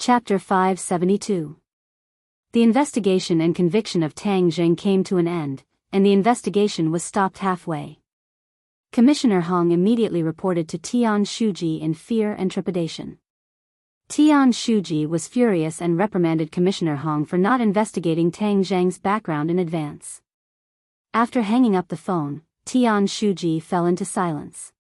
Chapter 572. The investigation and conviction of Tang Jing came to an end, and the investigation was stopped halfway. Commissioner Hong immediately reported to Tian Shuji in fear and trepidation. Tian Shuji was furious and reprimanded Commissioner Hong for not investigating Tang Zhang's background in advance. After hanging up the phone, Tian Shuji fell into silence.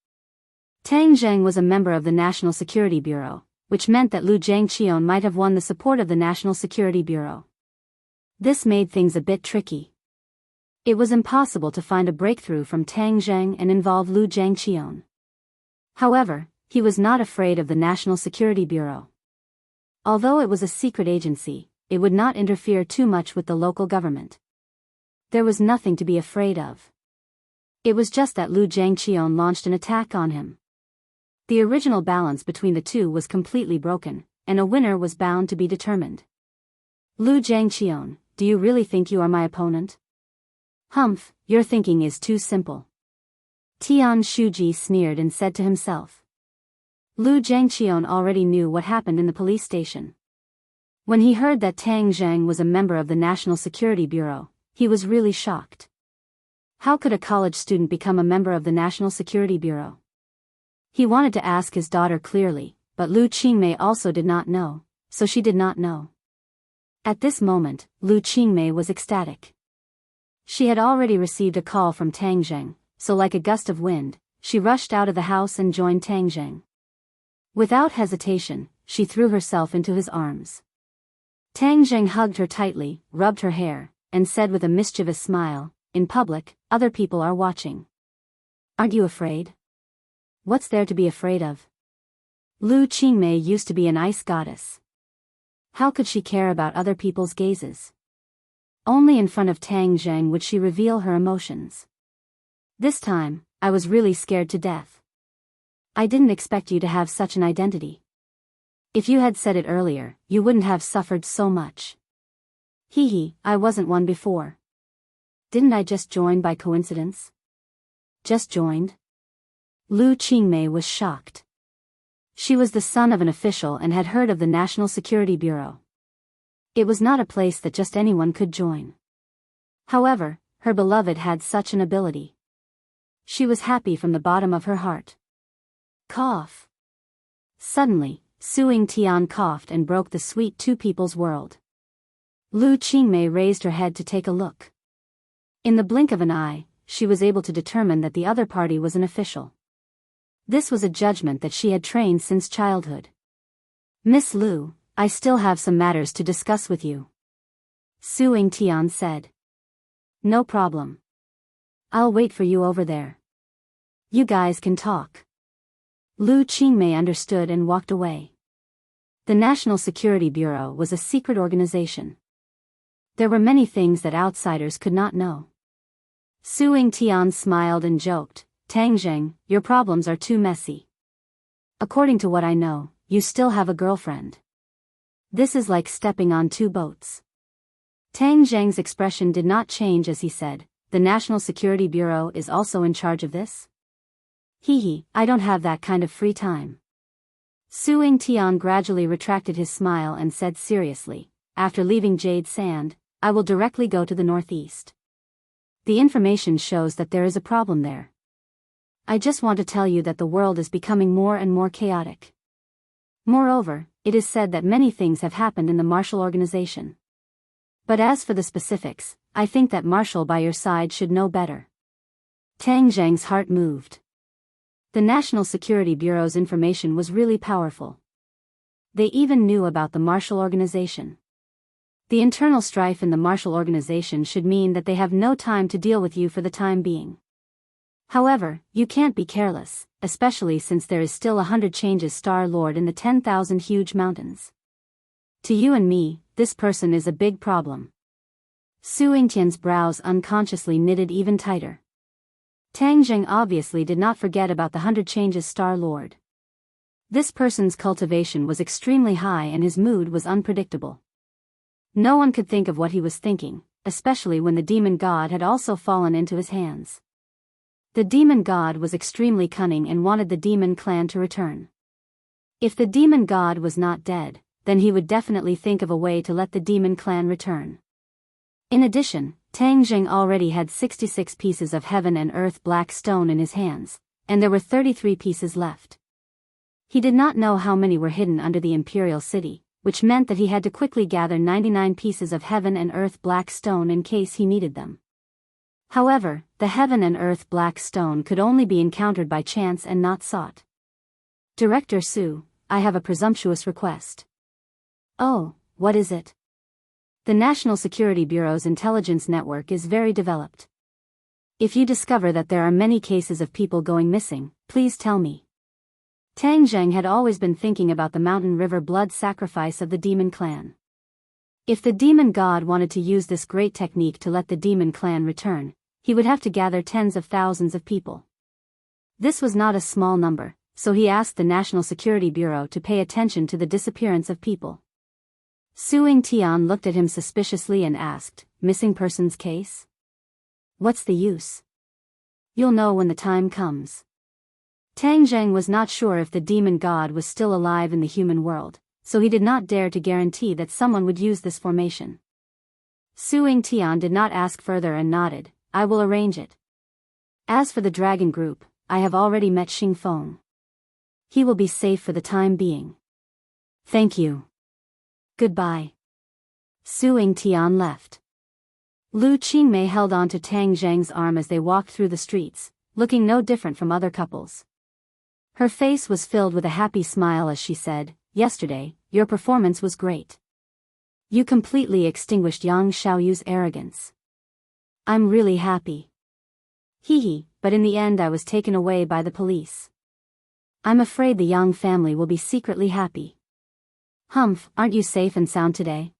Tang Zhang was a member of the National Security Bureau, which meant that Lu Zhangqian might have won the support of the National Security Bureau. This made things a bit tricky. It was impossible to find a breakthrough from Tang Zhang and involve Lu Zhangqian. However, he was not afraid of the National Security Bureau. Although it was a secret agency, it would not interfere too much with the local government. There was nothing to be afraid of. It was just that Lu Zhangqian launched an attack on him. The original balance between the two was completely broken, and a winner was bound to be determined. Lu Zhangqian, do you really think you are my opponent? Humph, your thinking is too simple. Tian Shuji sneered and said to himself. Lu Zhangqian already knew what happened in the police station. When he heard that Tang Zhang was a member of the National Security Bureau, he was really shocked. How could a college student become a member of the National Security Bureau? He wanted to ask his daughter clearly, but Lu Qingmei also did not know, so she did not know. At this moment, Lu Qingmei was ecstatic. She had already received a call from Tang Zhang, so like a gust of wind, she rushed out of the house and joined Tang Zhang. Without hesitation, she threw herself into his arms. Tang Zhang hugged her tightly, rubbed her hair, and said with a mischievous smile, "In public, other people are watching. Aren't you afraid? What's there to be afraid of?" Lu Qingmei used to be an ice goddess. How could she care about other people's gazes? Only in front of Tang Zhang would she reveal her emotions. This time, I was really scared to death. I didn't expect you to have such an identity. If you had said it earlier, you wouldn't have suffered so much. I wasn't one before. Didn't I just join by coincidence? Just joined? Lu Qingmei was shocked. She was the son of an official and had heard of the National Security Bureau. It was not a place that just anyone could join. However, her beloved had such an ability. She was happy from the bottom of her heart. Cough. Suddenly, Suing Tian coughed and broke the sweet two people's world. Lu Qingmei raised her head to take a look. In the blink of an eye, she was able to determine that the other party was an official. This was a judgment that she had trained since childhood. "Miss Lu, I still have some matters to discuss with you," Suing Tian said. "No problem. I'll wait for you over there. You guys can talk." Lu Qingmei understood and walked away. The National Security Bureau was a secret organization. There were many things that outsiders could not know. Suing Tian smiled and joked, "Tang Zhang, your problems are too messy. According to what I know, you still have a girlfriend. This is like stepping on two boats." Tang Zhang's expression did not change as he said, "The National Security Bureau is also in charge of this?" I don't have that kind of free time." Suing Tian gradually retracted his smile and said seriously, "After leaving Jade Sand, I will directly go to the northeast. The information shows that there is a problem there. I just want to tell you that the world is becoming more and more chaotic. Moreover, it is said that many things have happened in the Marshall Organization. But as for the specifics, I think that Marshall by your side should know better." Tang Zhang's heart moved. The National Security Bureau's information was really powerful. They even knew about the Marshall Organization. The internal strife in the Marshall Organization should mean that they have no time to deal with you for the time being. However, you can't be careless, especially since there is still 100 changes Star-Lord in the 10,000 huge mountains. To you and me, this person is a big problem. Suing Tian's brows unconsciously knitted even tighter. Tang Zhang obviously did not forget about the 100 changes Star-Lord. This person's cultivation was extremely high and his mood was unpredictable. No one could think of what he was thinking, especially when the demon god had also fallen into his hands. The demon god was extremely cunning and wanted the demon clan to return. If the demon god was not dead, then he would definitely think of a way to let the demon clan return. In addition, Tang Jing already had 66 pieces of heaven and earth black stone in his hands, and there were 33 pieces left. He did not know how many were hidden under the imperial city, which meant that he had to quickly gather 99 pieces of heaven and earth black stone in case he needed them. However, the heaven and earth black stone could only be encountered by chance and not sought. Director Su, I have a presumptuous request. Oh, what is it? The National Security Bureau's intelligence network is very developed. If you discover that there are many cases of people going missing, please tell me. Tang Zheng had always been thinking about the mountain river blood sacrifice of the demon clan. If the demon god wanted to use this great technique to let the demon clan return, he would have to gather tens of thousands of people. This was not a small number, so he asked the National Security Bureau to pay attention to the disappearance of people. Su Yingtian looked at him suspiciously and asked, "Missing persons case? What's the use? You'll know when the time comes." Tang Zheng was not sure if the demon god was still alive in the human world, so he did not dare to guarantee that someone would use this formation. Su Yingtian did not ask further and nodded, "I will arrange it. As for the dragon group, I have already met Xing Feng. He will be safe for the time being. Thank you. Goodbye." Su Yingtian left. Lu Qingmei held on to Tang Zheng's arm as they walked through the streets, looking no different from other couples. Her face was filled with a happy smile as she said, "Yesterday, your performance was great. You completely extinguished Yang Xiaoyu's arrogance. I'm really happy. Hee, but in the end I was taken away by the police. I'm afraid the Yang family will be secretly happy. Humph, aren't you safe and sound today?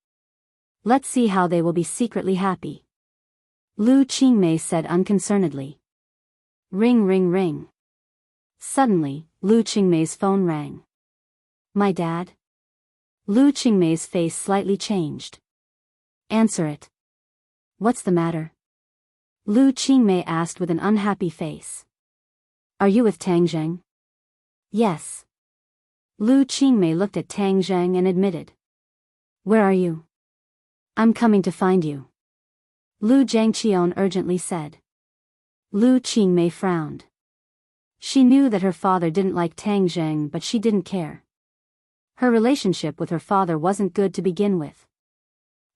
Let's see how they will be secretly happy." Lu Qingmei said unconcernedly. Ring ring ring. Suddenly, Lu Qingmei's phone rang. "My dad?" Lu Qingmei's face slightly changed. "Answer it." "What's the matter?" Lu Qingmei asked with an unhappy face. "Are you with Tang Zheng?" "Yes." Lu Qingmei looked at Tang Zheng and admitted. "Where are you?" "I'm coming to find you," Lu Zhangqian urgently said. Lu Qingmei frowned. She knew that her father didn't like Tang Zheng, but she didn't care. Her relationship with her father wasn't good to begin with.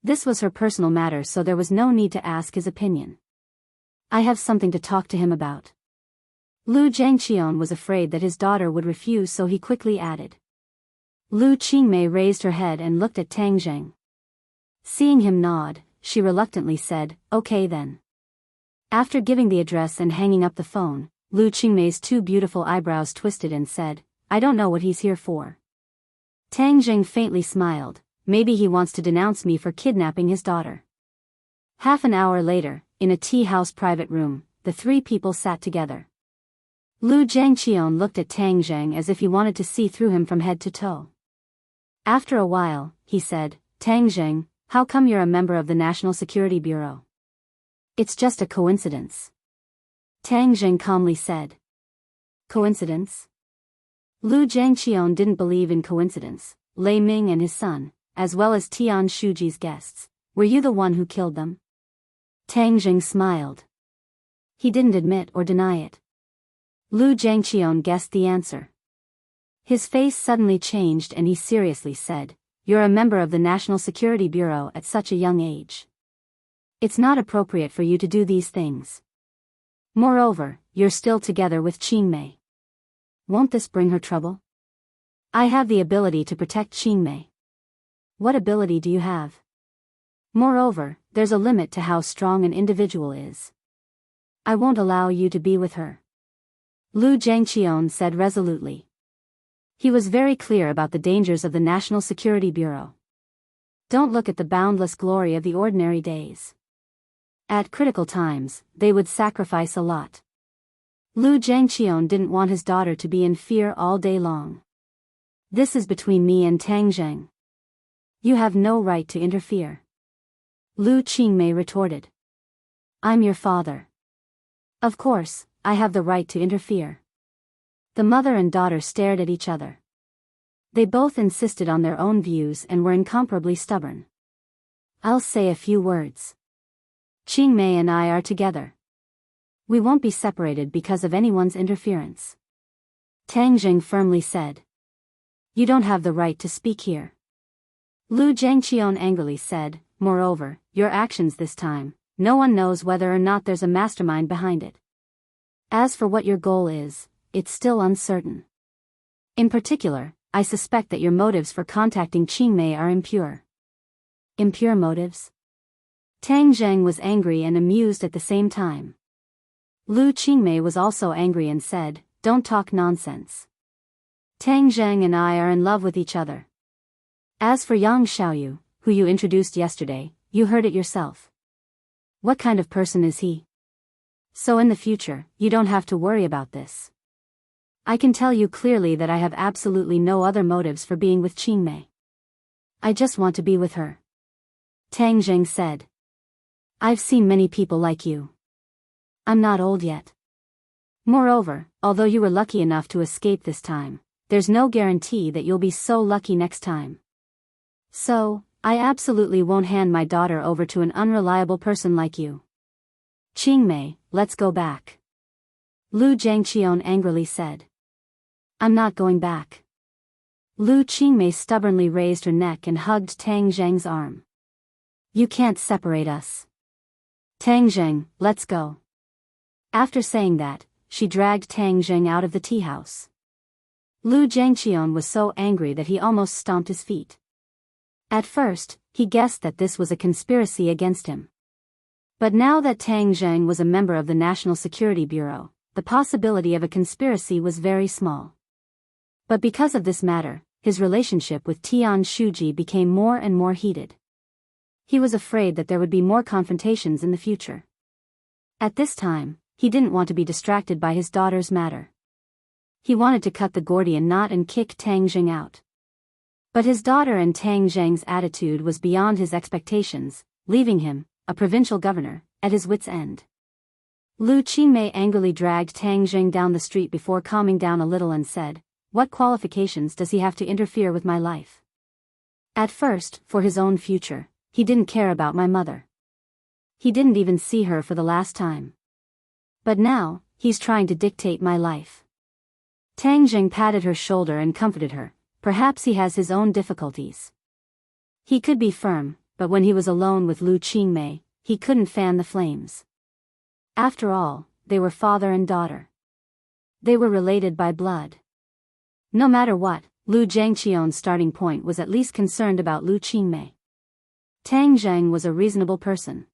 This was her personal matter, so there was no need to ask his opinion. "I have something to talk to him about." Lu Zhangqian was afraid that his daughter would refuse, so he quickly added. Lu Qingmei raised her head and looked at Tang Zheng. Seeing him nod, she reluctantly said, "Okay then." After giving the address and hanging up the phone, Lu Qingmei's two beautiful eyebrows twisted and said, "I don't know what he's here for." Tang Zheng faintly smiled, "Maybe he wants to denounce me for kidnapping his daughter." Half an hour later, in a tea house private room, the three people sat together. Lu Zhangqian looked at Tang Zheng as if he wanted to see through him from head to toe. After a while, he said, "Tang Zheng, how come you're a member of the National Security Bureau?" "It's just a coincidence," Tang Zheng calmly said. "Coincidence?" Lu Zhangqian didn't believe in coincidence. Lei Ming and his son, as well as Tian Shuji's guests, "Were you the one who killed them?" Tang Zheng smiled. He didn't admit or deny it. Lu Zhangqian guessed the answer. His face suddenly changed and he seriously said, "You're a member of the National Security Bureau at such a young age. It's not appropriate for you to do these things. Moreover, you're still together with Qingmei. Won't this bring her trouble?" "I have the ability to protect Qingmei." "What ability do you have?" "Moreover, there's a limit to how strong an individual is. I won't allow you to be with her," Lu Zhangqian said resolutely. He was very clear about the dangers of the National Security Bureau. Don't look at the boundless glory of the ordinary days. At critical times, they would sacrifice a lot. Lu Zhangqian didn't want his daughter to be in fear all day long. "This is between me and Tang Zheng. You have no right to interfere," Lu Qingmei retorted. "I'm your father. Of course, I have the right to interfere." The mother and daughter stared at each other. They both insisted on their own views and were incomparably stubborn. "I'll say a few words. Qingmei and I are together. We won't be separated because of anyone's interference," Tang Jing firmly said. "You don't have the right to speak here." Lu Zhangqian angrily said, "Moreover, your actions this time, no one knows whether or not there's a mastermind behind it. As for what your goal is, it's still uncertain. In particular, I suspect that your motives for contacting Qingmei are impure." Impure motives? Tang Zheng was angry and amused at the same time. Lu Qingmei was also angry and said, "Don't talk nonsense. Tang Zheng and I are in love with each other. As for Yang Xiaoyu, who you introduced yesterday, you heard it yourself. What kind of person is he? So in the future, you don't have to worry about this. I can tell you clearly that I have absolutely no other motives for being with Qingmei. I just want to be with her," Tang Zheng said. "I've seen many people like you. I'm not old yet. Moreover, although you were lucky enough to escape this time, there's no guarantee that you'll be so lucky next time. So, I absolutely won't hand my daughter over to an unreliable person like you. Qingmei, let's go back," Lu Zhangqian angrily said. "I'm not going back." Lu Qingmei stubbornly raised her neck and hugged Tang Zheng's arm. "You can't separate us. Tang Zheng, let's go." After saying that, she dragged Tang Zheng out of the tea house. Lu Zhangqian was so angry that he almost stomped his feet. At first, he guessed that this was a conspiracy against him. But now that Tang Zheng was a member of the National Security Bureau, the possibility of a conspiracy was very small. But because of this matter, his relationship with Tian Shuji became more and more heated. He was afraid that there would be more confrontations in the future. At this time, he didn't want to be distracted by his daughter's matter. He wanted to cut the Gordian knot and kick Tang Zheng out. But his daughter and Tang Zheng's attitude was beyond his expectations, leaving him, a provincial governor, at his wit's end. Lu Qingmei angrily dragged Tang Zheng down the street before calming down a little and said, "What qualifications does he have to interfere with my life? At first, for his own future, he didn't care about my mother. He didn't even see her for the last time. But now, he's trying to dictate my life." Tang Zheng patted her shoulder and comforted her. Perhaps he has his own difficulties. He could be firm, but when he was alone with Lu Qingmei, he couldn't fan the flames. After all, they were father and daughter. They were related by blood. No matter what, Lu Zhangqian's starting point was at least concerned about Lu Qingmei. Tang Zheng was a reasonable person.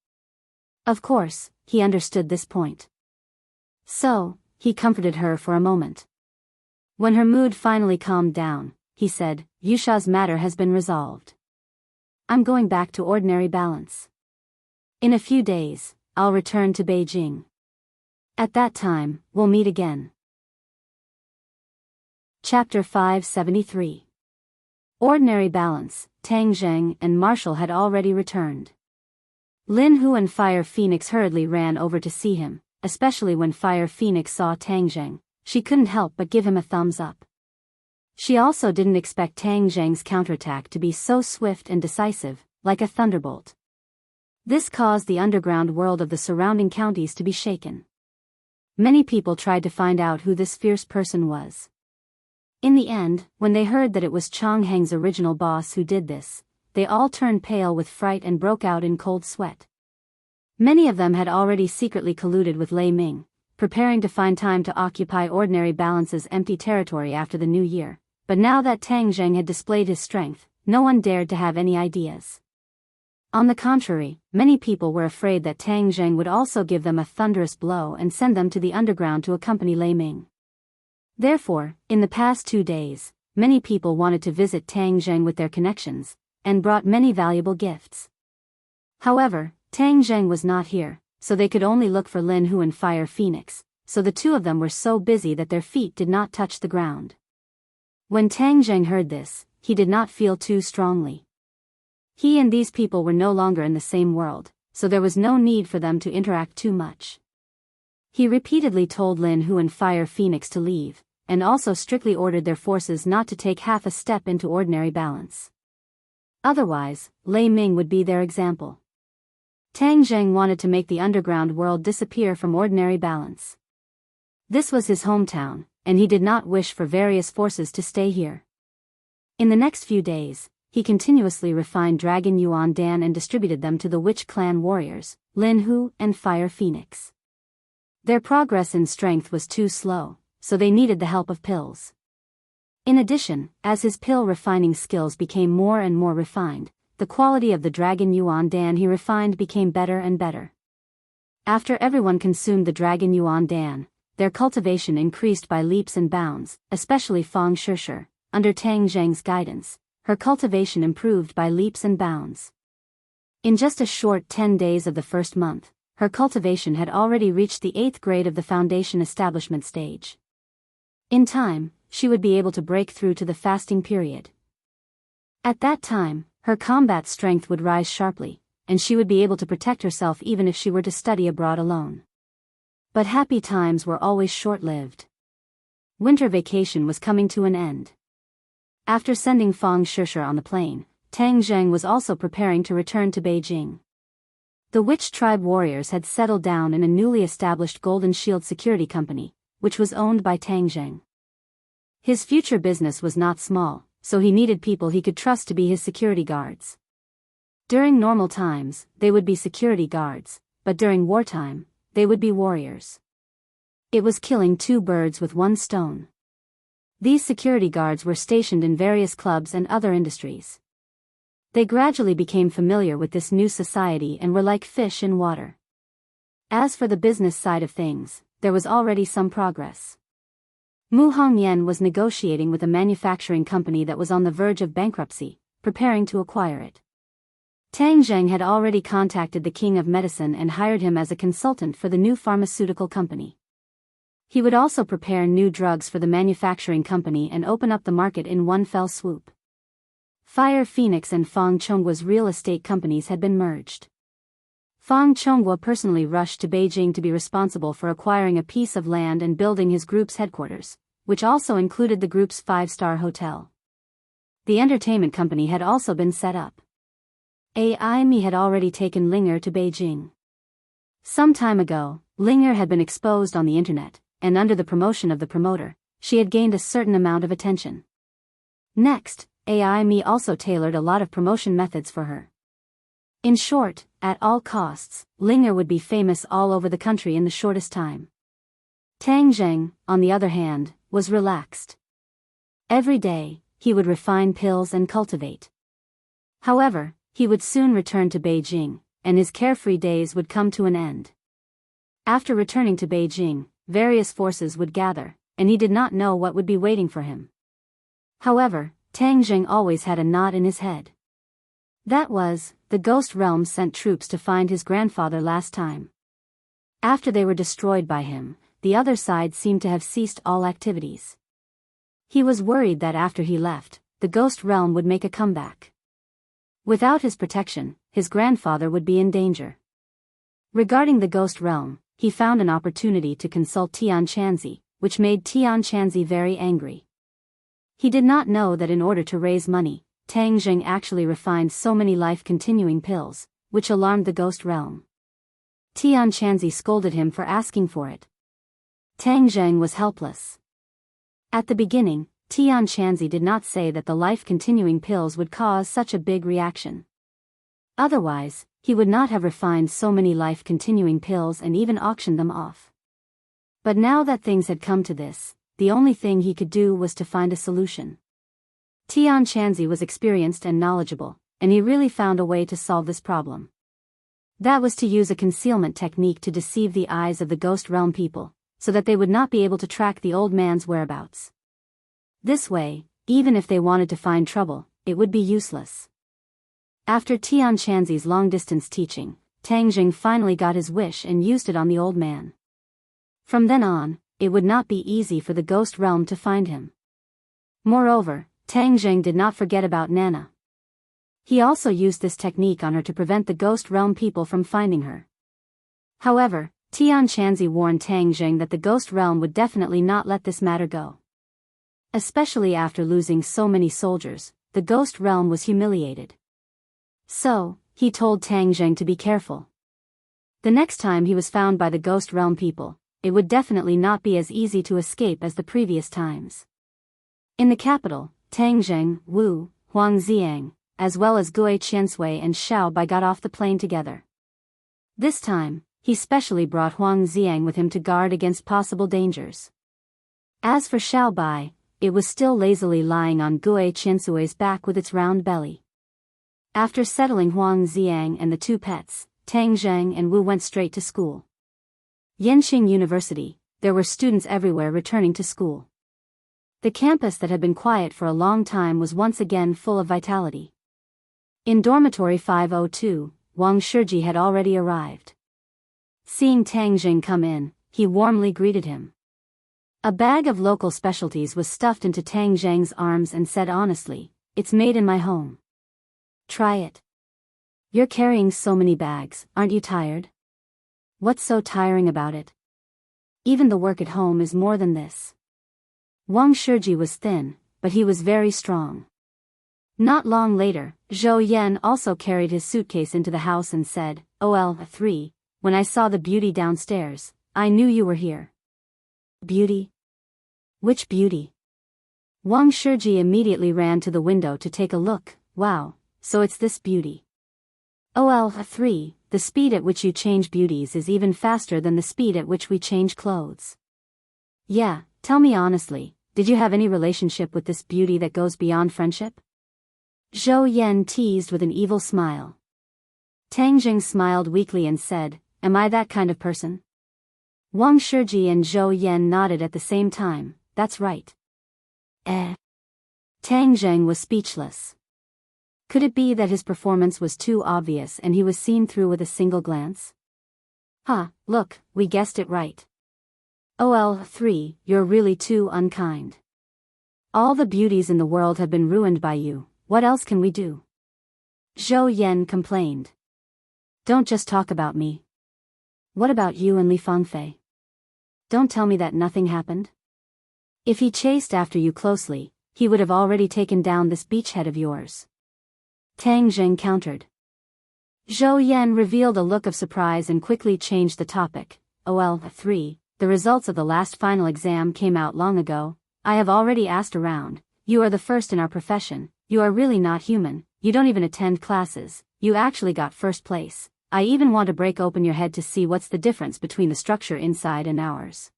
Of course, he understood this point. So, he comforted her for a moment. When her mood finally calmed down, he said, "Yusha's matter has been resolved. I'm going back to ordinary balance. In a few days, I'll return to Beijing. At that time, we'll meet again." Chapter 573. Ordinary balance. Tang Zheng and Marshall had already returned. Lin Hu and Fire Phoenix hurriedly ran over to see him, especially when Fire Phoenix saw Tang Zheng. She couldn't help but give him a thumbs up. She also didn't expect Tang Zheng's counterattack to be so swift and decisive, like a thunderbolt. This caused the underground world of the surrounding counties to be shaken. Many people tried to find out who this fierce person was. In the end, when they heard that it was Chang Heng's original boss who did this, they all turned pale with fright and broke out in cold sweat. Many of them had already secretly colluded with Lei Ming, preparing to find time to occupy Ordinary Balance's empty territory after the new year. But now that Tang Zheng had displayed his strength, no one dared to have any ideas. On the contrary, many people were afraid that Tang Zheng would also give them a thunderous blow and send them to the underground to accompany Lei Ming. Therefore, in the past 2 days, many people wanted to visit Tang Zheng with their connections, and brought many valuable gifts. However, Tang Zheng was not here, so they could only look for Lin Hu and Fire Phoenix, so the two of them were so busy that their feet did not touch the ground. When Tang Zheng heard this, he did not feel too strongly. He and these people were no longer in the same world, so there was no need for them to interact too much. He repeatedly told Lin Hu and Fire Phoenix to leave, and also strictly ordered their forces not to take half a step into ordinary balance. Otherwise, Lei Ming would be their example. Tang Zheng wanted to make the underground world disappear from ordinary balance. This was his hometown, and he did not wish for various forces to stay here. In the next few days, he continuously refined Dragon Yuan Dan and distributed them to the Witch Clan warriors, Lin Hu and Fire Phoenix. Their progress in strength was too slow, so they needed the help of pills. In addition, as his pill refining skills became more and more refined, the quality of the Dragon Yuan Dan he refined became better and better. After everyone consumed the Dragon Yuan Dan, their cultivation increased by leaps and bounds, especially Fang Shishir. Under Tang Zheng's guidance, her cultivation improved by leaps and bounds. In just a short 10 days of the first month, her cultivation had already reached the 8th grade of the foundation establishment stage. In time, she would be able to break through to the fasting period. At that time, her combat strength would rise sharply, and she would be able to protect herself even if she were to study abroad alone. But happy times were always short-lived. Winter vacation was coming to an end. After sending Fang Shishir on the plane, Tang Zheng was also preparing to return to Beijing. The Witch Tribe warriors had settled down in a newly established Golden Shield security company, which was owned by Tang Zheng. His future business was not small, so he needed people he could trust to be his security guards. During normal times, they would be security guards, but during wartime, they would be warriors. It was killing two birds with one stone. These security guards were stationed in various clubs and other industries. They gradually became familiar with this new society and were like fish in water. As for the business side of things, there was already some progress. Mu Hongyan was negotiating with a manufacturing company that was on the verge of bankruptcy, preparing to acquire it. Tang Zheng had already contacted the king of medicine and hired him as a consultant for the new pharmaceutical company. He would also prepare new drugs for the manufacturing company and open up the market in one fell swoop. Fire Phoenix and Fang Chonggua's real estate companies had been merged. Fang Chonghua personally rushed to Beijing to be responsible for acquiring a piece of land and building his group's headquarters, which also included the group's 5-star hotel. The entertainment company had also been set up. AI had already taken Linger to Beijing. Some time ago, Linger had been exposed on the internet, and under the promotion of the promoter, she had gained a certain amount of attention. Next, AI also tailored a lot of promotion methods for her. In short, at all costs, Linger would be famous all over the country in the shortest time. Tang Zheng, on the other hand, was relaxed. Every day, he would refine pills and cultivate. However, he would soon return to Beijing, and his carefree days would come to an end. After returning to Beijing, various forces would gather, and he did not know what would be waiting for him. However, Tang Zheng always had a knot in his head. That was, the Ghost Realm sent troops to find his grandfather last time. After they were destroyed by him, the other side seemed to have ceased all activities. He was worried that after he left, the Ghost Realm would make a comeback. Without his protection, his grandfather would be in danger. Regarding the Ghost Realm, he found an opportunity to consult Tian Chanzi, which made Tian Chanzi very angry. He did not know that in order to raise money, Tang Zheng actually refined so many life-continuing pills, which alarmed the Ghost Realm. Tian Chanzi scolded him for asking for it. Tang Zheng was helpless. At the beginning, Tian Chanzi did not say that the life-continuing pills would cause such a big reaction. Otherwise, he would not have refined so many life-continuing pills and even auctioned them off. But now that things had come to this, the only thing he could do was to find a solution. Tian Chanzi was experienced and knowledgeable, and he really found a way to solve this problem. That was to use a concealment technique to deceive the eyes of the Ghost Realm people, so that they would not be able to track the old man's whereabouts. This way, even if they wanted to find trouble, it would be useless. After Tian Chanzi's long-distance teaching, Tang Zheng finally got his wish and used it on the old man. From then on, it would not be easy for the Ghost Realm to find him. Moreover, Tang Zheng did not forget about Nana. He also used this technique on her to prevent the Ghost Realm people from finding her. However, Tian Chanzi warned Tang Zheng that the Ghost Realm would definitely not let this matter go. Especially after losing so many soldiers, the ghost realm was humiliated. So, he told Tang Zheng to be careful. The next time he was found by the ghost realm people, it would definitely not be as easy to escape as the previous times. In the capital, Tang Zheng, Wu, Huang Ziang, as well as Gui Qiansui and Xiao Bai got off the plane together. This time, he specially brought Huang Ziang with him to guard against possible dangers. As for Xiao Bai, it was still lazily lying on Gui Qiansui's back with its round belly. After settling Huang Ziang and the two pets, Tang Zheng and Wu went straight to school. Yanqing University, there were students everywhere returning to school. The campus that had been quiet for a long time was once again full of vitality. In dormitory 502, Wang Shiji had already arrived. Seeing Tang Zheng come in, he warmly greeted him. A bag of local specialties was stuffed into Tang Zheng's arms and said honestly, "It's made in my home. Try it." "You're carrying so many bags, aren't you tired?" "What's so tiring about it? Even the work at home is more than this." Wang Shiji was thin, but he was very strong. Not long later, Zhou Yan also carried his suitcase into the house and said, "OL3, when I saw the beauty downstairs, I knew you were here." "Beauty? Which beauty?" Wang Shiji immediately ran to the window to take a look. "Wow, so it's this beauty." "OL3, the speed at which you change beauties is even faster than the speed at which we change clothes." "Yeah, tell me honestly, did you have any relationship with this beauty that goes beyond friendship?" Zhou Yan teased with an evil smile. Tang Zheng smiled weakly and said, "Am I that kind of person?" Wang Shiji and Zhou Yan nodded at the same time. "That's right." Tang Zheng was speechless. Could it be that his performance was too obvious and he was seen through with a single glance? Look, we guessed it right. OL3, you're really too unkind. All the beauties in the world have been ruined by you, what else can we do? Zhou Yan complained. Don't just talk about me. What about you and Li Fangfei? Don't tell me that nothing happened? If he chased after you closely, he would have already taken down this beachhead of yours. Tang Zheng countered. Zhou Yan revealed a look of surprise and quickly changed the topic. OL3, the results of the last final exam came out long ago. I have already asked around. You are the first in our profession. You are really not human. You don't even attend classes. You actually got first place. I even want to break open your head to see what's the difference between the structure inside and ours.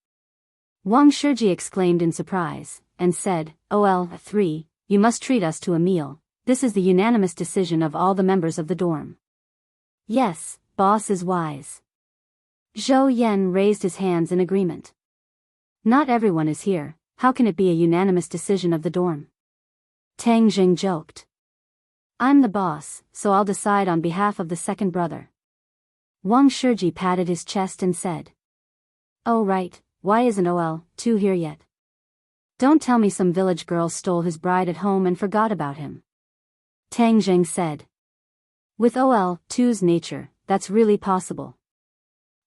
Wang Shiji exclaimed in surprise, and said, OL3, you must treat us to a meal. This is the unanimous decision of all the members of the dorm. Yes, boss is wise. Zhou Yan raised his hands in agreement. Not everyone is here, how can it be a unanimous decision of the dorm? Tang Zheng joked. I'm the boss, so I'll decide on behalf of the second brother. Wang Shiji patted his chest and said. Oh right, why isn't OL2 here yet? Don't tell me some village girl stole his bride at home and forgot about him. Tang Zheng said. With OL2's nature, that's really possible.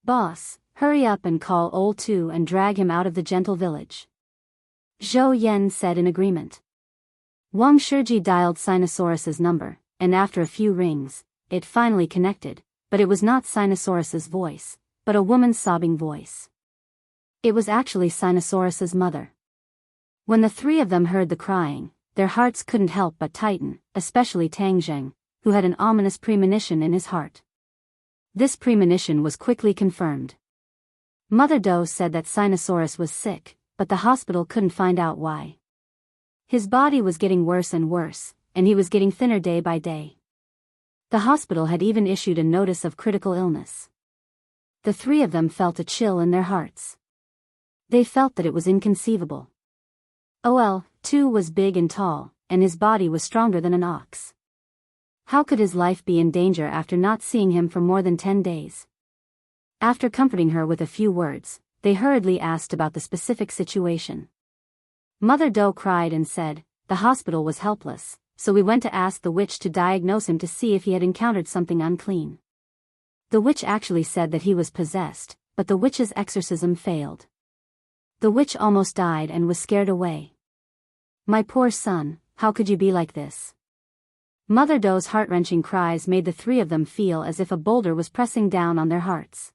Boss, hurry up and call OL2 and drag him out of the gentle village. Zhou Yan said in agreement. Wang Shiji dialed Sinosaurus's number, and after a few rings, it finally connected, but it was not Sinosaurus's voice, but a woman's sobbing voice. It was actually Sinosaurus's mother. When the three of them heard the crying, their hearts couldn't help but tighten, especially Tang Zheng, who had an ominous premonition in his heart. This premonition was quickly confirmed. Mother Doe said that Sinosaurus was sick, but the hospital couldn't find out why. His body was getting worse and worse, and he was getting thinner day by day. The hospital had even issued a notice of critical illness. The three of them felt a chill in their hearts. They felt that it was inconceivable. OL2 was big and tall, and his body was stronger than an ox. How could his life be in danger after not seeing him for more than 10 days? After comforting her with a few words, they hurriedly asked about the specific situation. Mother Doe cried and said, the hospital was helpless, so we went to ask the witch to diagnose him to see if he had encountered something unclean. The witch actually said that he was possessed, but the witch's exorcism failed. The witch almost died and was scared away. My poor son, how could you be like this? Mother Dou's heart-wrenching cries made the three of them feel as if a boulder was pressing down on their hearts.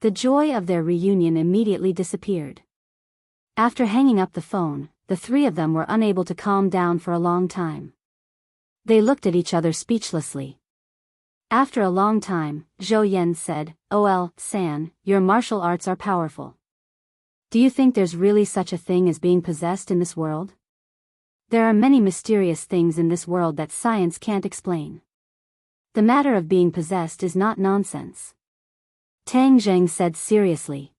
The joy of their reunion immediately disappeared. After hanging up the phone, the three of them were unable to calm down for a long time. They looked at each other speechlessly. After a long time, Zhou Yan said, "Oh, San, your martial arts are powerful. Do you think there's really such a thing as being possessed in this world? There are many mysterious things in this world that science can't explain. The matter of being possessed is not nonsense." Tang Zheng said seriously.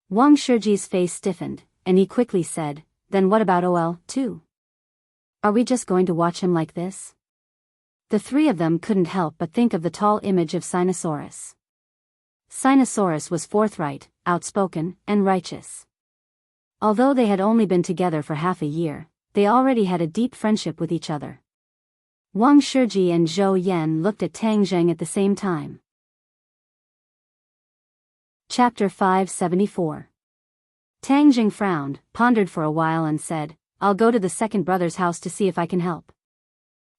Wang Shiji's face stiffened, and he quickly said, "Then what about OL, too? Are we just going to watch him like this?" The three of them couldn't help but think of the tall image of Sinosaurus. Sinosaurus was forthright, outspoken, and righteous. Although they had only been together for half a year, they already had a deep friendship with each other. Wang Shiji and Zhou Yan looked at Tang Zheng at the same time. Chapter 574. Tang Zheng frowned, pondered for a while and said, "I'll go to the second brother's house to see if I can help."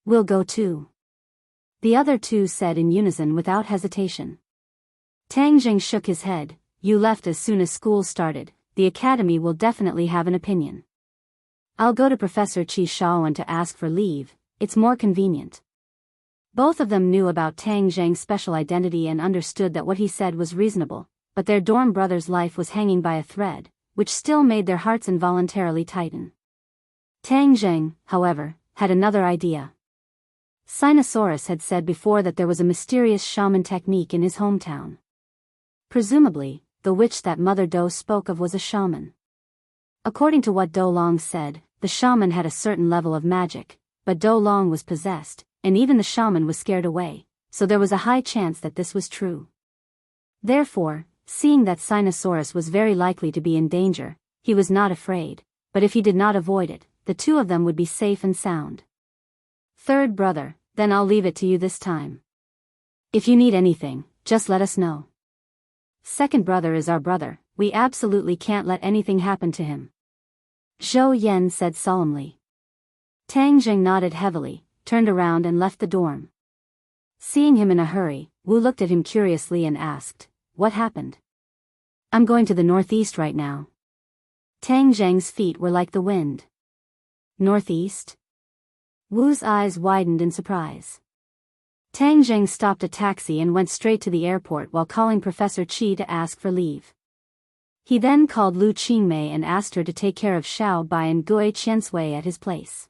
"We'll go too," the other two said in unison without hesitation. Tang Zheng shook his head. "You left as soon as school started, the academy will definitely have an opinion. I'll go to Professor Qi Shaoan to ask for leave, it's more convenient." Both of them knew about Tang Zheng's special identity and understood that what he said was reasonable, but their dorm brother's life was hanging by a thread, which still made their hearts involuntarily tighten. Tang Zheng, however, had another idea. Sinosaurus had said before that there was a mysterious shaman technique in his hometown. Presumably, the witch that Mother Dou spoke of was a shaman. According to what Dou Long said, the shaman had a certain level of magic, but Dou Long was possessed, and even the shaman was scared away, so there was a high chance that this was true. Therefore, seeing that Sinosaurus was very likely to be in danger, he was not afraid, but if he did not avoid it, the two of them would be safe and sound. "Third brother, then I'll leave it to you this time. If you need anything, just let us know. Second brother is our brother, we absolutely can't let anything happen to him," Zhou Yan said solemnly. Tang Zheng nodded heavily, turned around and left the dorm. Seeing him in a hurry, Wu looked at him curiously and asked, "What happened?" "I'm going to the northeast right now." Tang Zheng's feet were like the wind. "Northeast?" Wu's eyes widened in surprise. Tang Zheng stopped a taxi and went straight to the airport while calling Professor Qi to ask for leave. He then called Lu Qingmei and asked her to take care of Xiao Bai and Gui Qiansui at his place.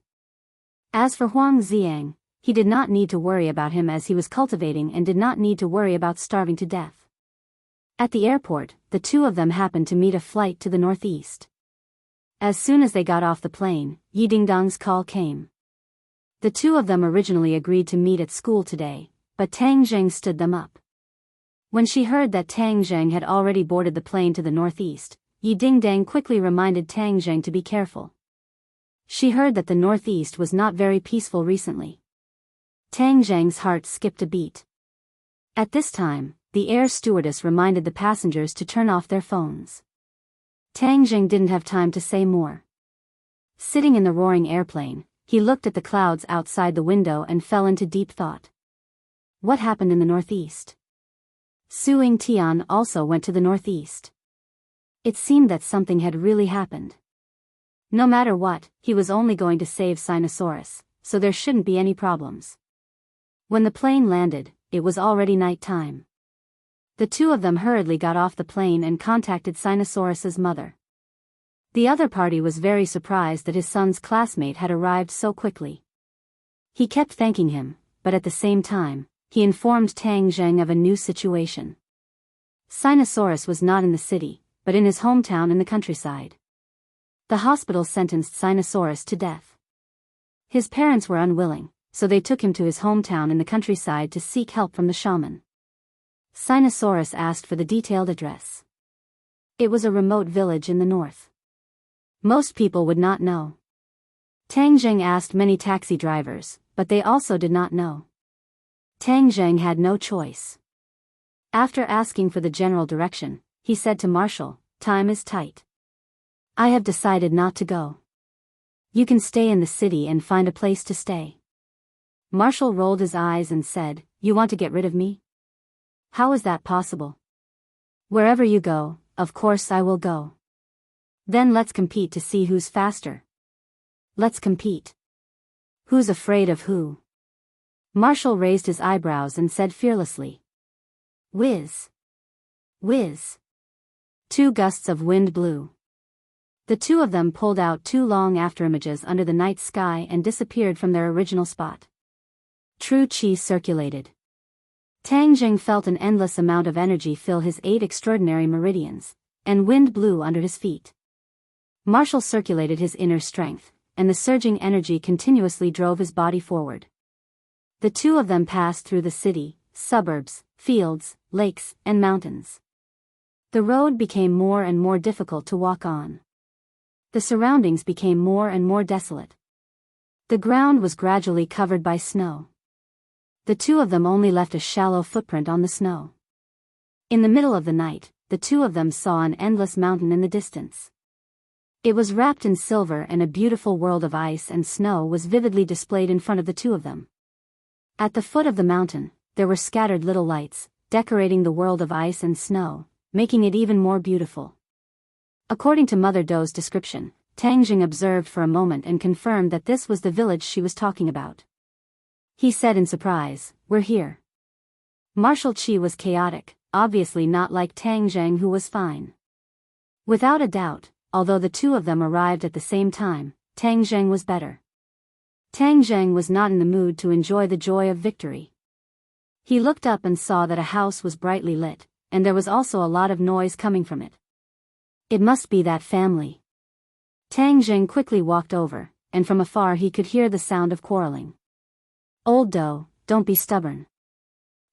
As for Huang Xiang, he did not need to worry about him as he was cultivating and did not need to worry about starving to death. At the airport, the two of them happened to meet a flight to the northeast. As soon as they got off the plane, Yi Dingdong's call came. The two of them originally agreed to meet at school today, but Tang Zheng stood them up. When she heard that Tang Zheng had already boarded the plane to the northeast, Yi Dingdong quickly reminded Tang Zheng to be careful. She heard that the northeast was not very peaceful recently. Tang Zheng's heart skipped a beat. At this time, the air stewardess reminded the passengers to turn off their phones. Tang Zheng didn't have time to say more. Sitting in the roaring airplane, he looked at the clouds outside the window and fell into deep thought. What happened in the northeast? Suing Tian also went to the northeast. It seemed that something had really happened. No matter what, he was only going to save Sinosaurus, so there shouldn't be any problems. When the plane landed, it was already night time. The two of them hurriedly got off the plane and contacted Sinosaurus's mother. The other party was very surprised that his son's classmate had arrived so quickly. He kept thanking him, but at the same time, he informed Tang Zheng of a new situation. Sinosaurus was not in the city, but in his hometown in the countryside. The hospital sentenced Sinosaurus to death. His parents were unwilling, so they took him to his hometown in the countryside to seek help from the shaman. Sinosaurus asked for the detailed address. It was a remote village in the north. Most people would not know. Tang Zheng asked many taxi drivers, but they also did not know. Tang Zheng had no choice. After asking for the general direction, he said to Marshall, "Time is tight. I have decided not to go." You can stay in the city and find a place to stay. Marshall rolled his eyes and said, You want to get rid of me? How is that possible? Wherever you go, of course I will go. Then let's compete to see who's faster. Let's compete. Who's afraid of who? Marshall raised his eyebrows and said fearlessly. Whiz. Whiz. 2 gusts of wind blew. The 2 of them pulled out 2 long afterimages under the night sky and disappeared from their original spot. True chi circulated. Tang Jing felt an endless amount of energy fill his 8 extraordinary meridians, and wind blew under his feet. Marshall circulated his inner strength, and the surging energy continuously drove his body forward. The 2 of them passed through the city, suburbs, fields, lakes, and mountains. The road became more and more difficult to walk on. The surroundings became more and more desolate. The ground was gradually covered by snow. The 2 of them only left a shallow footprint on the snow. In the middle of the night, the 2 of them saw an endless mountain in the distance. It was wrapped in silver, and a beautiful world of ice and snow was vividly displayed in front of the 2 of them. At the foot of the mountain, there were scattered little lights, decorating the world of ice and snow, making it even more beautiful. According to Mother Doe's description, Tang Jing observed for a moment and confirmed that this was the village she was talking about. He said in surprise, We're here. Martial Chi was chaotic, obviously not like Tang Jing, who was fine. Without a doubt, although the 2 of them arrived at the same time, Tang Jing was better. Tang Jing was not in the mood to enjoy the joy of victory. He looked up and saw that a house was brightly lit, and there was also a lot of noise coming from it. It must be that family. Tang Jing quickly walked over, and from afar he could hear the sound of quarreling. Old Doe, don't be stubborn.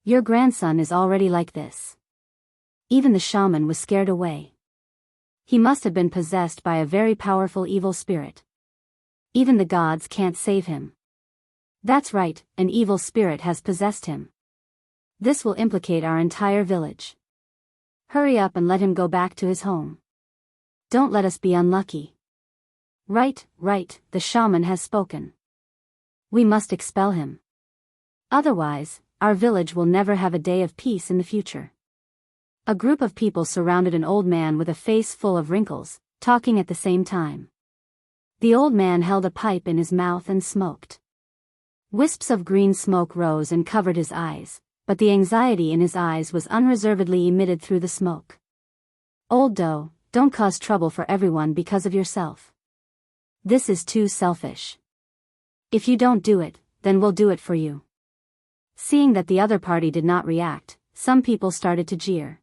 Your grandson is already like this. Even the shaman was scared away. He must have been possessed by a very powerful evil spirit. Even the gods can't save him. That's right, an evil spirit has possessed him. This will implicate our entire village. Hurry up and let him go back to his home. Don't let us be unlucky. Right, the shaman has spoken. We must expel him. Otherwise, our village will never have a day of peace in the future. A group of people surrounded an old man with a face full of wrinkles, talking at the same time. The old man held a pipe in his mouth and smoked. Wisps of green smoke rose and covered his eyes, but the anxiety in his eyes was unreservedly emitted through the smoke. Old Doe, don't cause trouble for everyone because of yourself. This is too selfish. If you don't do it, then we'll do it for you. Seeing that the other party did not react, some people started to jeer.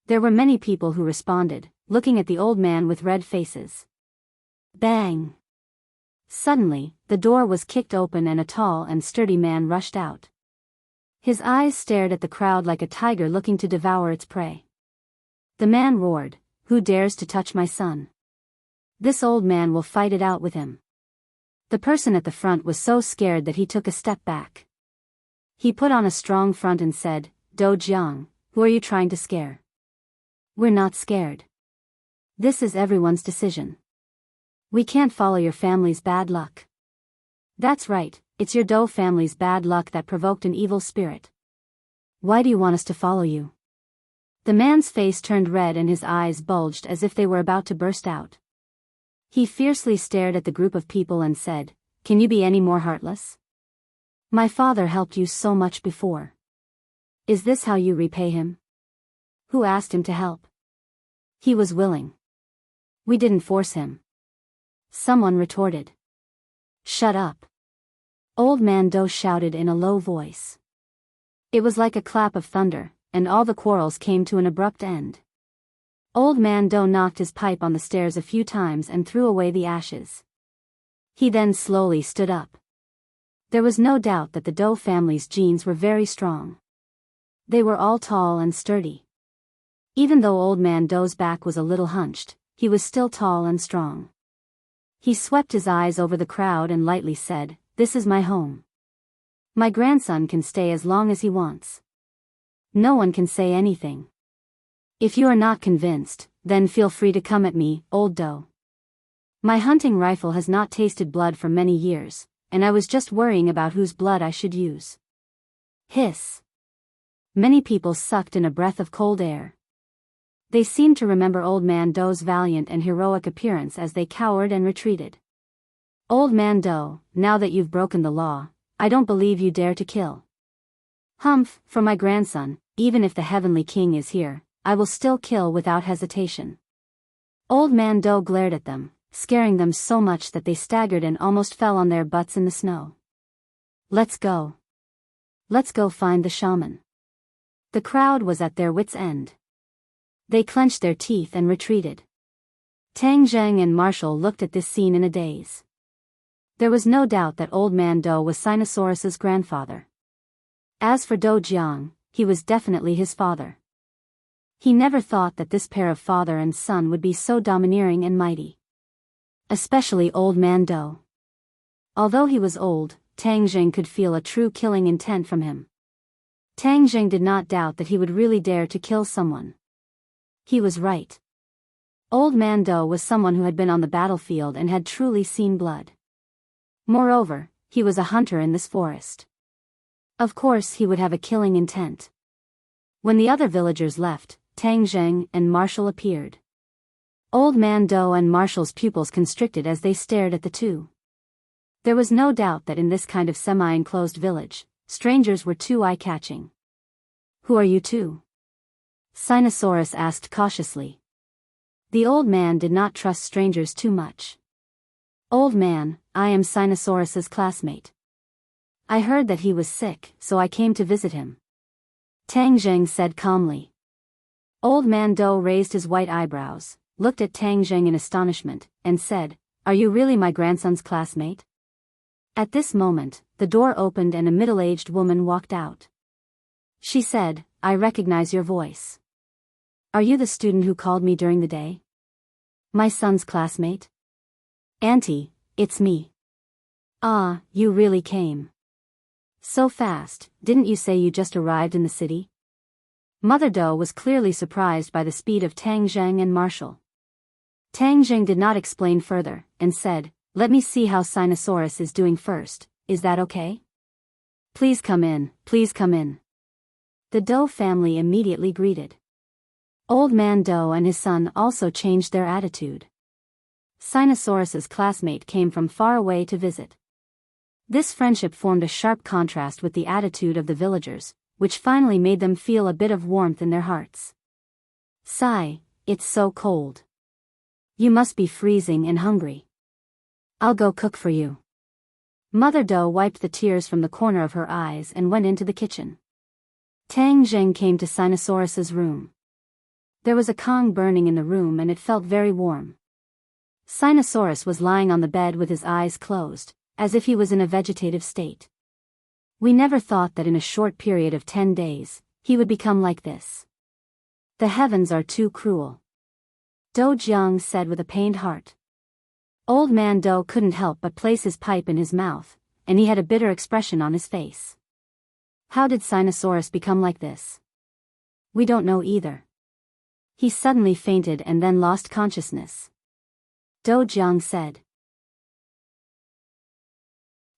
There were many people who responded, looking at the old man with red faces. Bang! Suddenly, the door was kicked open and a tall and sturdy man rushed out. His eyes stared at the crowd like a tiger looking to devour its prey. The man roared, Who dares to touch my son? This old man will fight it out with him. The person at the front was so scared that he took a step back. He put on a strong front and said, Do Jiang, who are you trying to scare? We're not scared. This is everyone's decision. We can't follow your family's bad luck. That's right, it's your Doe family's bad luck that provoked an evil spirit. Why do you want us to follow you? The man's face turned red and his eyes bulged as if they were about to burst out. He fiercely stared at the group of people and said, Can you be any more heartless? My father helped you so much before. Is this how you repay him? Who asked him to help? He was willing. We didn't force him. Someone retorted. Shut up. Old Man Doe shouted in a low voice. It was like a clap of thunder, and all the quarrels came to an abrupt end. Old Man Doe knocked his pipe on the stairs a few times and threw away the ashes. He then slowly stood up. There was no doubt that the Doe family's genes were very strong. They were all tall and sturdy. Even though Old Man Doe's back was a little hunched, he was still tall and strong. He swept his eyes over the crowd and lightly said, This is my home. My grandson can stay as long as he wants. No one can say anything. If you are not convinced, then feel free to come at me, Old Doe. My hunting rifle has not tasted blood for many years, and I was just worrying about whose blood I should use. Hiss. Many people sucked in a breath of cold air. They seemed to remember Old Man Doe's valiant and heroic appearance as they cowered and retreated. Old Man Doe, now that you've broken the law, I don't believe you dare to kill. Humph, for my grandson, even if the Heavenly King is here, I will still kill without hesitation. Old Man Doe glared at them, scaring them so much that they staggered and almost fell on their butts in the snow. Let's go. Let's go find the shaman. The crowd was at their wits' end. They clenched their teeth and retreated. Tang Zheng and Marshall looked at this scene in a daze. There was no doubt that Old Man Doe was Sinosaurus's grandfather. As for Do Jiang, he was definitely his father. He never thought that this pair of father and son would be so domineering and mighty. Especially Old Man Doe. Although he was old, Tang Zheng could feel a true killing intent from him. Tang Zheng did not doubt that he would really dare to kill someone. He was right. Old Man Doe was someone who had been on the battlefield and had truly seen blood. Moreover, he was a hunter in this forest. Of course he would have a killing intent. When the other villagers left, Tang Zheng and Marshall appeared. Old Man Doe and Marshall's pupils constricted as they stared at the two. There was no doubt that in this kind of semi-enclosed village, strangers were too eye-catching. Who are you two? Sinosaurus asked cautiously. The old man did not trust strangers too much. Old man, I am Sinosaurus's classmate. I heard that he was sick, so I came to visit him. Tang Zheng said calmly. Old Man Doe raised his white eyebrows, looked at Tang Zheng in astonishment, and said, Are you really my grandson's classmate? At this moment, the door opened and a middle-aged woman walked out. She said, I recognize your voice. Are you the student who called me during the day? My son's classmate? Auntie, it's me. Ah, you really came. So fast, didn't you say you just arrived in the city? Mother Doe was clearly surprised by the speed of Tang Zheng and Marshall. Tang Zheng did not explain further, and said, Let me see how Sinosaurus is doing first, is that okay? Please come in, please come in. The Doe family immediately greeted. Old Man Doe and his son also changed their attitude. Sinosaurus's classmate came from far away to visit. This friendship formed a sharp contrast with the attitude of the villagers, which finally made them feel a bit of warmth in their hearts. Sigh, it's so cold. You must be freezing and hungry. I'll go cook for you. Mother Doe wiped the tears from the corner of her eyes and went into the kitchen. Tang Zheng came to Sinosaurus's room. There was a Kong burning in the room and it felt very warm. Sinosaurus was lying on the bed with his eyes closed, as if he was in a vegetative state. We never thought that in a short period of 10 days, he would become like this. The heavens are too cruel. Do Jiang said with a pained heart. Old Man Doe couldn't help but place his pipe in his mouth, and he had a bitter expression on his face. How did Sinosaurus become like this? We don't know either. He suddenly fainted and then lost consciousness. Do Jiang said.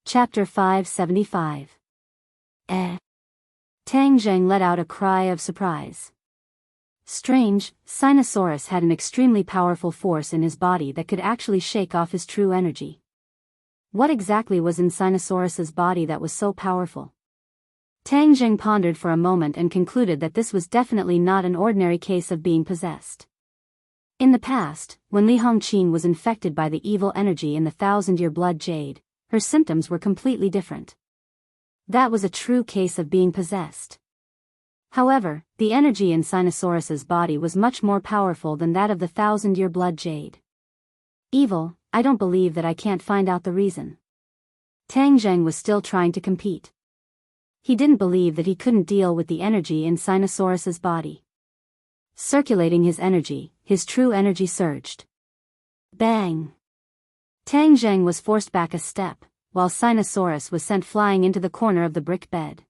Chapter 575. Tang Zheng let out a cry of surprise. Strange, Sinosaurus had an extremely powerful force in his body that could actually shake off his true energy. What exactly was in Sinosaurus's body that was so powerful? Tang Zheng pondered for a moment and concluded that this was definitely not an ordinary case of being possessed. In the past, when Li Hongqin was infected by the evil energy in the 1,000-year blood jade, her symptoms were completely different. That was a true case of being possessed. However, the energy in Sinosaurus's body was much more powerful than that of the 1,000-year blood jade. Evil, I don't believe that I can't find out the reason. Tang Zheng was still trying to compete. He didn't believe that he couldn't deal with the energy in Sinosaurus's body. Circulating his energy, his true energy surged. Bang! Tang Zheng was forced back a step, while Sinosaurus was sent flying into the corner of the brick bed.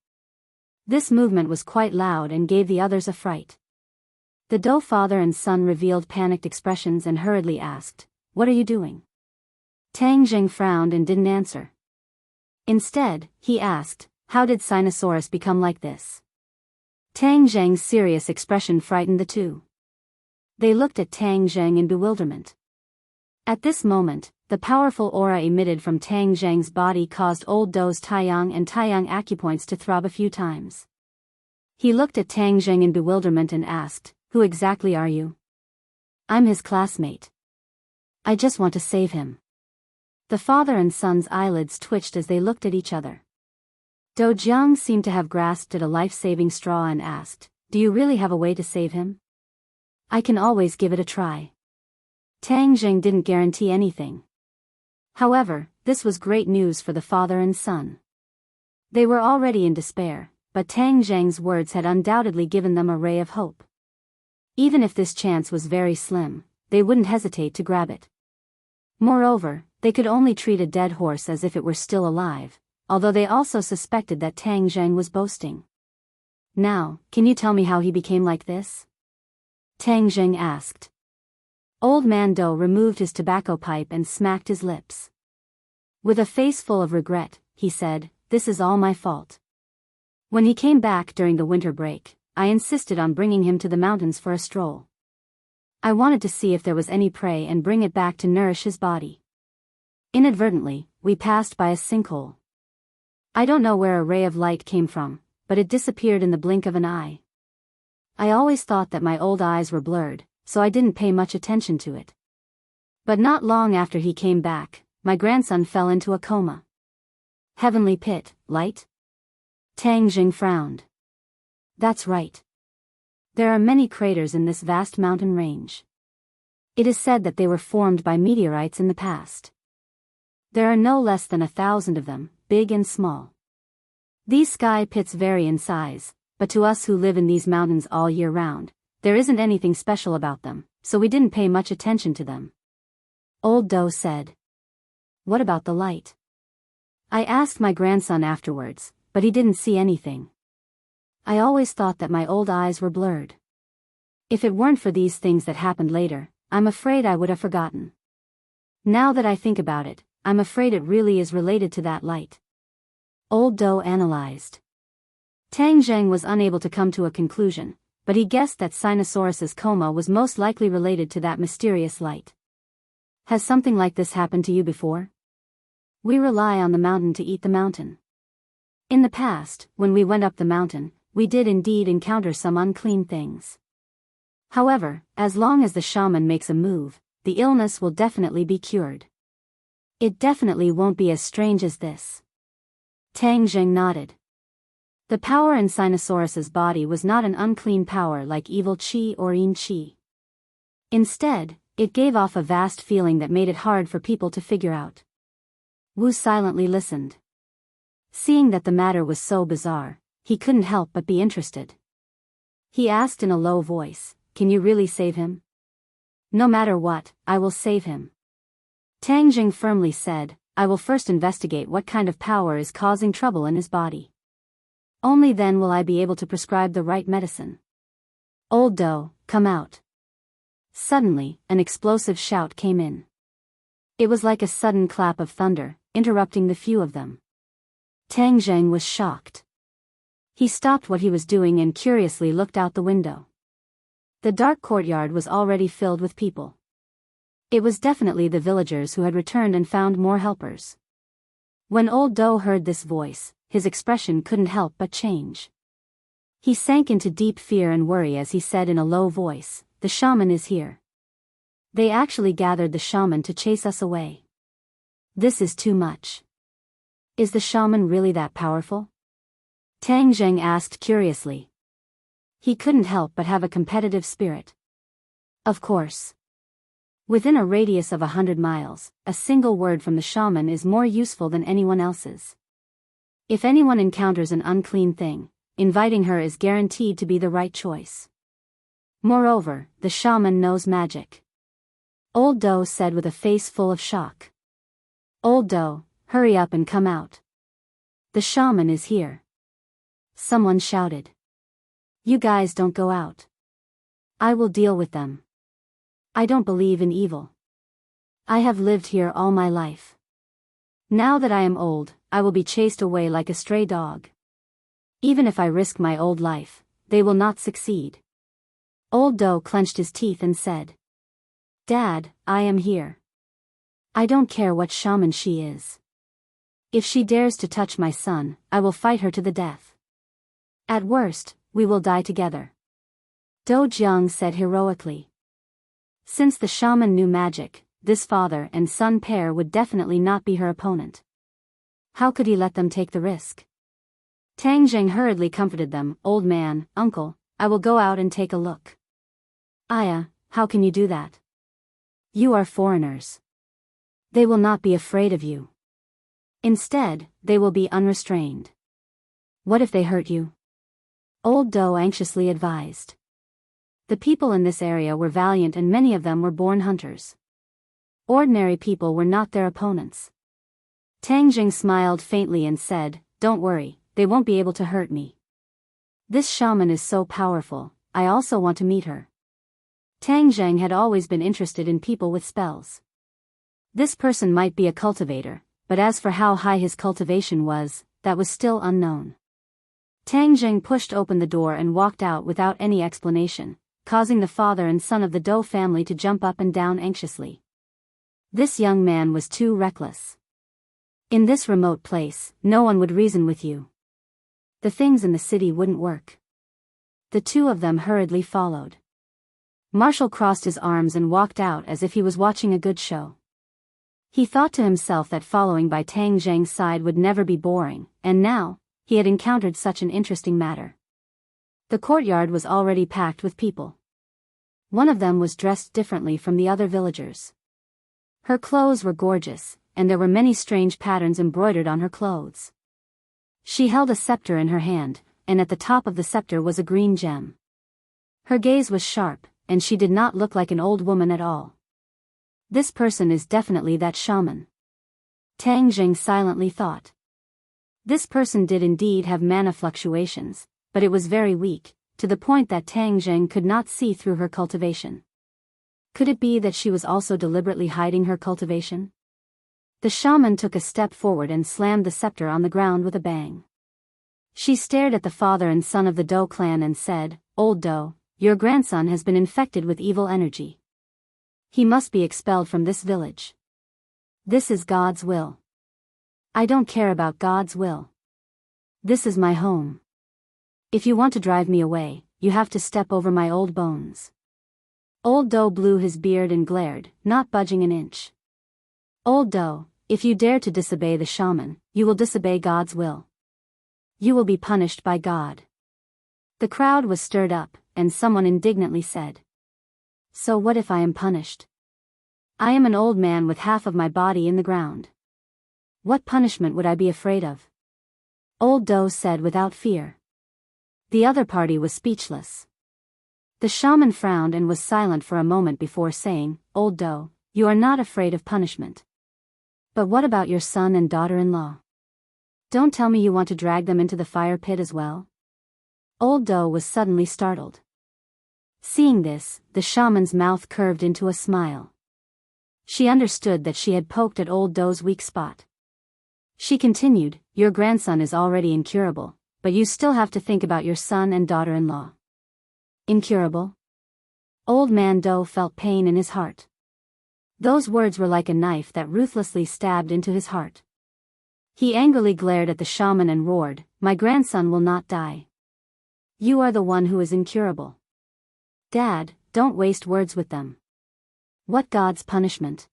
This movement was quite loud and gave the others a fright. The Doe father and son revealed panicked expressions and hurriedly asked, What are you doing? Tang Zheng frowned and didn't answer. Instead, he asked, how did Sinosaurus become like this? Tang Zheng's serious expression frightened the two. They looked at Tang Zheng in bewilderment. At this moment, the powerful aura emitted from Tang Zheng's body caused Old Dou's Taiyang and Taiyang acupoints to throb a few times. He looked at Tang Zheng in bewilderment and asked, who exactly are you? I'm his classmate. I just want to save him. The father and son's eyelids twitched as they looked at each other. Do Jiang seemed to have grasped at a life-saving straw and asked, do you really have a way to save him? I can always give it a try. Tang Zheng didn't guarantee anything. However, this was great news for the father and son. They were already in despair, but Tang Zheng's words had undoubtedly given them a ray of hope. Even if this chance was very slim, they wouldn't hesitate to grab it. Moreover, they could only treat a dead horse as if it were still alive, although they also suspected that Tang Zheng was boasting. Now, can you tell me how he became like this? Tang Zheng asked. Old Man Do removed his tobacco pipe and smacked his lips. With a face full of regret, he said, this is all my fault. When he came back during the winter break, I insisted on bringing him to the mountains for a stroll. I wanted to see if there was any prey and bring it back to nourish his body. Inadvertently, we passed by a sinkhole. I don't know where a ray of light came from, but it disappeared in the blink of an eye. I always thought that my old eyes were blurred, so I didn't pay much attention to it. But not long after he came back, my grandson fell into a coma. Heavenly pit, light? Tang Zheng frowned. That's right. There are many craters in this vast mountain range. It is said that they were formed by meteorites in the past. There are no less than 1,000 of them, big and small. These sky pits vary in size, but to us who live in these mountains all year round, there isn't anything special about them, so we didn't pay much attention to them. Old Do said. What about the light? I asked my grandson afterwards, but he didn't see anything. I always thought that my old eyes were blurred. If it weren't for these things that happened later, I'm afraid I would have forgotten. Now that I think about it, I'm afraid it really is related to that light. Old Do analyzed. Tang Zheng was unable to come to a conclusion, but he guessed that Sinosaurus's coma was most likely related to that mysterious light. Has something like this happened to you before? We rely on the mountain to eat the mountain. In the past, when we went up the mountain, we did indeed encounter some unclean things. However, as long as the shaman makes a move, the illness will definitely be cured. It definitely won't be as strange as this. Tang Zheng nodded. The power in Sinosaurus's body was not an unclean power like evil qi or yin qi. Instead, it gave off a vast feeling that made it hard for people to figure out. Wu silently listened. Seeing that the matter was so bizarre, he couldn't help but be interested. He asked in a low voice, can you really save him? No matter what, I will save him. Tang Zheng firmly said, I will first investigate what kind of power is causing trouble in his body. Only then will I be able to prescribe the right medicine. Old Do, come out. Suddenly, an explosive shout came in. It was like a sudden clap of thunder, interrupting the few of them. Tang Zheng was shocked. He stopped what he was doing and curiously looked out the window. The dark courtyard was already filled with people. It was definitely the villagers who had returned and found more helpers. When Old Do heard this voice, his expression couldn't help but change. He sank into deep fear and worry as he said in a low voice, the shaman is here. They actually gathered the shaman to chase us away. This is too much. Is the shaman really that powerful? Tang Zheng asked curiously. He couldn't help but have a competitive spirit. Of course. Within a radius of 100 miles, a single word from the shaman is more useful than anyone else's. If anyone encounters an unclean thing, inviting her is guaranteed to be the right choice. Moreover, the shaman knows magic. Old Do said with a face full of shock. Old Do, hurry up and come out. The shaman is here. Someone shouted. You guys don't go out. I will deal with them. I don't believe in evil. I have lived here all my life. Now that I am old, I will be chased away like a stray dog. Even if I risk my old life, they will not succeed. Old Do clenched his teeth and said, Dad, I am here. I don't care what shaman she is. If she dares to touch my son, I will fight her to the death. At worst, we will die together. Do Jiang said heroically. Since the shaman knew magic, this father and son pair would definitely not be her opponent. How could he let them take the risk? Tang Zheng hurriedly comforted them. Old man, uncle, I will go out and take a look. Aya, how can you do that? You are foreigners. They will not be afraid of you. Instead, they will be unrestrained. What if they hurt you? Old Do anxiously advised. The people in this area were valiant and many of them were born hunters. Ordinary people were not their opponents. Tang Jing smiled faintly and said, Don't worry, they won't be able to hurt me. This shaman is so powerful, I also want to meet her. Tang Zheng had always been interested in people with spells. This person might be a cultivator, but as for how high his cultivation was, that was still unknown. Tang Zheng pushed open the door and walked out without any explanation, causing the father and son of the Dou family to jump up and down anxiously. This young man was too reckless. In this remote place, no one would reason with you. The things in the city wouldn't work. The two of them hurriedly followed. Marshall crossed his arms and walked out as if he was watching a good show. He thought to himself that following by Tang Zheng's side would never be boring, and now, he had encountered such an interesting matter. The courtyard was already packed with people. One of them was dressed differently from the other villagers. Her clothes were gorgeous, and there were many strange patterns embroidered on her clothes. She held a scepter in her hand, and at the top of the scepter was a green gem. Her gaze was sharp, and she did not look like an old woman at all. This person is definitely that shaman. Tang Jing silently thought. This person did indeed have mana fluctuations, but it was very weak, to the point that Tang Jing could not see through her cultivation. Could it be that she was also deliberately hiding her cultivation? The shaman took a step forward and slammed the scepter on the ground with a bang. She stared at the father and son of the Dou clan and said, Old Dou, your grandson has been infected with evil energy. He must be expelled from this village. This is God's will. I don't care about God's will. This is my home. If you want to drive me away, you have to step over my old bones. Old Dou blew his beard and glared, not budging an inch. Old Dou, if you dare to disobey the shaman, you will disobey God's will. You will be punished by God. The crowd was stirred up, and someone indignantly said, So what if I am punished? I am an old man with half of my body in the ground. What punishment would I be afraid of? Old Dou said without fear. The other party was speechless. The shaman frowned and was silent for a moment before saying, Old Dou, you are not afraid of punishment. But what about your son and daughter-in-law? Don't tell me you want to drag them into the fire pit as well? Old Dou was suddenly startled. Seeing this, the shaman's mouth curved into a smile. She understood that she had poked at Old Dou's weak spot. She continued, Your grandson is already incurable, but you still have to think about your son and daughter-in-law. Incurable? Old man Dou felt pain in his heart. Those words were like a knife that ruthlessly stabbed into his heart. He angrily glared at the shaman and roared, My grandson will not die. You are the one who is incurable. Dad, don't waste words with them. What God's punishment?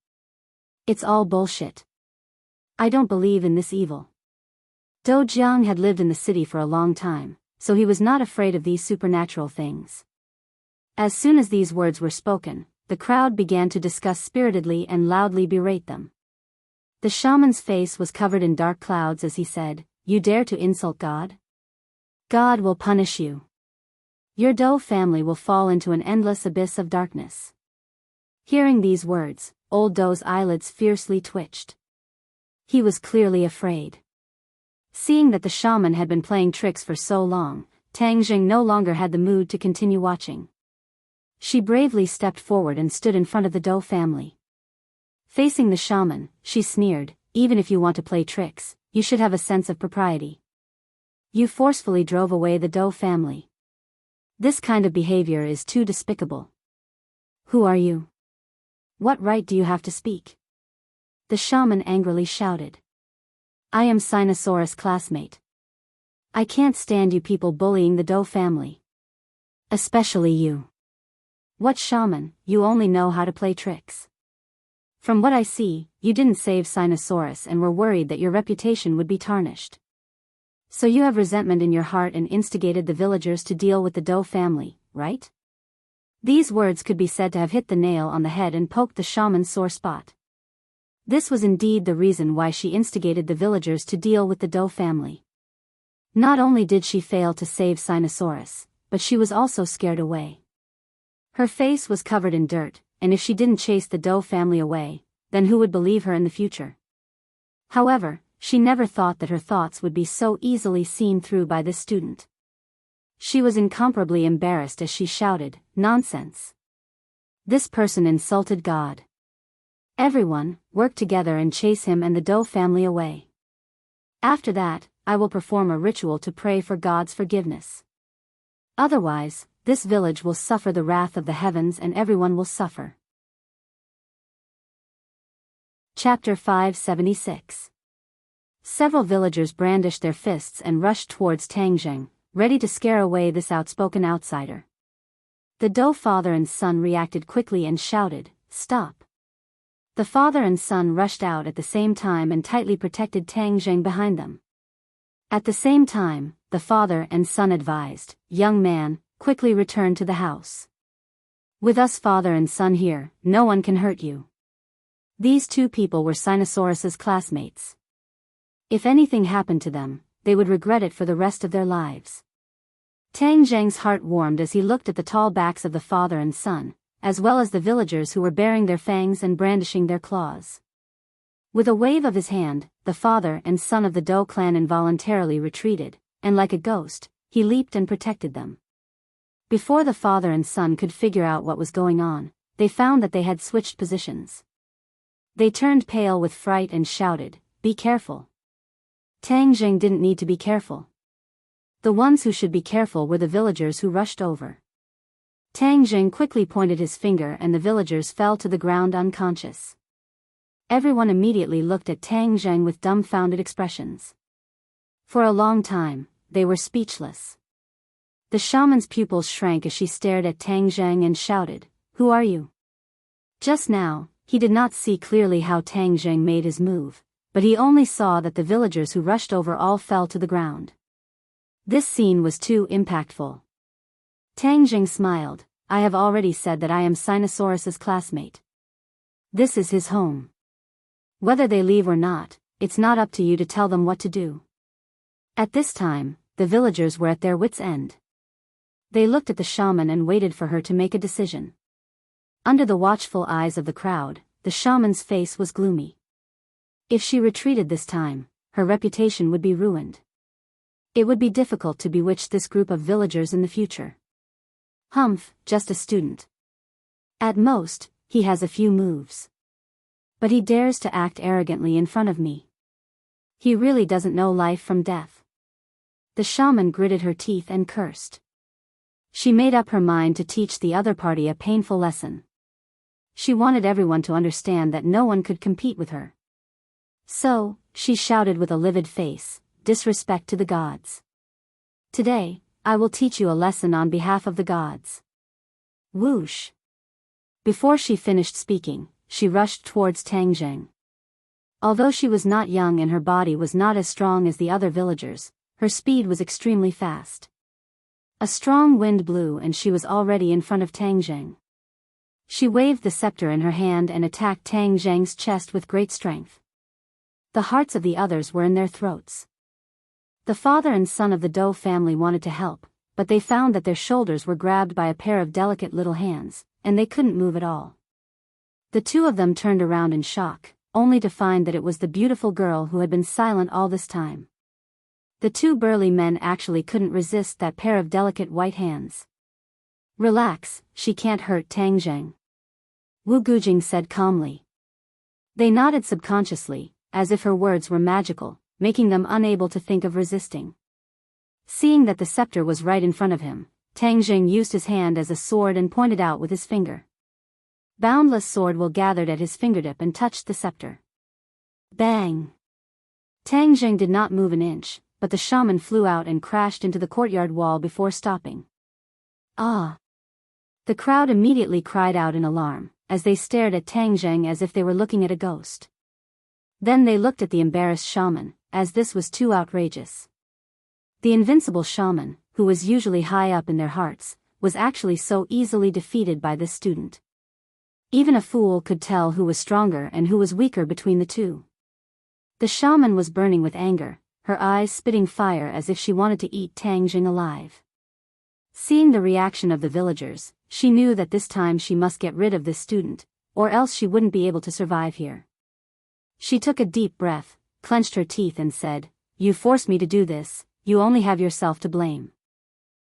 It's all bullshit. I don't believe in this evil. Dou Jiang had lived in the city for a long time, so he was not afraid of these supernatural things. As soon as these words were spoken, the crowd began to discuss spiritedly and loudly berate them. The shaman's face was covered in dark clouds as he said, You dare to insult God? God will punish you. Your Dou family will fall into an endless abyss of darkness. Hearing these words, Old Dou's eyelids fiercely twitched. He was clearly afraid. Seeing that the shaman had been playing tricks for so long, Tang Jing no longer had the mood to continue watching. She bravely stepped forward and stood in front of the Dou family. Facing the shaman, she sneered, "Even if you want to play tricks, you should have a sense of propriety. You forcefully drove away the Doe family. This kind of behavior is too despicable. Who are you? What right do you have to speak?" The shaman angrily shouted. "I am Sinosaurus' classmate. I can't stand you people bullying the Doe family. Especially you. What shaman, you only know how to play tricks. From what I see, you didn't save Sinosaurus and were worried that your reputation would be tarnished. So you have resentment in your heart and instigated the villagers to deal with the Doe family, right?" These words could be said to have hit the nail on the head and poked the shaman's sore spot. This was indeed the reason why she instigated the villagers to deal with the Doe family. Not only did she fail to save Sinosaurus, but she was also scared away. Her face was covered in dirt, and if she didn't chase the Doe family away, then who would believe her in the future? However, she never thought that her thoughts would be so easily seen through by this student. She was incomparably embarrassed as she shouted, "Nonsense! This person insulted God. Everyone, work together and chase him and the Doe family away. After that, I will perform a ritual to pray for God's forgiveness. Otherwise, this village will suffer the wrath of the heavens and everyone will suffer." Chapter 576. Several villagers brandished their fists and rushed towards Tang Zheng, ready to scare away this outspoken outsider. The Doe father and son reacted quickly and shouted, "Stop!" The father and son rushed out at the same time and tightly protected Tang Zheng behind them. At the same time, the father and son advised, "Young man, quickly return to the house. With us father and son here, no one can hurt you." These two people were Sinosaurus's classmates. If anything happened to them, they would regret it for the rest of their lives. Tang Zheng's heart warmed as he looked at the tall backs of the father and son, as well as the villagers who were baring their fangs and brandishing their claws. With a wave of his hand, the father and son of the Doe clan involuntarily retreated, and like a ghost, he leaped and protected them. Before the father and son could figure out what was going on, they found that they had switched positions. They turned pale with fright and shouted, "Be careful!" Tang Zheng didn't need to be careful. The ones who should be careful were the villagers who rushed over. Tang Zheng quickly pointed his finger and the villagers fell to the ground unconscious. Everyone immediately looked at Tang Zheng with dumbfounded expressions. For a long time, they were speechless. The shaman's pupils shrank as she stared at Tang Zheng and shouted, "Who are you?" Just now, he did not see clearly how Tang Zheng made his move, but he only saw that the villagers who rushed over all fell to the ground. This scene was too impactful. Tang Zheng smiled, "I have already said that I am Sinosaurus's classmate. This is his home. Whether they leave or not, it's not up to you to tell them what to do." At this time, the villagers were at their wits' end. They looked at the shaman and waited for her to make a decision. Under the watchful eyes of the crowd, the shaman's face was gloomy. If she retreated this time, her reputation would be ruined. It would be difficult to bewitch this group of villagers in the future. "Humph, just a student. At most, he has a few moves. But he dares to act arrogantly in front of me. He really doesn't know life from death." The shaman gritted her teeth and cursed. She made up her mind to teach the other party a painful lesson. She wanted everyone to understand that no one could compete with her. So, she shouted with a livid face, "Disrespect to the gods. Today, I will teach you a lesson on behalf of the gods." Whoosh! Before she finished speaking, she rushed towards Tang Zheng. Although she was not young and her body was not as strong as the other villagers, her speed was extremely fast. A strong wind blew and she was already in front of Tang Zheng. She waved the scepter in her hand and attacked Tang Zheng's chest with great strength. The hearts of the others were in their throats. The father and son of the Doe family wanted to help, but they found that their shoulders were grabbed by a pair of delicate little hands, and they couldn't move at all. The two of them turned around in shock, only to find that it was the beautiful girl who had been silent all this time. The two burly men actually couldn't resist that pair of delicate white hands. "Relax, she can't hurt Tang Zheng," Wu Gujing said calmly. They nodded subconsciously, as if her words were magical, making them unable to think of resisting. Seeing that the scepter was right in front of him, Tang Jing used his hand as a sword and pointed out with his finger. Boundless sword will gathered at his fingertip and touched the scepter. Bang! Tang Jing did not move an inch, but the shaman flew out and crashed into the courtyard wall before stopping. Ah! The crowd immediately cried out in alarm, as they stared at Tang Jing as if they were looking at a ghost. Then they looked at the embarrassed shaman, as this was too outrageous. The invincible shaman, who was usually high up in their hearts, was actually so easily defeated by this student. Even a fool could tell who was stronger and who was weaker between the two. The shaman was burning with anger, her eyes spitting fire as if she wanted to eat Tang Jing alive. Seeing the reaction of the villagers, she knew that this time she must get rid of this student, or else she wouldn't be able to survive here. She took a deep breath, clenched her teeth and said, "You forced me to do this, you only have yourself to blame."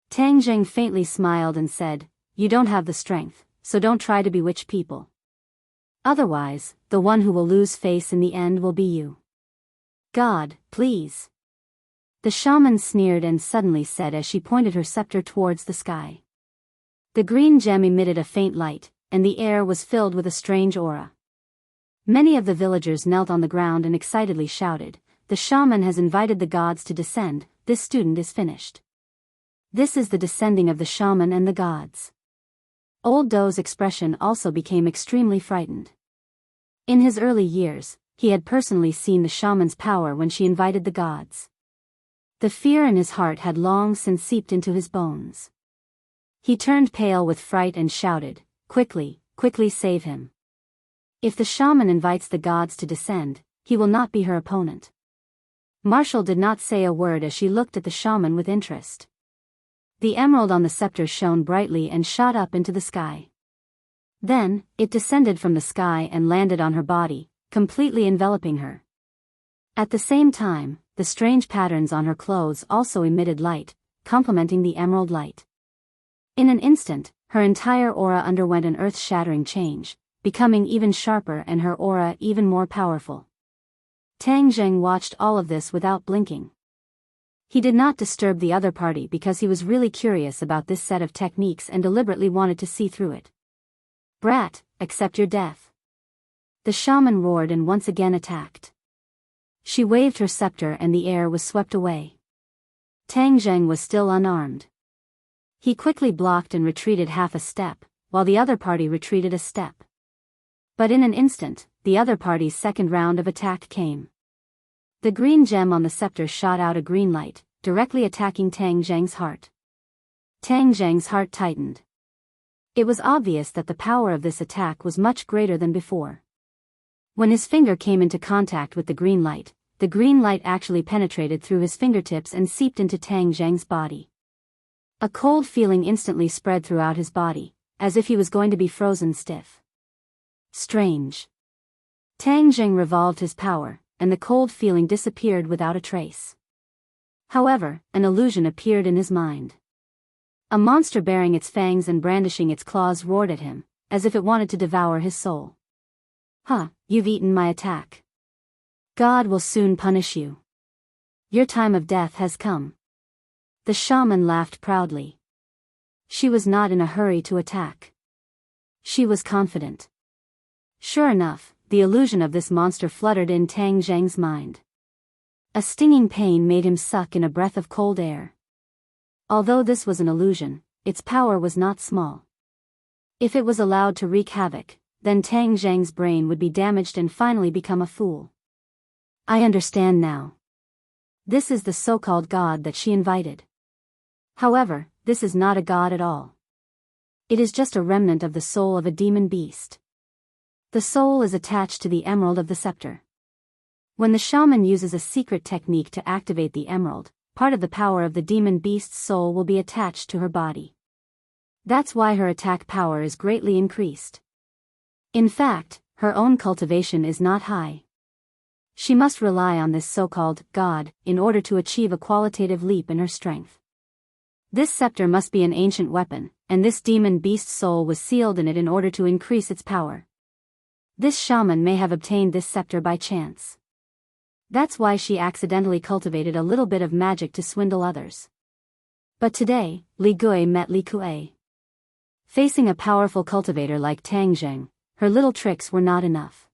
Tang Jing faintly smiled and said, "You don't have the strength, so don't try to bewitch people. Otherwise, the one who will lose face in the end will be you. God, please." The shaman sneered and suddenly said as she pointed her scepter towards the sky. The green gem emitted a faint light, and the air was filled with a strange aura. Many of the villagers knelt on the ground and excitedly shouted, "The shaman has invited the gods to descend, this student is finished." This is the descending of the shaman and the gods. Old Do's expression also became extremely frightened. In his early years, he had personally seen the shaman's power when she invited the gods. The fear in his heart had long since seeped into his bones. He turned pale with fright and shouted, "Quickly, quickly save him. If the shaman invites the gods to descend, he will not be her opponent." Marshall did not say a word as she looked at the shaman with interest. The emerald on the scepter shone brightly and shot up into the sky. Then, it descended from the sky and landed on her body, completely enveloping her. At the same time, the strange patterns on her clothes also emitted light, complementing the emerald light. In an instant, her entire aura underwent an earth-shattering change, becoming even sharper and her aura even more powerful. Tang Jing watched all of this without blinking. He did not disturb the other party because he was really curious about this set of techniques and deliberately wanted to see through it. "Brat, accept your death." The shaman roared and once again attacked. She waved her scepter and the air was swept away. Tang Jing was still unarmed. He quickly blocked and retreated half a step, while the other party retreated a step. But in an instant, the other party's second round of attack came. The green gem on the scepter shot out a green light, directly attacking Tang Jing's heart. Tang Jing's heart tightened. It was obvious that the power of this attack was much greater than before. When his finger came into contact with the green light actually penetrated through his fingertips and seeped into Tang Jing's body. A cold feeling instantly spread throughout his body, as if he was going to be frozen stiff. Strange. Tang Jing revolved his power, and the cold feeling disappeared without a trace. However, an illusion appeared in his mind. A monster bearing its fangs and brandishing its claws roared at him, as if it wanted to devour his soul. "Huh, you've eaten my attack. God will soon punish you. Your time of death has come." The shaman laughed proudly. She was not in a hurry to attack. She was confident. Sure enough, the illusion of this monster fluttered in Tang Jing's mind. A stinging pain made him suck in a breath of cold air. Although this was an illusion, its power was not small. If it was allowed to wreak havoc, then Tang Jing's brain would be damaged and finally become a fool. I understand now. This is the so-called god that she invited. However, this is not a god at all. It is just a remnant of the soul of a demon beast. The soul is attached to the emerald of the scepter. When the shaman uses a secret technique to activate the emerald, part of the power of the demon beast's soul will be attached to her body. That's why her attack power is greatly increased. In fact, her own cultivation is not high. She must rely on this so-called god in order to achieve a qualitative leap in her strength. This scepter must be an ancient weapon, and this demon beast's soul was sealed in it in order to increase its power. This shaman may have obtained this scepter by chance. That's why she accidentally cultivated a little bit of magic to swindle others. But today, Li Gui met Li Kuei. Facing a powerful cultivator like Tang Zheng, her little tricks were not enough.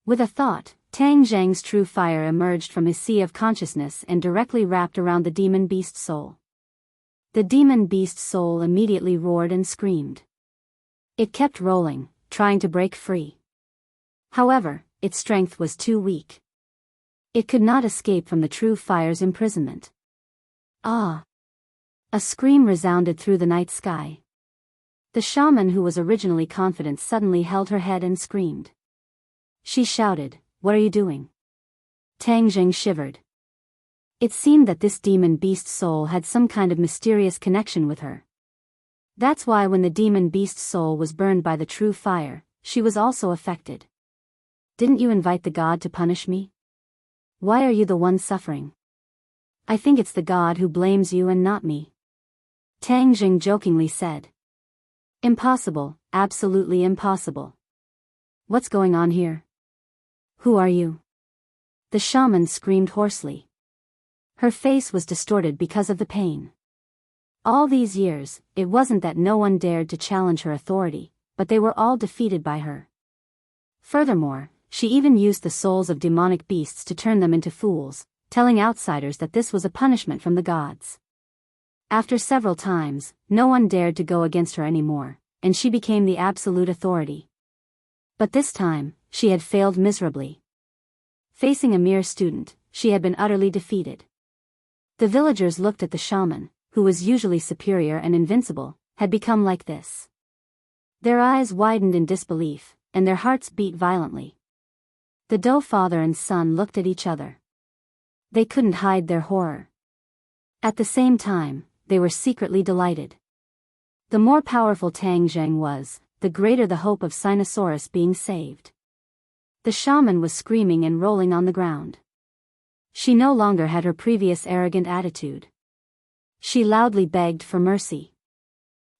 With a thought, Tang Zheng's true fire emerged from his sea of consciousness and directly wrapped around the demon beast soul. The demon beast soul immediately roared and screamed. It kept rolling, trying to break free. However, its strength was too weak. It could not escape from the true fire's imprisonment. Ah! A scream resounded through the night sky. The shaman, who was originally confident, suddenly held her head and screamed. She shouted, "What are you doing?" Tang Zheng shivered. It seemed that this demon beast soul had some kind of mysterious connection with her. That's why when the demon beast soul was burned by the true fire, she was also affected. "Didn't you invite the god to punish me? Why are you the one suffering?" "I think it's the god who blames you and not me," Tang Zheng jokingly said. "Impossible, absolutely impossible. What's going on here? Who are you?" The shaman screamed hoarsely. Her face was distorted because of the pain. All these years, it wasn't that no one dared to challenge her authority, but they were all defeated by her. Furthermore, she even used the souls of demonic beasts to turn them into fools, telling outsiders that this was a punishment from the gods. After several times, no one dared to go against her anymore, and she became the absolute authority. But this time, she had failed miserably. Facing a mere student, she had been utterly defeated. The villagers looked at the shaman, who was usually superior and invincible, had become like this. Their eyes widened in disbelief, and their hearts beat violently. The Dou father and son looked at each other. They couldn't hide their horror. At the same time, they were secretly delighted. The more powerful Tang Zheng was, the greater the hope of Sinosaurus being saved. The shaman was screaming and rolling on the ground. She no longer had her previous arrogant attitude. She loudly begged for mercy.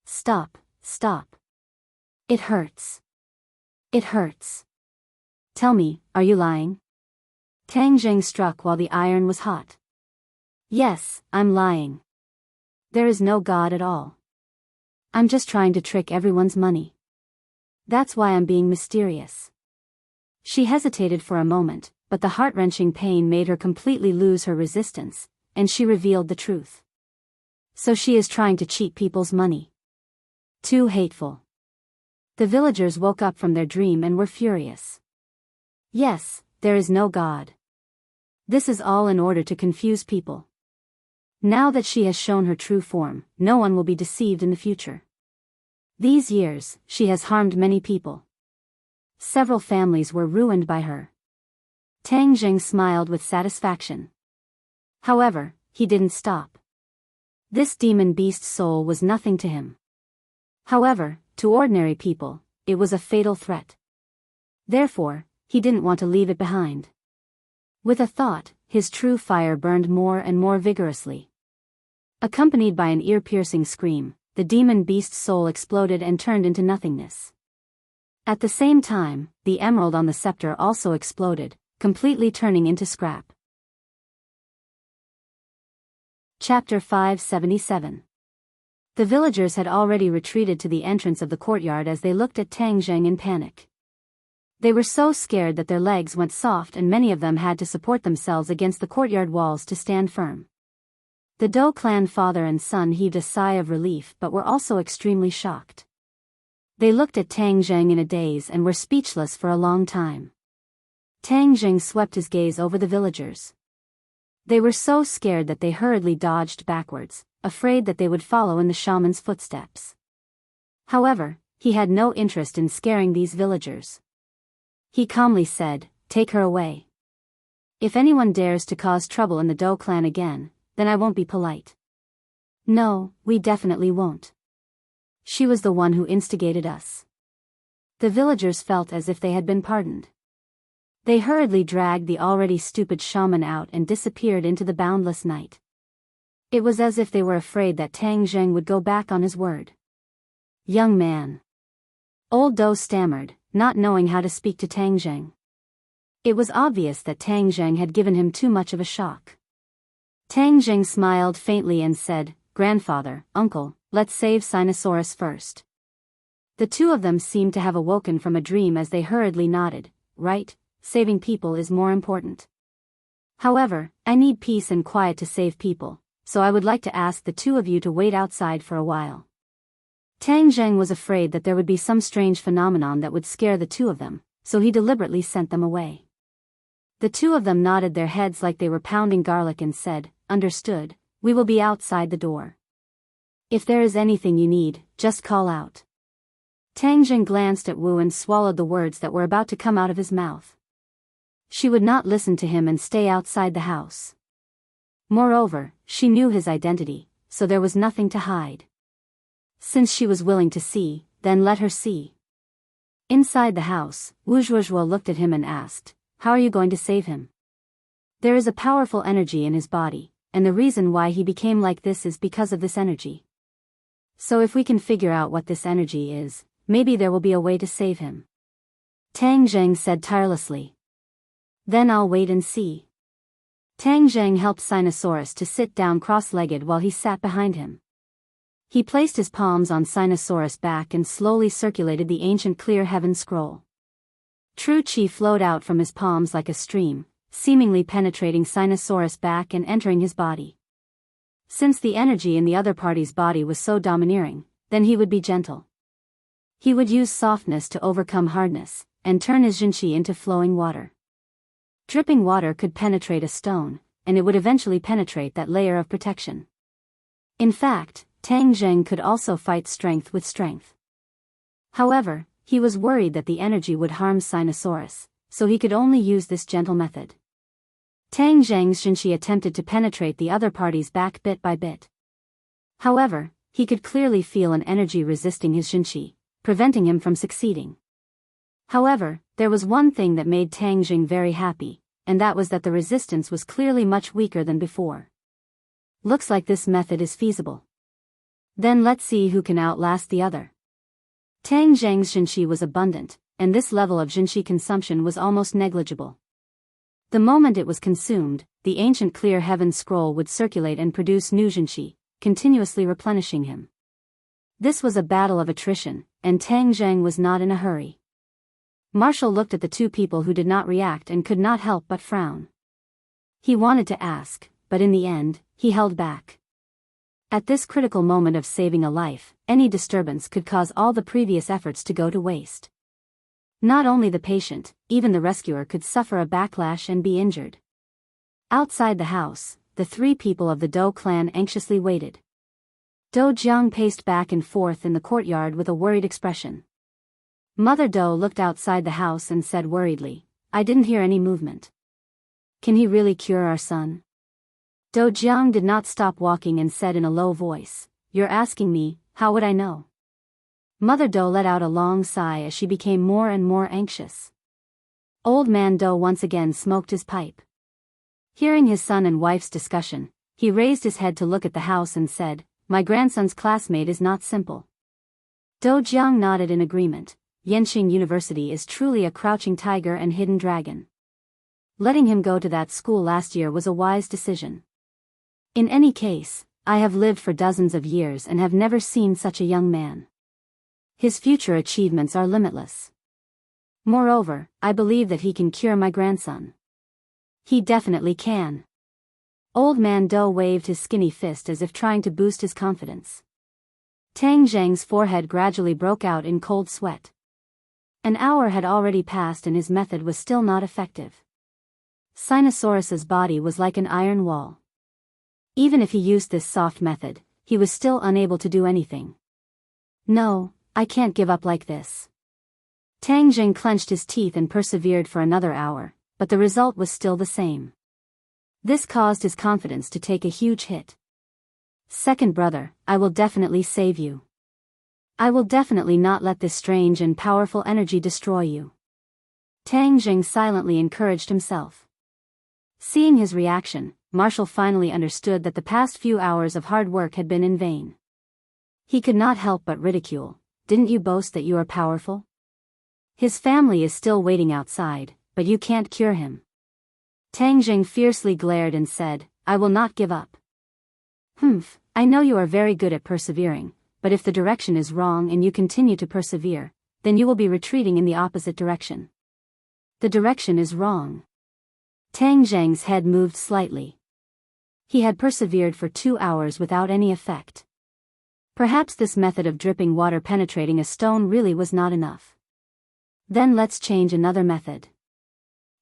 "Stop, stop. It hurts. It hurts. Tell me, are you lying?" Tang Zheng struck while the iron was hot. "Yes, I'm lying. There is no god at all. I'm just trying to trick everyone's money. That's why I'm being mysterious." She hesitated for a moment, but the heart-wrenching pain made her completely lose her resistance, and she revealed the truth. "So she is trying to cheat people's money. Too hateful." The villagers woke up from their dream and were furious. "Yes, there is no god. This is all in order to confuse people. Now that she has shown her true form, no one will be deceived in the future. These years, she has harmed many people. Several families were ruined by her." Tang Zheng smiled with satisfaction. However, he didn't stop. This demon beast soul was nothing to him. However, to ordinary people, it was a fatal threat. Therefore, he didn't want to leave it behind. With a thought, his true fire burned more and more vigorously. Accompanied by an ear-piercing scream, the demon beast soul exploded and turned into nothingness. At the same time, the emerald on the scepter also exploded, completely turning into scrap. Chapter 577. The villagers had already retreated to the entrance of the courtyard as they looked at Tang Zheng in panic. They were so scared that their legs went soft and many of them had to support themselves against the courtyard walls to stand firm. The Dou clan father and son heaved a sigh of relief but were also extremely shocked. They looked at Tang Zheng in a daze and were speechless for a long time. Tang Zheng swept his gaze over the villagers. They were so scared that they hurriedly dodged backwards, afraid that they would follow in the shaman's footsteps. However, he had no interest in scaring these villagers. He calmly said, "Take her away. If anyone dares to cause trouble in the Dou clan again, then I won't be polite." "No, we definitely won't. She was the one who instigated us." The villagers felt as if they had been pardoned. They hurriedly dragged the already stupid shaman out and disappeared into the boundless night. It was as if they were afraid that Tang Zheng would go back on his word. "Young man." Old Dou stammered, not knowing how to speak to Tang Zheng. It was obvious that Tang Zheng had given him too much of a shock. Tang Zheng smiled faintly and said, "Grandfather, uncle, let's save Sinosaurus first." The two of them seemed to have awoken from a dream as they hurriedly nodded. "Right, saving people is more important. However, I need peace and quiet to save people, so I would like to ask the two of you to wait outside for a while." Tang Zheng was afraid that there would be some strange phenomenon that would scare the two of them, so he deliberately sent them away. The two of them nodded their heads like they were pounding garlic and said, "Understood, we will be outside the door. If there is anything you need, just call out." Tang Zheng glanced at Wu and swallowed the words that were about to come out of his mouth. She would not listen to him and stay outside the house. Moreover, she knew his identity, so there was nothing to hide. Since she was willing to see, then let her see. Inside the house, Wu Zhuozhuo looked at him and asked, "How are you going to save him?" There is a powerful energy in his body, and the reason why he became like this is because of this energy. So if we can figure out what this energy is, maybe there will be a way to save him. Tang Zheng said tirelessly. "Then I'll wait and see." Tang Zheng helped Sinosaurus to sit down cross-legged while he sat behind him. He placed his palms on Sinosaurus' back and slowly circulated the ancient clear heaven scroll. True Qi flowed out from his palms like a stream, seemingly penetrating Sinosaurus' back and entering his body. Since the energy in the other party's body was so domineering, then he would be gentle. He would use softness to overcome hardness, and turn his Jinqi into flowing water. Dripping water could penetrate a stone, and it would eventually penetrate that layer of protection. In fact, Tang Zheng could also fight strength with strength. However, he was worried that the energy would harm Sinosaurus, so he could only use this gentle method. Tang Zheng's Jinqi attempted to penetrate the other party's back bit by bit. However, he could clearly feel an energy resisting his Jinqi, preventing him from succeeding. However, there was one thing that made Tang Zheng very happy, and that was that the resistance was clearly much weaker than before. Looks like this method is feasible. Then let's see who can outlast the other. Tang Zheng's Jinqi was abundant, and this level of Jinqi consumption was almost negligible. The moment it was consumed, the ancient clear heaven scroll would circulate and produce new Jinqi, continuously replenishing him. This was a battle of attrition, and Tang Zheng was not in a hurry. Marshall looked at the two people who did not react and could not help but frown. He wanted to ask, but in the end, he held back. At this critical moment of saving a life, any disturbance could cause all the previous efforts to go to waste. Not only the patient, even the rescuer could suffer a backlash and be injured. Outside the house, the three people of the Dou clan anxiously waited. Dou Jiang paced back and forth in the courtyard with a worried expression. Mother Dou looked outside the house and said worriedly, "I didn't hear any movement. Can he really cure our son?" Dou Jiang did not stop walking and said in a low voice, "You're asking me, how would I know?" Mother Dou let out a long sigh as she became more and more anxious. Old man Dou once again smoked his pipe. Hearing his son and wife's discussion, he raised his head to look at the house and said, "My grandson's classmate is not simple." Dou Jiang nodded in agreement. Yenqing University is truly a crouching tiger and hidden dragon. Letting him go to that school last year was a wise decision. In any case, I have lived for dozens of years and have never seen such a young man. His future achievements are limitless. Moreover, I believe that he can cure my grandson. He definitely can. Old man Dou waved his skinny fist as if trying to boost his confidence. Tang Zheng's forehead gradually broke out in cold sweat. An hour had already passed and his method was still not effective. Sinosaurus's body was like an iron wall. Even if he used this soft method, he was still unable to do anything. "No, I can't give up like this." Tang Zheng clenched his teeth and persevered for another hour, but the result was still the same. This caused his confidence to take a huge hit. "Second brother, I will definitely save you. I will definitely not let this strange and powerful energy destroy you." Tang Zheng silently encouraged himself. Seeing his reaction, Marshall finally understood that the past few hours of hard work had been in vain. He could not help but ridicule. "Didn't you boast that you are powerful? His family is still waiting outside, but you can't cure him. Tang Jing fiercely glared and said, I will not give up. Humph, I know you are very good at persevering, but if the direction is wrong and you continue to persevere, then you will be retreating in the opposite direction. The direction is wrong. Tang Zhang's head moved slightly. He had persevered for 2 hours without any effect. Perhaps this method of dripping water penetrating a stone really was not enough. Then let's change another method.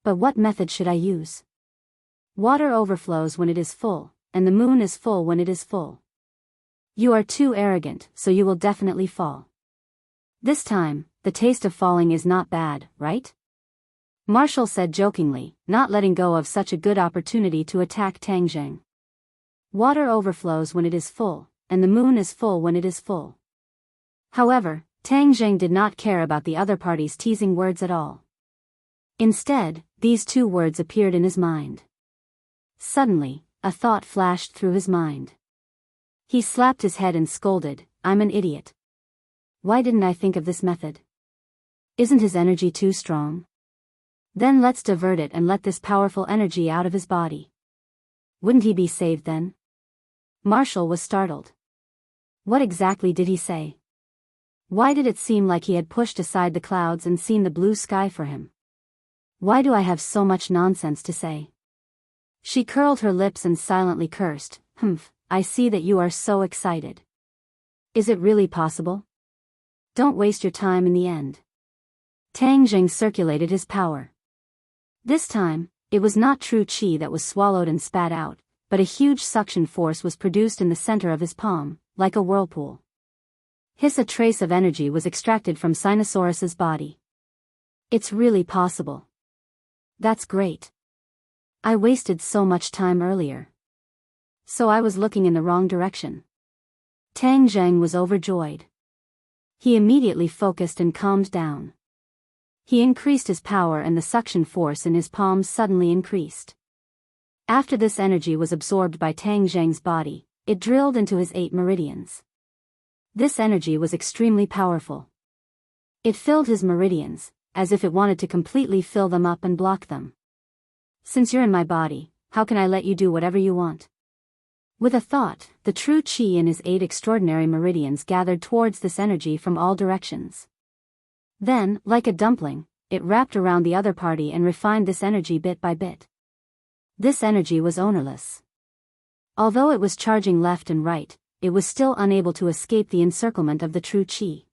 But what method should I use? Water overflows when it is full, and the moon is full when it is full. You are too arrogant, so you will definitely fall. This time, the taste of falling is not bad, right? Marshall said jokingly, not letting go of such a good opportunity to attack Tang Zheng. Water overflows when it is full, and the moon is full when it is full. However, Tang Zheng did not care about the other party's teasing words at all. Instead, these 2 words appeared in his mind. Suddenly, a thought flashed through his mind. He slapped his head and scolded, I'm an idiot. Why didn't I think of this method? Isn't his energy too strong? Then let's divert it and let this powerful energy out of his body. Wouldn't he be saved then? Marshall was startled. What exactly did he say? Why did it seem like he had pushed aside the clouds and seen the blue sky for him? Why do I have so much nonsense to say? She curled her lips and silently cursed, Humph, I see that you are so excited. Is it really possible? Don't waste your time in the end. Tang Jing circulated his power. This time, it was not true qi that was swallowed and spat out, but a huge suction force was produced in the center of his palm, like a whirlpool. Hiss, a trace of energy was extracted from Sinosaurus's body. It's really possible. That's great. I wasted so much time earlier. So I was looking in the wrong direction. Tang Zheng was overjoyed. He immediately focused and calmed down. He increased his power and the suction force in his palms suddenly increased. After this energy was absorbed by Tang Zheng's body, it drilled into his 8 meridians. This energy was extremely powerful. It filled his meridians, as if it wanted to completely fill them up and block them. Since you're in my body, how can I let you do whatever you want? With a thought, the true qi in his 8 extraordinary meridians gathered towards this energy from all directions. Then, like a dumpling, it wrapped around the other party and refined this energy bit by bit. This energy was ownerless. Although it was charging left and right, it was still unable to escape the encirclement of the true qi.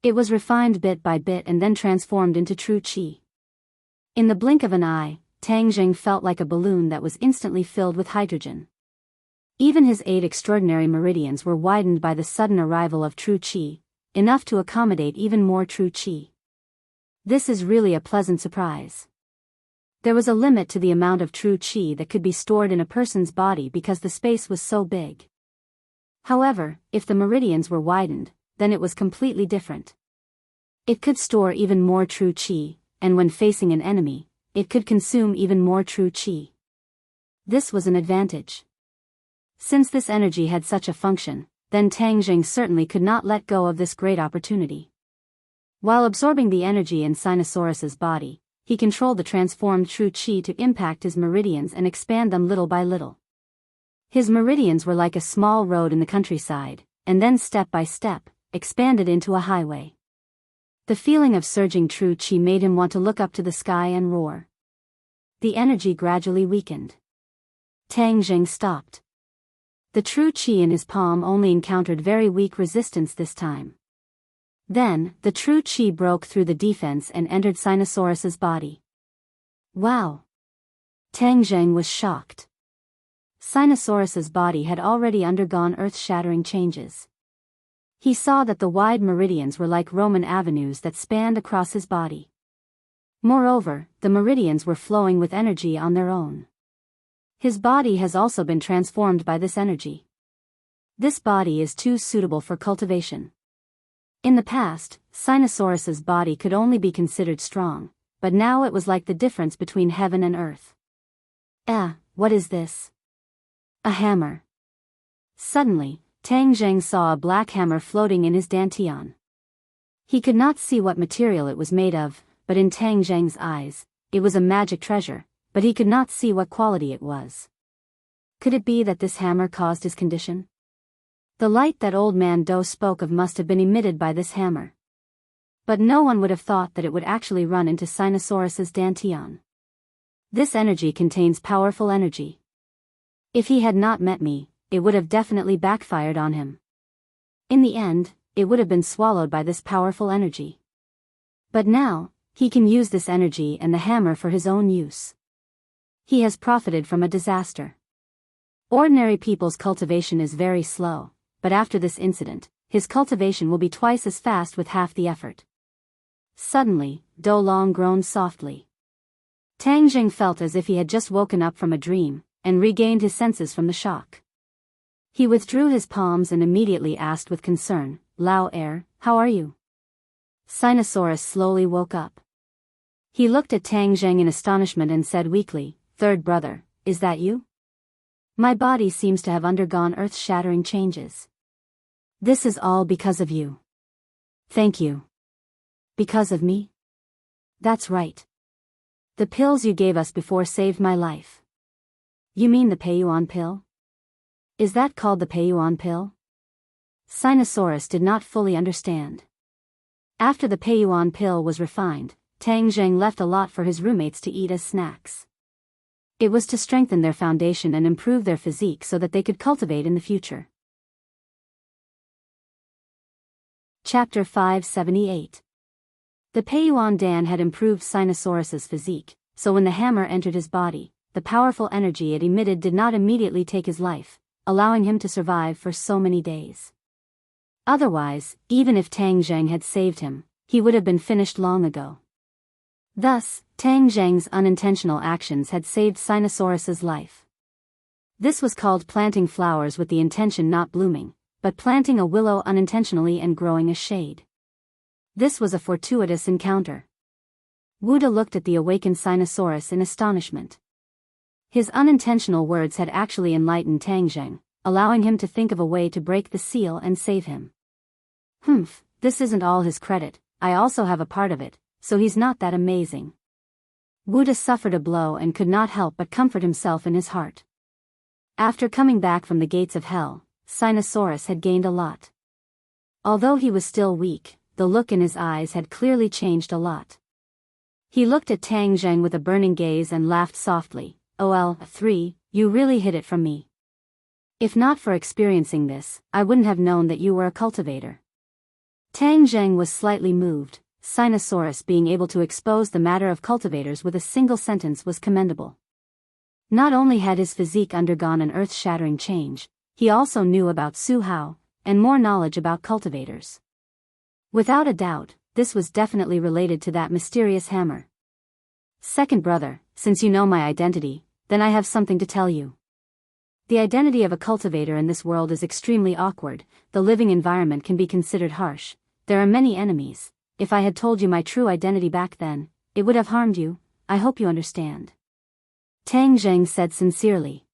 It was refined bit by bit and then transformed into true qi. In the blink of an eye, Tang Jing felt like a balloon that was instantly filled with hydrogen. Even his 8 extraordinary meridians were widened by the sudden arrival of true qi, enough to accommodate even more true qi. This is really a pleasant surprise. There was a limit to the amount of true qi that could be stored in a person's body because the space was so big. However, if the meridians were widened, then it was completely different. It could store even more true qi, and when facing an enemy, it could consume even more true qi. This was an advantage. Since this energy had such a function, then Tang Jing certainly could not let go of this great opportunity. While absorbing the energy in Sinosaurus's body, he controlled the transformed true qi to impact his meridians and expand them little by little. His meridians were like a small road in the countryside, and then step by step, expanded into a highway. The feeling of surging true qi made him want to look up to the sky and roar. The energy gradually weakened. Tang Jing stopped. The true qi in his palm only encountered very weak resistance this time. Then, the true qi broke through the defense and entered Sinosaurus's body. Wow! Tang Jing was shocked. Sinosaurus's body had already undergone earth-shattering changes. He saw that the wide meridians were like Roman avenues that spanned across his body. Moreover, the meridians were flowing with energy on their own. His body has also been transformed by this energy. This body is too suitable for cultivation. In the past, Sinosaurus's body could only be considered strong, but now it was like the difference between heaven and earth. What is this? A hammer. Suddenly, Tang Zheng saw a black hammer floating in his dantian. He could not see what material it was made of, but in Tang Zheng's eyes, it was a magic treasure, but he could not see what quality it was. Could it be that this hammer caused his condition? The light that old man Do spoke of must have been emitted by this hammer. But no one would have thought that it would actually run into Sinosaurus's dantian. This energy contains powerful energy. If he had not met me, it would have definitely backfired on him. In the end, it would have been swallowed by this powerful energy. But now, he can use this energy and the hammer for his own use. He has profited from a disaster. Ordinary people's cultivation is very slow, but after this incident, his cultivation will be twice as fast with half the effort. Suddenly, Do Long groaned softly. Tang Jing felt as if he had just woken up from a dream, and regained his senses from the shock. He withdrew his palms and immediately asked with concern, "Lao Er, how are you?" Sinosaurus slowly woke up. He looked at Tang Zheng in astonishment and said weakly, "Third brother, is that you? My body seems to have undergone earth-shattering changes. This is all because of you." "Thank you." "Because of me?" "That's right. The pills you gave us before saved my life." "You mean the Peiyuan pill? Is that called the Peiyuan pill?" Sinosaurus did not fully understand. After the Peiyuan pill was refined, Tang Zheng left a lot for his roommates to eat as snacks. It was to strengthen their foundation and improve their physique so that they could cultivate in the future. Chapter 578. The Peiyuan Dan had improved Sinosaurus's physique, so when the hammer entered his body, the powerful energy it emitted did not immediately take his life, allowing him to survive for so many days. Otherwise, even if Tang Zheng had saved him, he would have been finished long ago. Thus, Tang Zheng's unintentional actions had saved Sinosaurus's life. This was called planting flowers with the intention not blooming, but planting a willow unintentionally and growing a shade. This was a fortuitous encounter. Wuda looked at the awakened Sinosaurus in astonishment. His unintentional words had actually enlightened Tang Zheng, allowing him to think of a way to break the seal and save him. This isn't all his credit, I also have a part of it, so he's not that amazing. Wuda suffered a blow and could not help but comfort himself in his heart. After coming back from the gates of hell, Sinosaurus had gained a lot. Although he was still weak, the look in his eyes had clearly changed a lot. He looked at Tang Zheng with a burning gaze and laughed softly. "OL3, you really hid it from me. If not for experiencing this, I wouldn't have known that you were a cultivator." Tang Zheng was slightly moved. Sinosaurus being able to expose the matter of cultivators with a single sentence was commendable. Not only had his physique undergone an earth-shattering change, he also knew about Su Hao, and more knowledge about cultivators. Without a doubt, this was definitely related to that mysterious hammer. "Second brother, since you know my identity, then I have something to tell you. The identity of a cultivator in this world is extremely awkward, the living environment can be considered harsh, there are many enemies. If I had told you my true identity back then, it would have harmed you, I hope you understand." Tang Zheng said sincerely.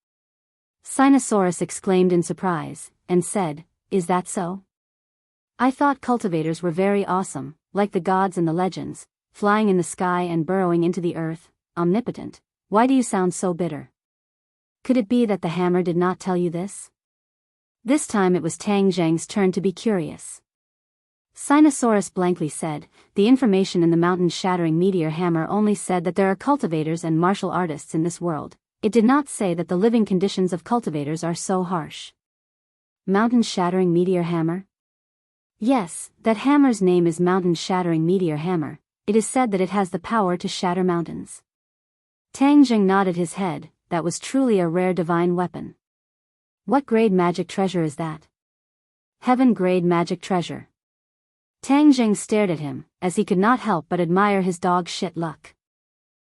Sinosaurus exclaimed in surprise, and said, "Is that so? I thought cultivators were very awesome, like the gods in the legends, flying in the sky and burrowing into the earth, omnipotent. Why do you sound so bitter? Could it be that the hammer did not tell you this?" This time it was Tang Zheng's turn to be curious. Sinosaurus blankly said, "The information in the mountain-shattering meteor hammer only said that there are cultivators and martial artists in this world. It did not say that the living conditions of cultivators are so harsh." Mountain-shattering meteor hammer? Yes, that hammer's name is mountain-shattering meteor hammer. It is said that it has the power to shatter mountains. Tang Zheng nodded his head. That was truly a rare divine weapon. "What grade magic treasure is that?" "Heaven grade magic treasure." Tang Zheng stared at him, as he could not help but admire his dog shit luck.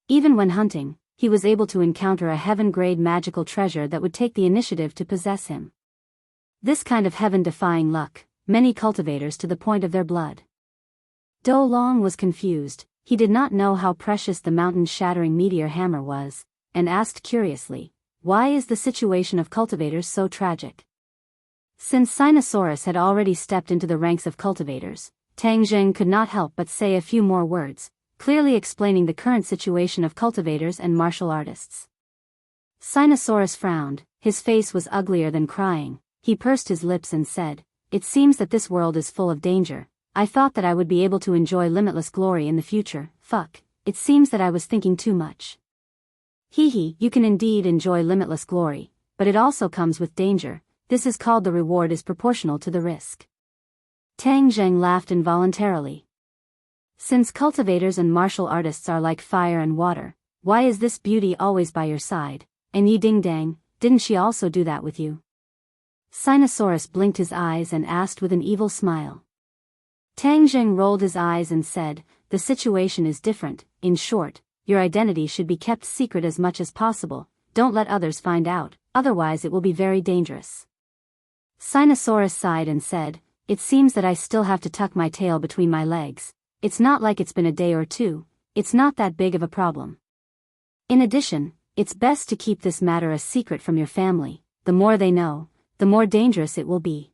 Even when hunting, he was able to encounter a heaven grade magical treasure that would take the initiative to possess him. This kind of heaven-defying luck, many cultivators to the point of their blood. Do Long was confused, he did not know how precious the mountain-shattering meteor hammer was, and asked curiously, "Why is the situation of cultivators so tragic?" Since Sinosaurus had already stepped into the ranks of cultivators, Tang Zheng could not help but say a few more words, clearly explaining the current situation of cultivators and martial artists. Sinosaurus frowned, his face was uglier than crying. He pursed his lips and said, "It seems that this world is full of danger. I thought that I would be able to enjoy limitless glory in the future. Fuck, it seems that I was thinking too much." Hee, you can indeed enjoy limitless glory, but it also comes with danger. This is called the reward is proportional to the risk. Tang Zheng laughed involuntarily. Since cultivators and martial artists are like fire and water, why is this beauty always by your side? And Yi Ding Dang, didn't she also do that with you? Sinosaurus blinked his eyes and asked with an evil smile. Tang Zheng rolled his eyes and said, "The situation is different. In short, your identity should be kept secret as much as possible. Don't let others find out, otherwise it will be very dangerous." Sinosaurus sighed and said, "It seems that I still have to tuck my tail between my legs. It's not like it's been a day or two. It's not that big of a problem. In addition, it's best to keep this matter a secret from your family. The more they know, the more dangerous it will be."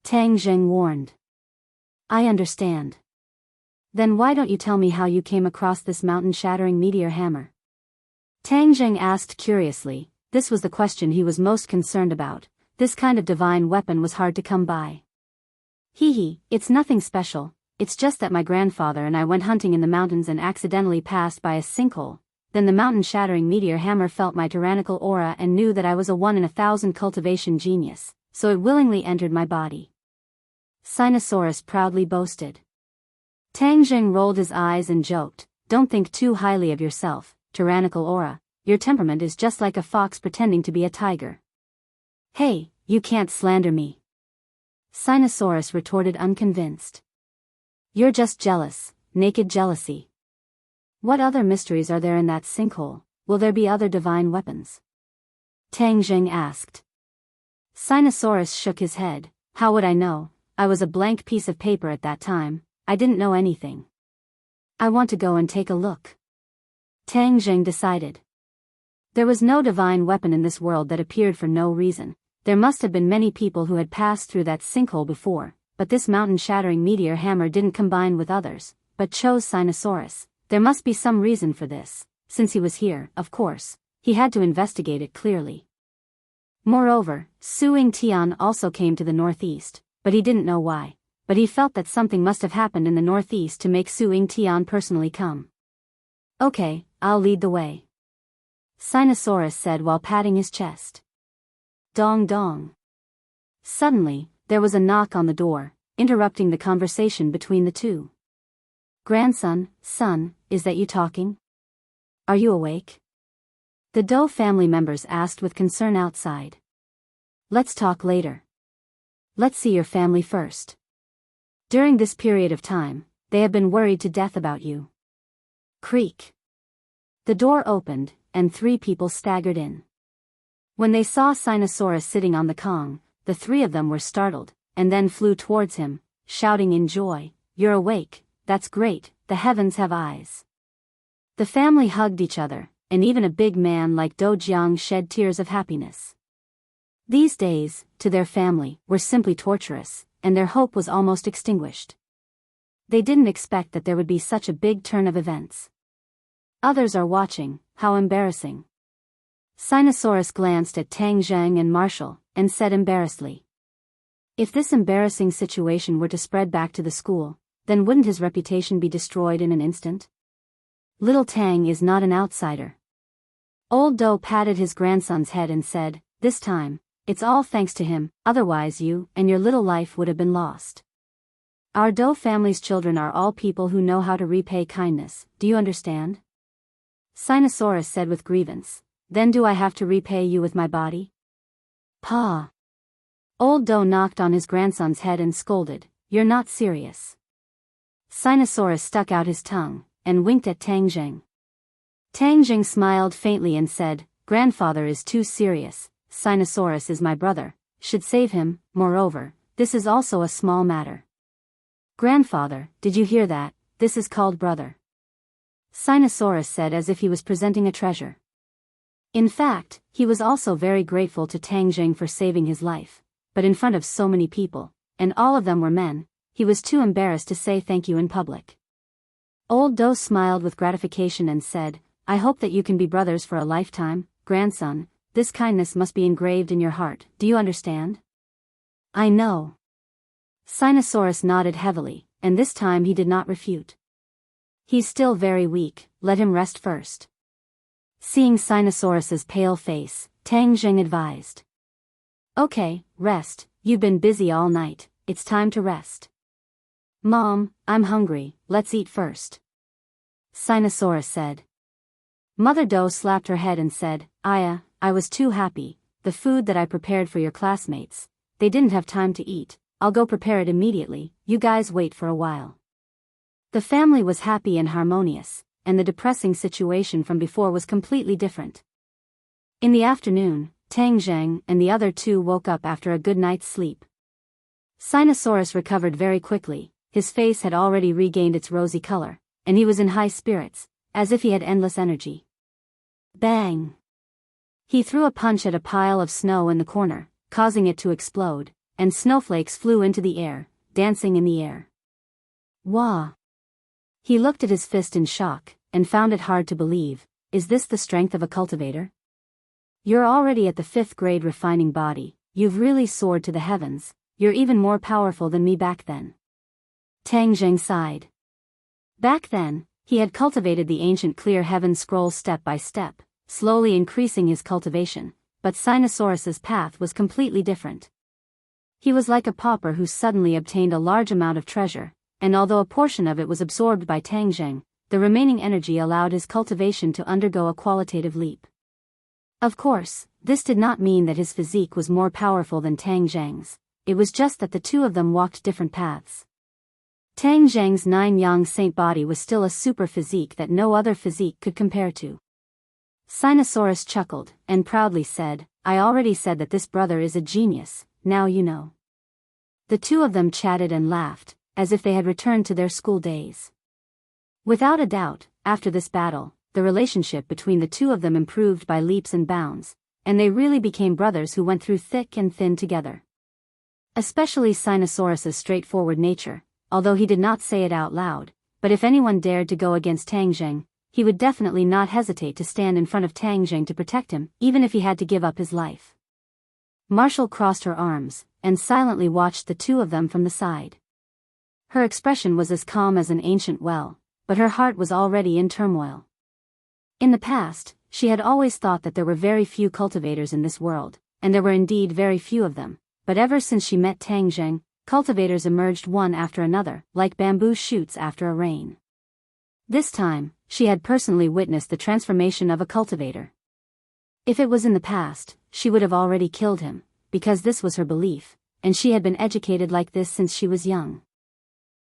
Tang Zheng warned. "I understand. Then why don't you tell me how you came across this mountain-shattering meteor hammer?" Tang Zheng asked curiously. This was the question he was most concerned about. This kind of divine weapon was hard to come by. Hee, it's nothing special. It's just that my grandfather and I went hunting in the mountains and accidentally passed by a sinkhole. Then the mountain-shattering meteor hammer felt my tyrannical aura and knew that I was a 1 in 1,000 cultivation genius, so it willingly entered my body. Sinosaurus proudly boasted. Tang Zheng rolled his eyes and joked, "Don't think too highly of yourself, tyrannical aura. Your temperament is just like a fox pretending to be a tiger." "Hey, you can't slander me," Sinosaurus retorted unconvinced. "You're just jealous, naked jealousy. What other mysteries are there in that sinkhole? Will there be other divine weapons?" Tang Zheng asked. Sinosaurus shook his head. "How would I know? I was a blank piece of paper at that time. I didn't know anything." "I want to go and take a look," Tang Zheng decided. There was no divine weapon in this world that appeared for no reason. There must have been many people who had passed through that sinkhole before, but this mountain-shattering meteor hammer didn't combine with others, but chose Sinosaurus. There must be some reason for this. Since he was here, of course, he had to investigate it clearly. Moreover, Su Tian also came to the northeast, but he didn't know why. But he felt that something must have happened in the northeast to make Su Tian personally come. "Okay, I'll lead the way," Sinosaurus said while patting his chest. Dong dong. Suddenly, there was a knock on the door, interrupting the conversation between the two. "Grandson, son, is that you talking? Are you awake?" The Doe family members asked with concern outside. "Let's talk later. Let's see your family first. During this period of time, they have been worried to death about you." Creak. The door opened, and 3 people staggered in. When they saw Sinosaurus sitting on the Kong, the 3 of them were startled, and then flew towards him, shouting in joy, "You're awake, that's great, the heavens have eyes." The family hugged each other, and even a big man like Do Jiang shed tears of happiness. These days, to their family, were simply torturous, and their hope was almost extinguished. They didn't expect that there would be such a big turn of events. "Others are watching, how embarrassing." Sinosaurus glanced at Tang Zheng and Marshall, and said embarrassedly, "If this embarrassing situation were to spread back to the school, then wouldn't his reputation be destroyed in an instant? Little Tang is not an outsider." Old Do patted his grandson's head and said, "This time, it's all thanks to him, otherwise you and your little life would have been lost. Our Do family's children are all people who know how to repay kindness, do you understand?" Sinosaurus said with grievance, "Then do I have to repay you with my body?" "Pa." Old Do knocked on his grandson's head and scolded, "You're not serious." Sinosaurus stuck out his tongue, and winked at Tang Zheng. Tang Zheng smiled faintly and said, "Grandfather is too serious, Sinosaurus is my brother, should save him, moreover, this is also a small matter." "Grandfather, did you hear that? This is called brother," Sinosaurus said as if he was presenting a treasure. In fact, he was also very grateful to Tang Zheng for saving his life, but in front of so many people, and all of them were men, he was too embarrassed to say thank you in public. Old Do smiled with gratification and said, I hope that you can be brothers for a lifetime, grandson. This kindness must be engraved in your heart, do you understand? I know. Sinosaurus nodded heavily, and this time he did not refute. He's still very weak, let him rest first. Seeing Sinosaurus's pale face, Tang Zheng advised. Okay, rest, you've been busy all night, it's time to rest. Mom, I'm hungry, let's eat first. Sinosaurus said. Mother Do slapped her head and said, Aya, I was too happy, the food that I prepared for your classmates, they didn't have time to eat, I'll go prepare it immediately, you guys wait for a while. The family was happy and harmonious, and the depressing situation from before was completely different. In the afternoon, Tang Zheng and the other two woke up after a good night's sleep. Sinosaurus recovered very quickly, his face had already regained its rosy color, and he was in high spirits, as if he had endless energy. Bang! He threw a punch at a pile of snow in the corner, causing it to explode, and snowflakes flew into the air, dancing in the air. Wah! He looked at his fist in shock, and found it hard to believe, is this the strength of a cultivator? You're already at the 5th grade refining body, you've really soared to the heavens, you're even more powerful than me back then. Tang Zheng sighed. Back then, he had cultivated the ancient clear heaven scroll step by step, slowly increasing his cultivation, but Sinosaurus's path was completely different. He was like a pauper who suddenly obtained a large amount of treasure, and although a portion of it was absorbed by Tang Zheng, the remaining energy allowed his cultivation to undergo a qualitative leap. Of course, this did not mean that his physique was more powerful than Tang Zheng's, it was just that the two of them walked different paths. Tang Zheng's 9-yang saint body was still a super physique that no other physique could compare to. Sinosaurus chuckled, and proudly said, I already said that this brother is a genius, now you know. The two of them chatted and laughed, as if they had returned to their school days. Without a doubt, after this battle, the relationship between the two of them improved by leaps and bounds, and they really became brothers who went through thick and thin together. Especially Sinosaurus's straightforward nature, although he did not say it out loud, but if anyone dared to go against Tang Zheng, he would definitely not hesitate to stand in front of Tang Zheng to protect him, even if he had to give up his life. Marshall crossed her arms, and silently watched the two of them from the side. Her expression was as calm as an ancient well, but her heart was already in turmoil. In the past, she had always thought that there were very few cultivators in this world, and there were indeed very few of them, but ever since she met Tang Zheng, cultivators emerged one after another, like bamboo shoots after a rain. This time, she had personally witnessed the transformation of a cultivator. If it was in the past, she would have already killed him, because this was her belief, and she had been educated like this since she was young.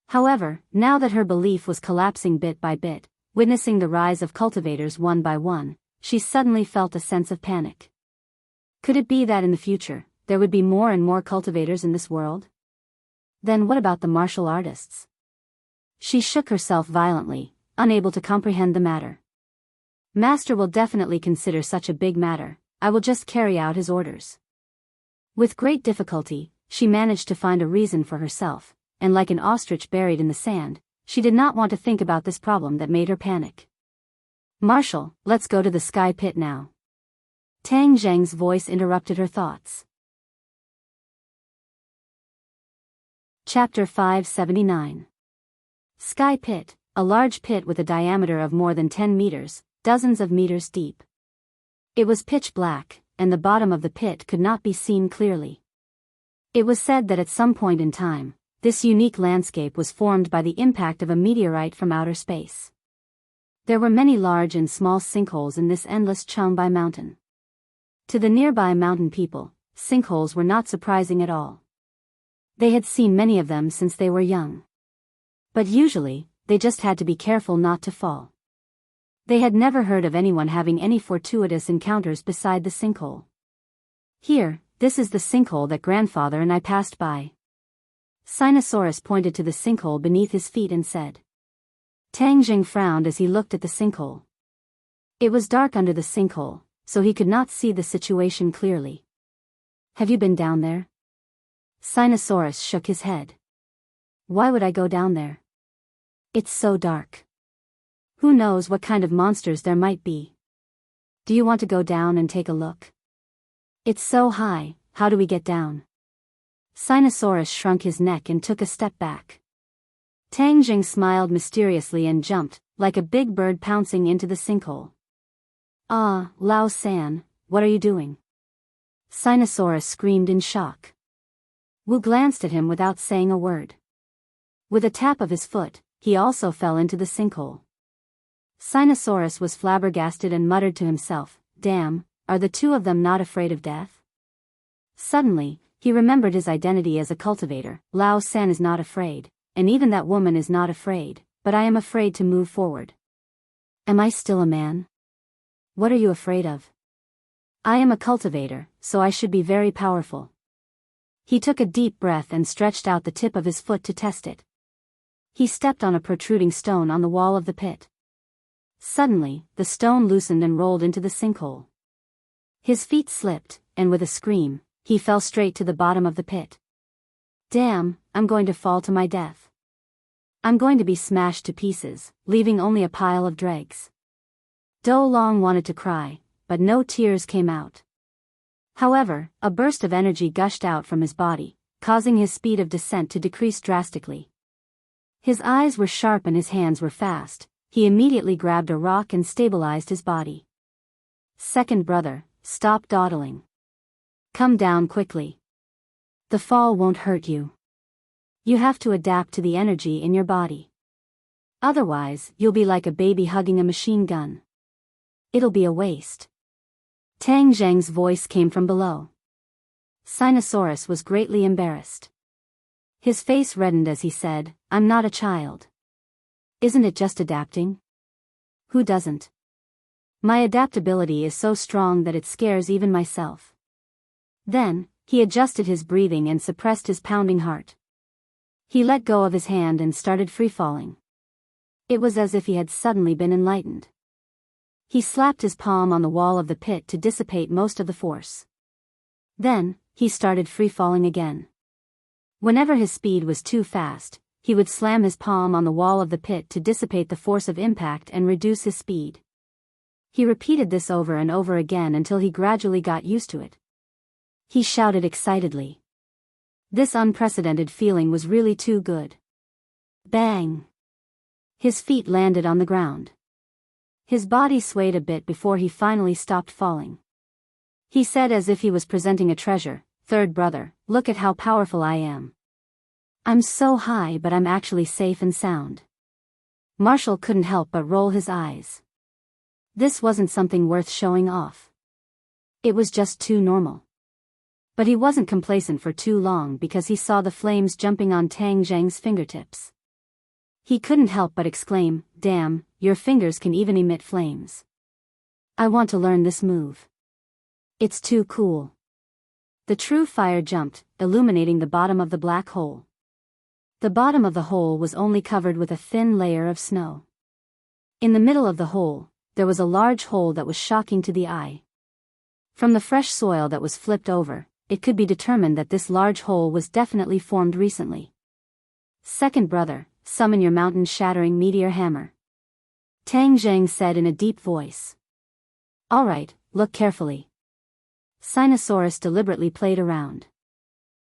However, now that her belief was collapsing bit by bit, witnessing the rise of cultivators one by one, she suddenly felt a sense of panic. Could it be that in the future, there would be more and more cultivators in this world? Then what about the martial artists? She shook herself violently, unable to comprehend the matter. Master will definitely consider such a big matter, I will just carry out his orders. With great difficulty, she managed to find a reason for herself, and like an ostrich buried in the sand, she did not want to think about this problem that made her panic. Marshall, let's go to the sky pit now. Tang Zheng's voice interrupted her thoughts. Chapter 579. Sky Pit, a large pit with a diameter of more than 10 meters, dozens of meters deep. It was pitch black, and the bottom of the pit could not be seen clearly. It was said that at some point in time, this unique landscape was formed by the impact of a meteorite from outer space. There were many large and small sinkholes in this endless Changbai mountain. To the nearby mountain people, sinkholes were not surprising at all. They had seen many of them since they were young. But usually, they just had to be careful not to fall. They had never heard of anyone having any fortuitous encounters beside the sinkhole. Here, this is the sinkhole that grandfather and I passed by. Sinosaurus pointed to the sinkhole beneath his feet and said. Tang Zheng frowned as he looked at the sinkhole. It was dark under the sinkhole, so he could not see the situation clearly. Have you been down there? Sinosaurus shook his head. Why would I go down there? It's so dark. Who knows what kind of monsters there might be? Do you want to go down and take a look? It's so high, how do we get down? Sinosaurus shrunk his neck and took a step back. Tang Jing smiled mysteriously and jumped, like a big bird pouncing into the sinkhole. Ah, Lao San, what are you doing? Sinosaurus screamed in shock. Wu glanced at him without saying a word. With a tap of his foot, he also fell into the sinkhole. Sinosaurus was flabbergasted and muttered to himself, "Damn, are the two of them not afraid of death?" Suddenly, he remembered his identity as a cultivator. Lao San is not afraid, and even that woman is not afraid, but I am afraid to move forward. Am I still a man? What are you afraid of? I am a cultivator, so I should be very powerful. He took a deep breath and stretched out the tip of his foot to test it. He stepped on a protruding stone on the wall of the pit. Suddenly, the stone loosened and rolled into the sinkhole. His feet slipped, and with a scream, he fell straight to the bottom of the pit. Damn, I'm going to fall to my death. I'm going to be smashed to pieces, leaving only a pile of dregs. Do Long wanted to cry, but no tears came out. However, a burst of energy gushed out from his body, causing his speed of descent to decrease drastically. His eyes were sharp and his hands were fast. He immediately grabbed a rock and stabilized his body. Second brother, stop dawdling. Come down quickly. The fall won't hurt you. You have to adapt to the energy in your body. Otherwise, you'll be like a baby hugging a machine gun. It'll be a waste. Tang Zhang's voice came from below. Sinosaurus was greatly embarrassed. His face reddened as he said, I'm not a child. Isn't it just adapting? Who doesn't? My adaptability is so strong that it scares even myself. Then, he adjusted his breathing and suppressed his pounding heart. He let go of his hand and started free-falling. It was as if he had suddenly been enlightened. He slapped his palm on the wall of the pit to dissipate most of the force. Then, he started free-falling again. Whenever his speed was too fast, he would slam his palm on the wall of the pit to dissipate the force of impact and reduce his speed. He repeated this over and over again until he gradually got used to it. He shouted excitedly. This unprecedented feeling was really too good. Bang! His feet landed on the ground. His body swayed a bit before he finally stopped falling. He said as if he was presenting a treasure, Third brother, look at how powerful I am. I'm so high but I'm actually safe and sound. Marshall couldn't help but roll his eyes. This wasn't something worth showing off. It was just too normal. But he wasn't complacent for too long because he saw the flames jumping on Tang Zhang's fingertips. He couldn't help but exclaim, damn, your fingers can even emit flames. I want to learn this move. It's too cool. The true fire jumped, illuminating the bottom of the black hole. The bottom of the hole was only covered with a thin layer of snow. In the middle of the hole, there was a large hole that was shocking to the eye. From the fresh soil that was flipped over, it could be determined that this large hole was definitely formed recently. Second brother, summon your mountain-shattering meteor hammer. Tang Zhang said in a deep voice. All right, look carefully. Sinosaurus deliberately played around.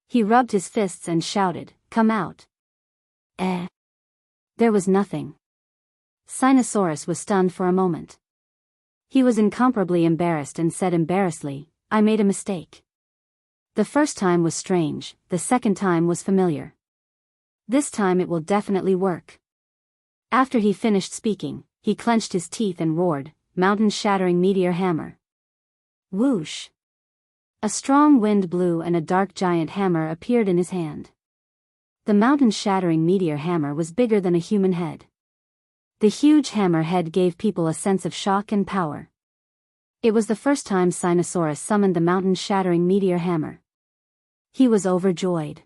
He rubbed his fists and shouted, come out. There was nothing. Sinosaurus was stunned for a moment. He was incomparably embarrassed and said embarrassedly, I made a mistake. The first time was strange, the second time was familiar. This time it will definitely work. After he finished speaking, he clenched his teeth and roared, mountain-shattering meteor hammer. Whoosh! A strong wind blew and a dark giant hammer appeared in his hand. The mountain-shattering meteor hammer was bigger than a human head. The huge hammer head gave people a sense of shock and power. It was the first time Sinosaurus summoned the mountain-shattering meteor hammer. He was overjoyed.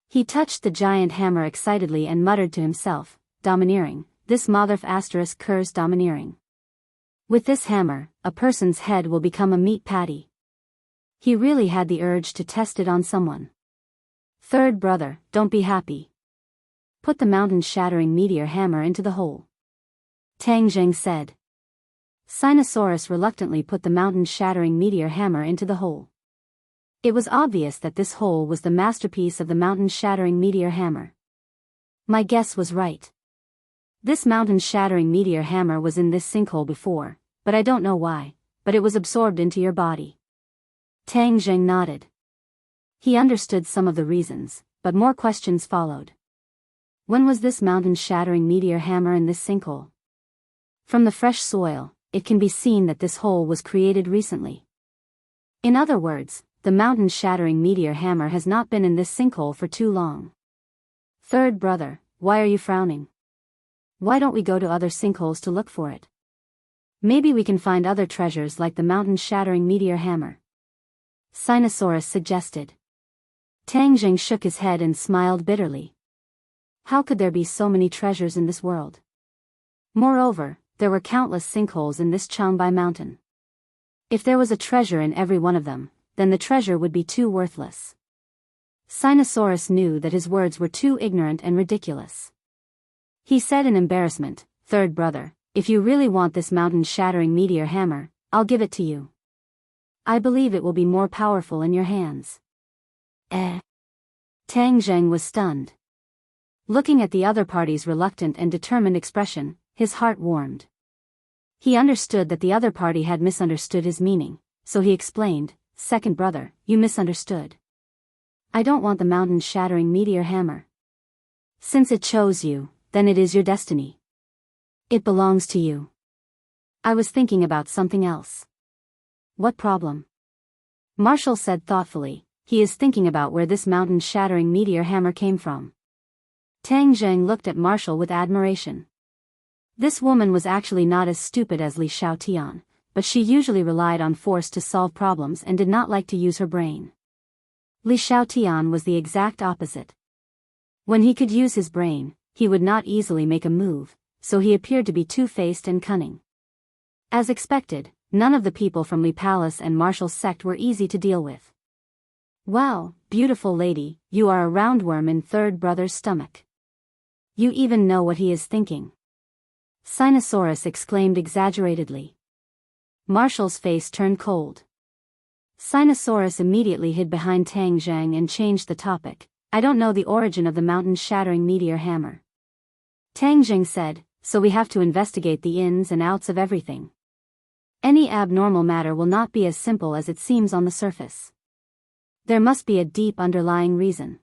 He touched the giant hammer excitedly and muttered to himself, domineering, this motherf asterisk curse domineering. With this hammer, a person's head will become a meat patty. He really had the urge to test it on someone. Third brother, don't be happy. Put the mountain-shattering meteor hammer into the hole, Tang Zheng said. Sinosaurus reluctantly put the mountain-shattering meteor hammer into the hole. It was obvious that this hole was the masterpiece of the mountain-shattering meteor hammer. My guess was right. This mountain-shattering meteor hammer was in this sinkhole before, but I don't know why, but it was absorbed into your body. Tang Zheng nodded. He understood some of the reasons, but more questions followed. When was this mountain-shattering meteor hammer in this sinkhole? From the fresh soil, it can be seen that this hole was created recently. In other words, the mountain-shattering meteor hammer has not been in this sinkhole for too long. Third brother, why are you frowning? Why don't we go to other sinkholes to look for it? Maybe we can find other treasures like the mountain-shattering meteor hammer. Sinosaurus suggested. Tang Zheng shook his head and smiled bitterly. How could there be so many treasures in this world? Moreover, there were countless sinkholes in this Changbai mountain. If there was a treasure in every one of them, then the treasure would be too worthless. Sinosaurus knew that his words were too ignorant and ridiculous. He said in embarrassment, Third brother, if you really want this mountain-shattering meteor hammer, I'll give it to you. I believe it will be more powerful in your hands. Tang Zheng was stunned. Looking at the other party's reluctant and determined expression, his heart warmed. He understood that the other party had misunderstood his meaning, so he explained, Second brother, you misunderstood. I don't want the mountain-shattering meteor hammer. Since it chose you, then it is your destiny. It belongs to you. I was thinking about something else. What problem? Marshall said thoughtfully, he is thinking about where this mountain-shattering meteor hammer came from. Tang Zheng looked at Marshall with admiration. This woman was actually not as stupid as Li Xiaotian, but she usually relied on force to solve problems and did not like to use her brain. Li Xiaotian was the exact opposite. When he could use his brain, he would not easily make a move, so he appeared to be two-faced and cunning. As expected, none of the people from Li Palace and Marshall's sect were easy to deal with. Wow, beautiful lady, you are a roundworm in third brother's stomach. You even know what he is thinking. Sinosaurus exclaimed exaggeratedly. Marshall's face turned cold. Sinosaurus immediately hid behind Tang Zheng and changed the topic. I don't know the origin of the mountain-shattering meteor hammer. Tang Zheng said, so we have to investigate the ins and outs of everything. Any abnormal matter will not be as simple as it seems on the surface. There must be a deep underlying reason.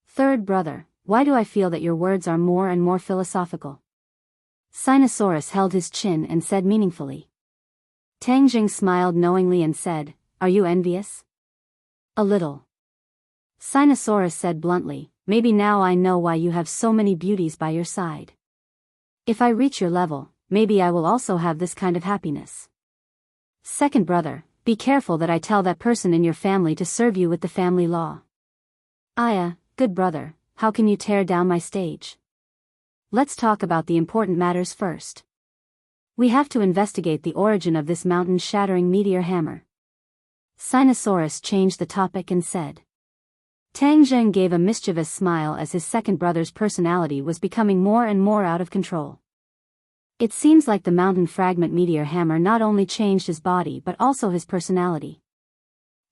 Third brother, why do I feel that your words are more and more philosophical? Sinosaurus held his chin and said meaningfully. Tang Zheng smiled knowingly and said, are you envious? A little. Sinosaurus said bluntly, maybe now I know why you have so many beauties by your side. If I reach your level, maybe I will also have this kind of happiness. Second brother, be careful that I tell that person in your family to serve you with the family law. Aya, good brother, how can you tear down my stage? Let's talk about the important matters first. We have to investigate the origin of this mountain-shattering meteor hammer. Sinosaurus changed the topic and said. Tang Zheng gave a mischievous smile as his second brother's personality was becoming more and more out of control. It seems like the mountain fragment meteor hammer not only changed his body but also his personality.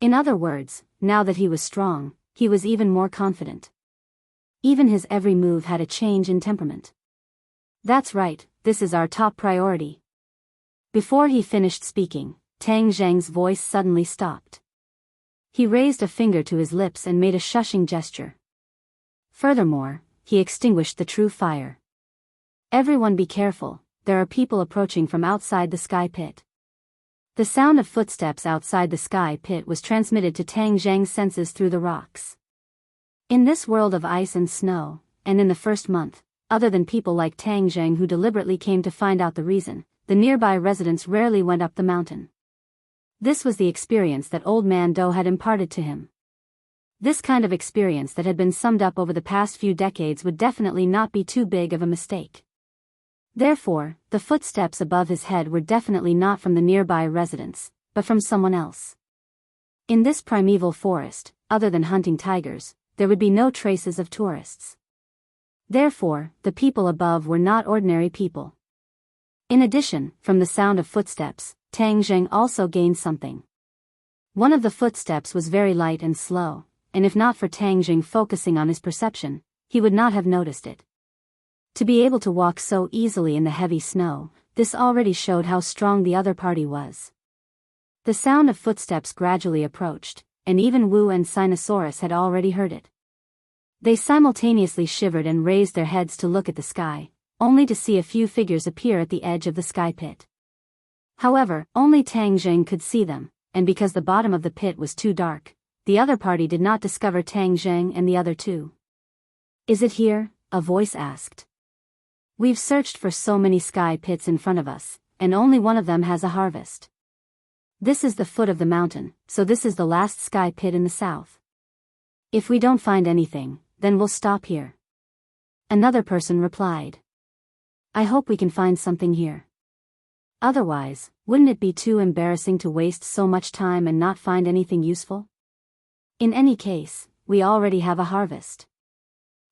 In other words, now that he was strong, he was even more confident. Even his every move had a change in temperament. That's right, this is our top priority. Before he finished speaking, Tang Zheng's voice suddenly stopped. He raised a finger to his lips and made a shushing gesture. Furthermore, he extinguished the true fire. Everyone be careful, there are people approaching from outside the sky pit. The sound of footsteps outside the sky pit was transmitted to Tang Zheng's senses through the rocks. In this world of ice and snow, and in the first month, other than people like Tang Zheng who deliberately came to find out the reason, the nearby residents rarely went up the mountain. This was the experience that Old Man Doe had imparted to him. This kind of experience that had been summed up over the past few decades would definitely not be too big of a mistake. Therefore, the footsteps above his head were definitely not from the nearby residents, but from someone else. In this primeval forest, other than hunting tigers, there would be no traces of tourists. Therefore, the people above were not ordinary people. In addition, from the sound of footsteps, Tang Zheng also gained something. One of the footsteps was very light and slow, and if not for Tang Zheng focusing on his perception, he would not have noticed it. To be able to walk so easily in the heavy snow, this already showed how strong the other party was. The sound of footsteps gradually approached, and even Wu and Sinosaurus had already heard it. They simultaneously shivered and raised their heads to look at the sky, only to see a few figures appear at the edge of the sky pit. However, only Tang Zheng could see them, and because the bottom of the pit was too dark, the other party did not discover Tang Zheng and the other two. "Is it here?" a voice asked. "We've searched for so many sky pits in front of us, and only one of them has a harvest. This is the foot of the mountain, so this is the last sky pit in the south. If we don't find anything, then we'll stop here." Another person replied. "I hope we can find something here. Otherwise, wouldn't it be too embarrassing to waste so much time and not find anything useful? In any case, we already have a harvest.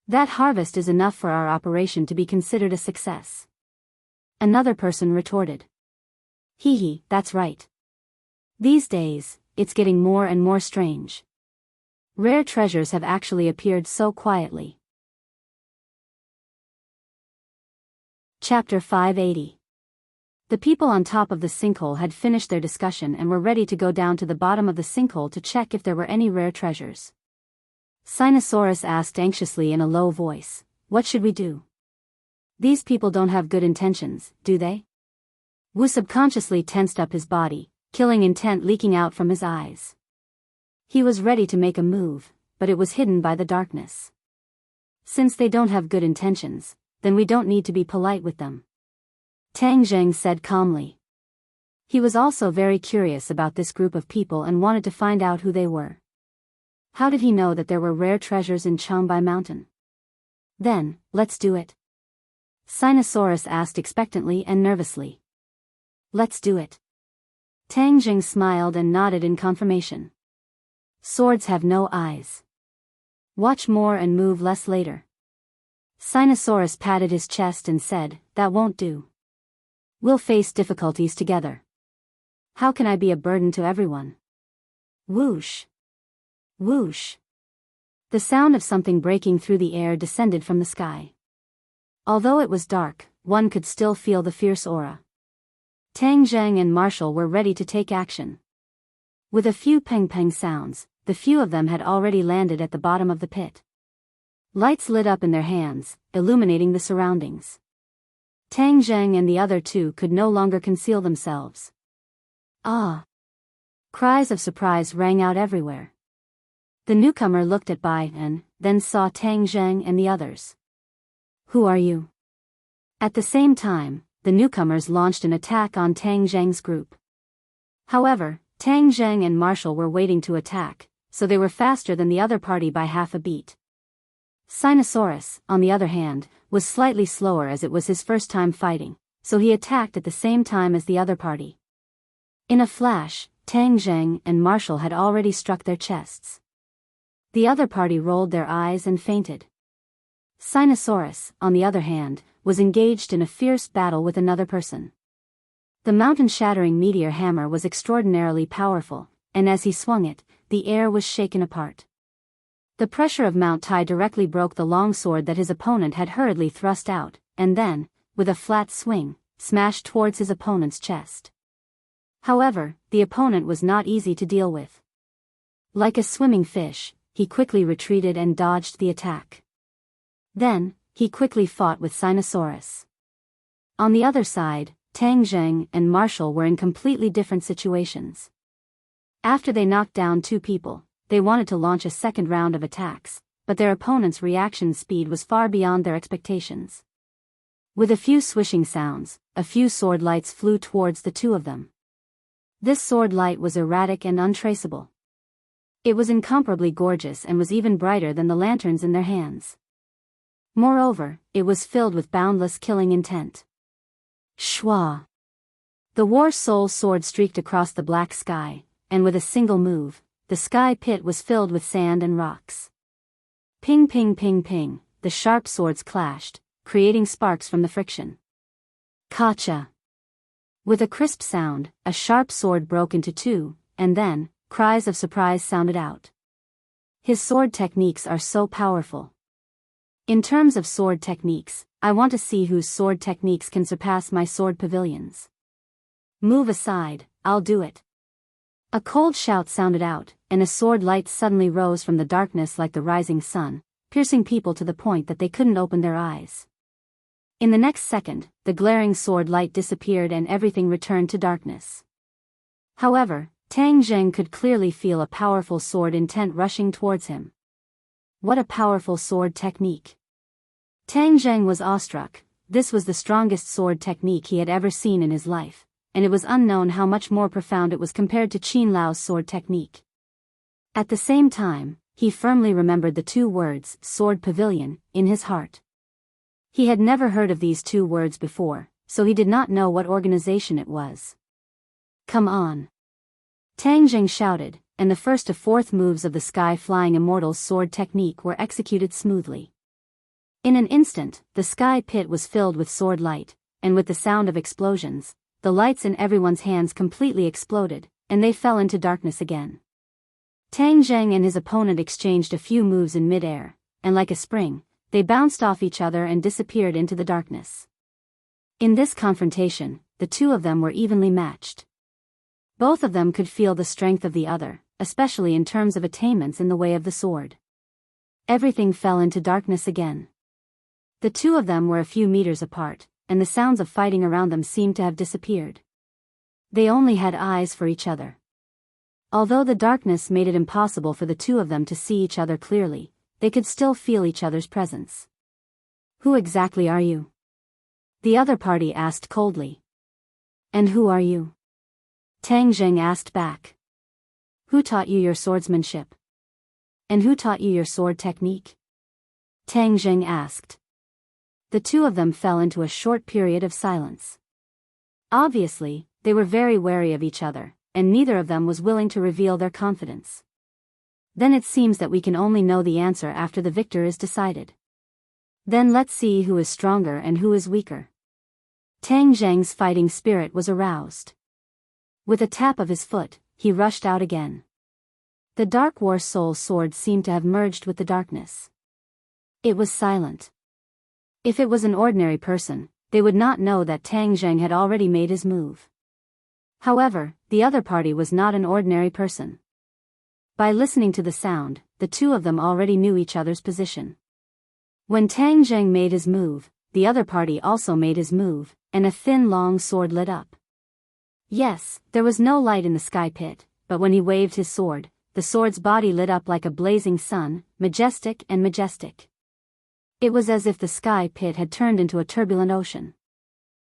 That harvest is enough for our operation to be considered a success." Another person retorted. "Hee, that's right. These days, it's getting more and more strange. Rare treasures have actually appeared so quietly." Chapter 580. The people on top of the sinkhole had finished their discussion and were ready to go down to the bottom of the sinkhole to check if there were any rare treasures. Sinosaurus asked anxiously in a low voice, "What should we do? These people don't have good intentions, do they?" Wu subconsciously tensed up his body, killing intent leaking out from his eyes. He was ready to make a move, but it was hidden by the darkness. "Since they don't have good intentions, then we don't need to be polite with them," Tang Zheng said calmly. He was also very curious about this group of people and wanted to find out who they were. How did he know that there were rare treasures in Changbai Mountain? "Then, let's do it," Sinosaurus asked expectantly and nervously. "Let's do it." Tang Zheng smiled and nodded in confirmation. Swords have no eyes. Watch more and move less later. Sinosaurus patted his chest and said, "That won't do. We'll face difficulties together. How can I be a burden to everyone?" Whoosh! Whoosh! The sound of something breaking through the air descended from the sky. Although it was dark, one could still feel the fierce aura. Tang Zheng and Marshall were ready to take action. With a few peng-peng sounds, the few of them had already landed at the bottom of the pit. Lights lit up in their hands, illuminating the surroundings. Tang Zheng and the other two could no longer conceal themselves. "Ah!" Cries of surprise rang out everywhere. The newcomer looked at Bai and then saw Tang Zheng and the others. "Who are you?" At the same time, the newcomers launched an attack on Tang Zheng's group. However, Tang Zheng and Marshall were waiting to attack, so they were faster than the other party by half a beat. Sinosaurus, on the other hand, was slightly slower as it was his first time fighting, so he attacked at the same time as the other party. In a flash, Tang Zheng and Marshall had already struck their chests. The other party rolled their eyes and fainted. Sinosaurus, on the other hand, was engaged in a fierce battle with another person. The mountain-shattering meteor hammer was extraordinarily powerful, and as he swung it, the air was shaken apart. The pressure of Mount Tai directly broke the long sword that his opponent had hurriedly thrust out, and then, with a flat swing, smashed towards his opponent's chest. However, the opponent was not easy to deal with. Like a swimming fish, he quickly retreated and dodged the attack. Then, he quickly fought with Sinosaurus. On the other side, Tang Zheng and Marshall were in completely different situations. After they knocked down two people, they wanted to launch a second round of attacks, but their opponent's reaction speed was far beyond their expectations. With a few swishing sounds, a few sword lights flew towards the two of them. This sword light was erratic and untraceable. It was incomparably gorgeous and was even brighter than the lanterns in their hands. Moreover, it was filled with boundless killing intent. Shwa! The War Soul sword streaked across the black sky, and with a single move, the sky pit was filled with sand and rocks. Ping ping ping ping, the sharp swords clashed, creating sparks from the friction. Kacha! With a crisp sound, a sharp sword broke into two, and then, cries of surprise sounded out. His sword techniques are so powerful. In terms of sword techniques, I want to see whose sword techniques can surpass my sword pavilions. Move aside, I'll do it. A cold shout sounded out, and a sword light suddenly rose from the darkness like the rising sun, piercing people to the point that they couldn't open their eyes. In the next second, the glaring sword light disappeared and everything returned to darkness. However, Tang Zheng could clearly feel a powerful sword intent rushing towards him. What a powerful sword technique! Tang Zheng was awestruck. This was the strongest sword technique he had ever seen in his life, and it was unknown how much more profound it was compared to Qin Lao's sword technique. At the same time, he firmly remembered the two words, sword pavilion, in his heart. He had never heard of these two words before, so he did not know what organization it was. Come on! Tang Zheng shouted, and the first of fourth moves of the sky-flying immortal's sword technique were executed smoothly. In an instant, the sky pit was filled with sword light, and with the sound of explosions, the lights in everyone's hands completely exploded, and they fell into darkness again. Tang Zheng and his opponent exchanged a few moves in mid-air, and like a spring, they bounced off each other and disappeared into the darkness. In this confrontation, the two of them were evenly matched. Both of them could feel the strength of the other, especially in terms of attainments in the way of the sword. Everything fell into darkness again. The two of them were a few meters apart, and the sounds of fighting around them seemed to have disappeared. They only had eyes for each other. Although the darkness made it impossible for the two of them to see each other clearly, they could still feel each other's presence. Who exactly are you? The other party asked coldly. And who are you? Tang Zheng asked back. Who taught you your swordsmanship? And who taught you your sword technique? Tang Zheng asked. The two of them fell into a short period of silence. Obviously, they were very wary of each other, and neither of them was willing to reveal their confidence. Then it seems that we can only know the answer after the victor is decided. Then let's see who is stronger and who is weaker. Tang Zheng's fighting spirit was aroused. With a tap of his foot, he rushed out again. The Dark War Soul sword seemed to have merged with the darkness. It was silent. If it was an ordinary person, they would not know that Tang Zheng had already made his move. However, the other party was not an ordinary person. By listening to the sound, the two of them already knew each other's position. When Tang Zheng made his move, the other party also made his move, and a thin long sword lit up. Yes, there was no light in the sky pit, but when he waved his sword, the sword's body lit up like a blazing sun, majestic and majestic. It was as if the sky pit had turned into a turbulent ocean.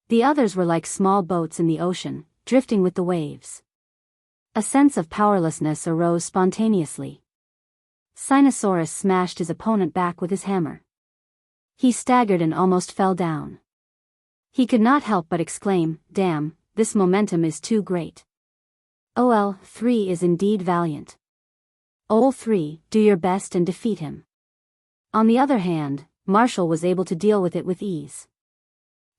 The others were like small boats in the ocean, drifting with the waves. A sense of powerlessness arose spontaneously. Sinosaurus smashed his opponent back with his hammer. He staggered and almost fell down. He could not help but exclaim, "Damn, this momentum is too great. OL3 is indeed valiant. OL3, do your best and defeat him." On the other hand, Marshall was able to deal with it with ease.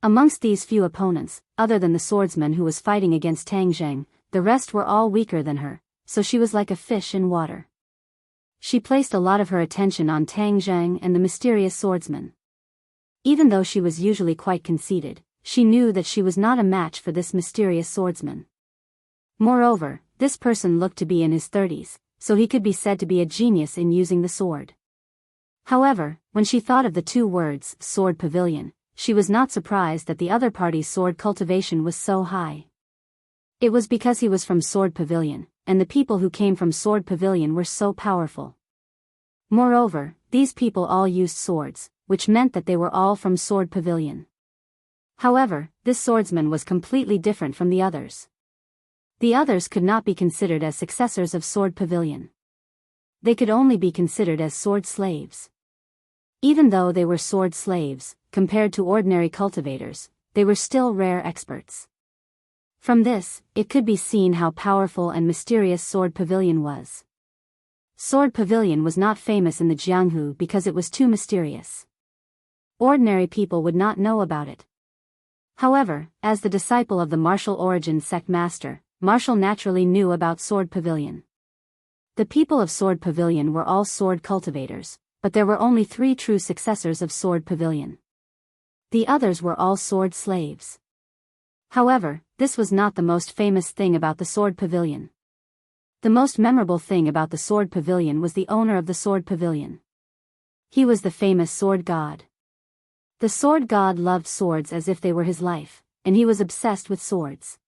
Amongst these few opponents, other than the swordsman who was fighting against Tang Zheng, the rest were all weaker than her, so she was like a fish in water. She placed a lot of her attention on Tang Zheng and the mysterious swordsman. Even though she was usually quite conceited, she knew that she was not a match for this mysterious swordsman. Moreover, this person looked to be in his 30s, so he could be said to be a genius in using the sword. However, when she thought of the two words, sword pavilion, she was not surprised that the other party's sword cultivation was so high. It was because he was from Sword Pavilion, and the people who came from Sword Pavilion were so powerful. Moreover, these people all used swords, which meant that they were all from Sword Pavilion. However, this swordsman was completely different from the others. The others could not be considered as successors of Sword Pavilion. They could only be considered as sword slaves. Even though they were sword slaves, compared to ordinary cultivators, they were still rare experts. From this, it could be seen how powerful and mysterious Sword Pavilion was. Sword Pavilion was not famous in the Jianghu because it was too mysterious. Ordinary people would not know about it. However, as the disciple of the martial origin sect master, Marshall naturally knew about Sword Pavilion. The people of Sword Pavilion were all sword cultivators, but there were only 3 true successors of Sword Pavilion. The others were all sword slaves. However, this was not the most famous thing about the Sword Pavilion. The most memorable thing about the Sword Pavilion was the owner of the Sword Pavilion. He was the famous Sword God. The Sword God loved swords as if they were his life, and he was obsessed with swords.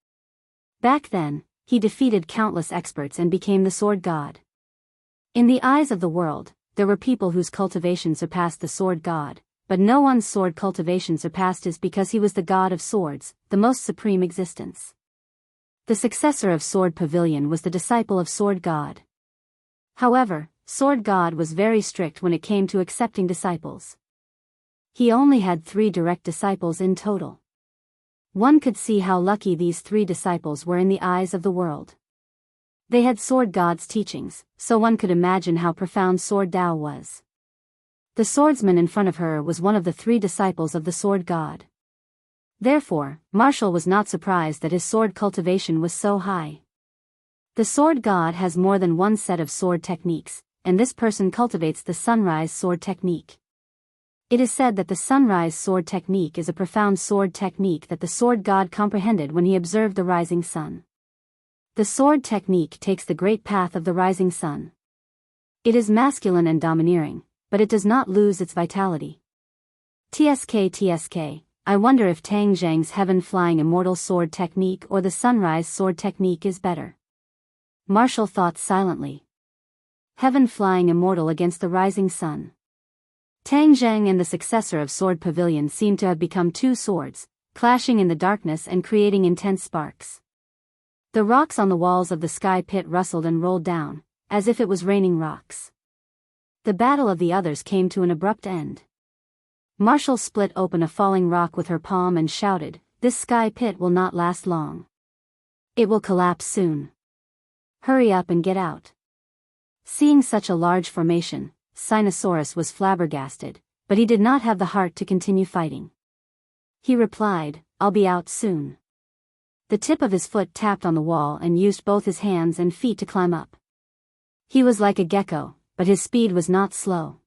Back then, he defeated countless experts and became the Sword God. In the eyes of the world, there were people whose cultivation surpassed the Sword God, but no one's sword cultivation surpassed his because he was the God of swords, the most supreme existence. The successor of Sword Pavilion was the disciple of Sword God. However, Sword God was very strict when it came to accepting disciples. He only had 3 direct disciples in total. One could see how lucky these 3 disciples were in the eyes of the world. They had Sword God's teachings, so one could imagine how profound Sword Tao was. The swordsman in front of her was one of the 3 disciples of the Sword God. Therefore, Marshall was not surprised that his sword cultivation was so high. The Sword God has more than one set of sword techniques, and this person cultivates the sunrise sword technique. It is said that the sunrise sword technique is a profound sword technique that the Sword God comprehended when he observed the rising sun. The sword technique takes the great path of the rising sun. It is masculine and domineering, but it does not lose its vitality. TSK, I wonder if Tang Zhang's heaven-flying immortal sword technique or the sunrise sword technique is better. Marshall thought silently. Heaven-flying immortal against the rising sun. Tang Zhang and the successor of Sword Pavilion seemed to have become 2 swords, clashing in the darkness and creating intense sparks. The rocks on the walls of the sky pit rustled and rolled down, as if it was raining rocks. The battle of the others came to an abrupt end. Marshall split open a falling rock with her palm and shouted, "This sky pit will not last long. It will collapse soon. Hurry up and get out." Seeing such a large formation, Sinosaurus was flabbergasted, but he did not have the heart to continue fighting. He replied, "I'll be out soon." The tip of his foot tapped on the wall and used both his hands and feet to climb up. He was like a gecko, but his speed was not slow.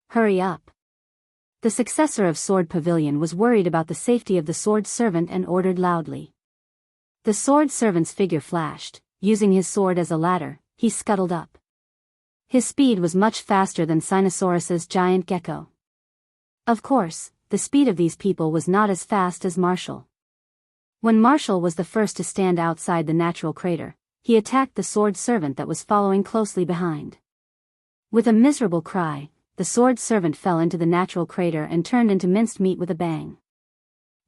Hurry up. The successor of Sword Pavilion was worried about the safety of the sword servant and ordered loudly. The sword servant's figure flashed. Using his sword as a ladder, he scuttled up. His speed was much faster than Sinosaurus's giant gecko. Of course, the speed of these people was not as fast as Marshall. When Marshall was the first to stand outside the natural crater, he attacked the sword servant that was following closely behind. With a miserable cry, the sword servant fell into the natural crater and turned into minced meat with a bang.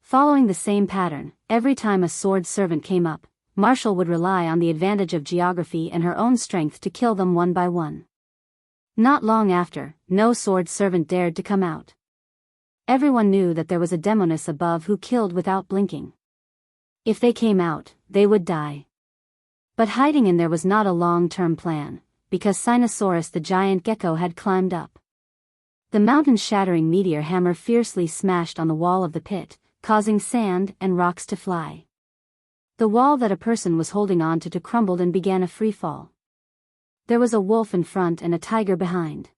Following the same pattern, every time a sword servant came up, Marshall would rely on the advantage of geography and her own strength to kill them one by one. Not long after, no sword servant dared to come out. Everyone knew that there was a demoness above who killed without blinking. If they came out, they would die. But hiding in there was not a long-term plan, because Sinosaurus the giant gecko had climbed up. The mountain-shattering meteor hammer fiercely smashed on the wall of the pit, causing sand and rocks to fly. The wall that a person was holding on to crumbled and began a free fall. There was a wolf in front and a tiger behind.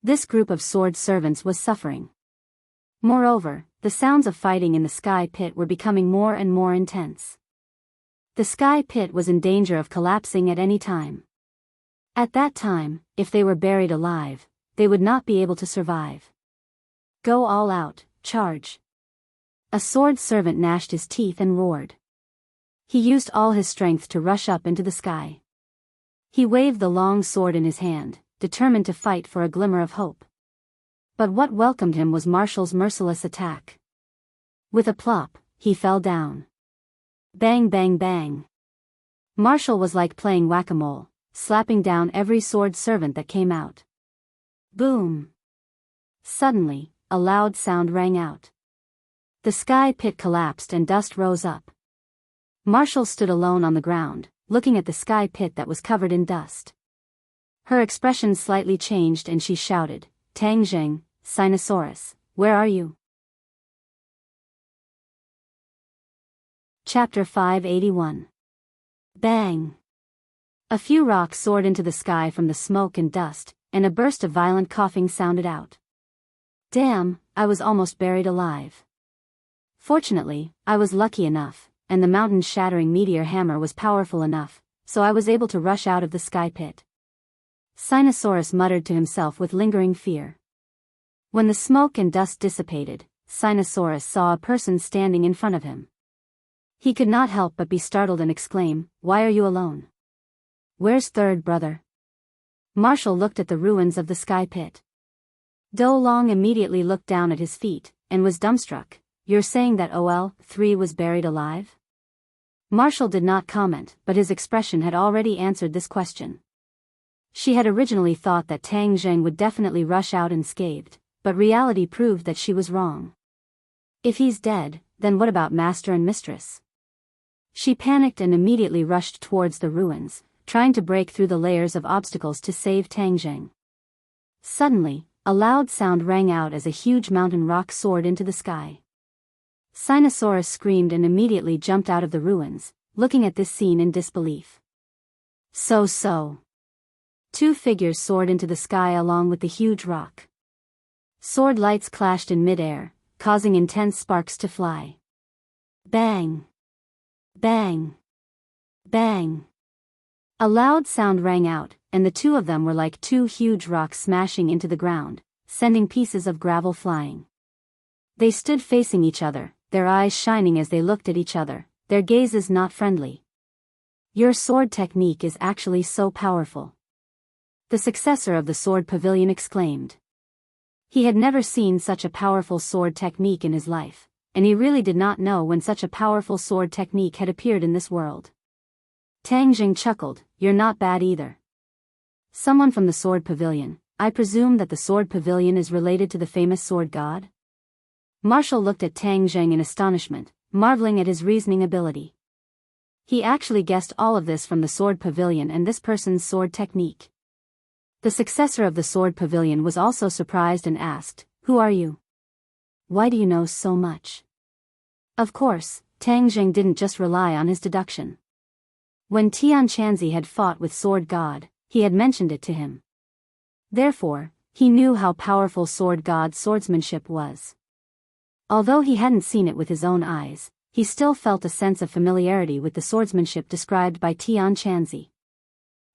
This group of sword servants was suffering. Moreover, the sounds of fighting in the sky pit were becoming more and more intense. The sky pit was in danger of collapsing at any time. At that time, if they were buried alive, they would not be able to survive. Go all out, charge. A sword servant gnashed his teeth and roared. He used all his strength to rush up into the sky. He waved the long sword in his hand, determined to fight for a glimmer of hope. But what welcomed him was Marshall's merciless attack. With a plop, he fell down. Bang bang bang. Marshall was like playing whack-a-mole, slapping down every sword servant that came out. Boom! Suddenly, a loud sound rang out. The sky pit collapsed and dust rose up. Marshall stood alone on the ground, looking at the sky pit that was covered in dust. Her expression slightly changed and she shouted, "Tang Zheng, Sinosaurus, where are you? Chapter 581. Bang! A few rocks soared into the sky from the smoke and dust, and a burst of violent coughing sounded out. Damn, I was almost buried alive. Fortunately, I was lucky enough, and the mountain-shattering meteor hammer was powerful enough, so I was able to rush out of the sky pit. Sinosaurus muttered to himself with lingering fear. When the smoke and dust dissipated, Sinosaurus saw a person standing in front of him. He could not help but be startled and exclaim, "Why are you alone? Where's third brother?" Marshall looked at the ruins of the sky pit. Do Long immediately looked down at his feet, and was dumbstruck. "You're saying that OL-3 was buried alive?" Marshall did not comment, but his expression had already answered this question. She had originally thought that Tang Zheng would definitely rush out unscathed, but reality proved that she was wrong. If he's dead, then what about master and mistress? She panicked and immediately rushed towards the ruins, trying to break through the layers of obstacles to save Tang Zheng. Suddenly, a loud sound rang out as a huge mountain rock soared into the sky. Sinosaurus screamed and immediately jumped out of the ruins, looking at this scene in disbelief. So. Two figures soared into the sky along with the huge rock. Sword lights clashed in mid-air, causing intense sparks to fly. Bang! Bang! Bang! A loud sound rang out, and the two of them were like two huge rocks smashing into the ground, sending pieces of gravel flying. They stood facing each other, their eyes shining as they looked at each other, their gazes not friendly. "Your sword technique is actually so powerful," the successor of the sword pavilion exclaimed. He had never seen such a powerful sword technique in his life, and he really did not know when such a powerful sword technique had appeared in this world. Tang Jing chuckled, "You're not bad either." "Someone from the sword pavilion, I presume that the sword pavilion is related to the famous sword god?" Marshall looked at Tang Zheng in astonishment, marveling at his reasoning ability. He actually guessed all of this from the sword pavilion and this person's sword technique. The successor of the sword pavilion was also surprised and asked, "Who are you? Why do you know so much?" Of course, Tang Zheng didn't just rely on his deduction. When Tian Chanzi had fought with Sword God, he had mentioned it to him. Therefore, he knew how powerful Sword God's swordsmanship was. Although he hadn't seen it with his own eyes, he still felt a sense of familiarity with the swordsmanship described by Tian Chanzi.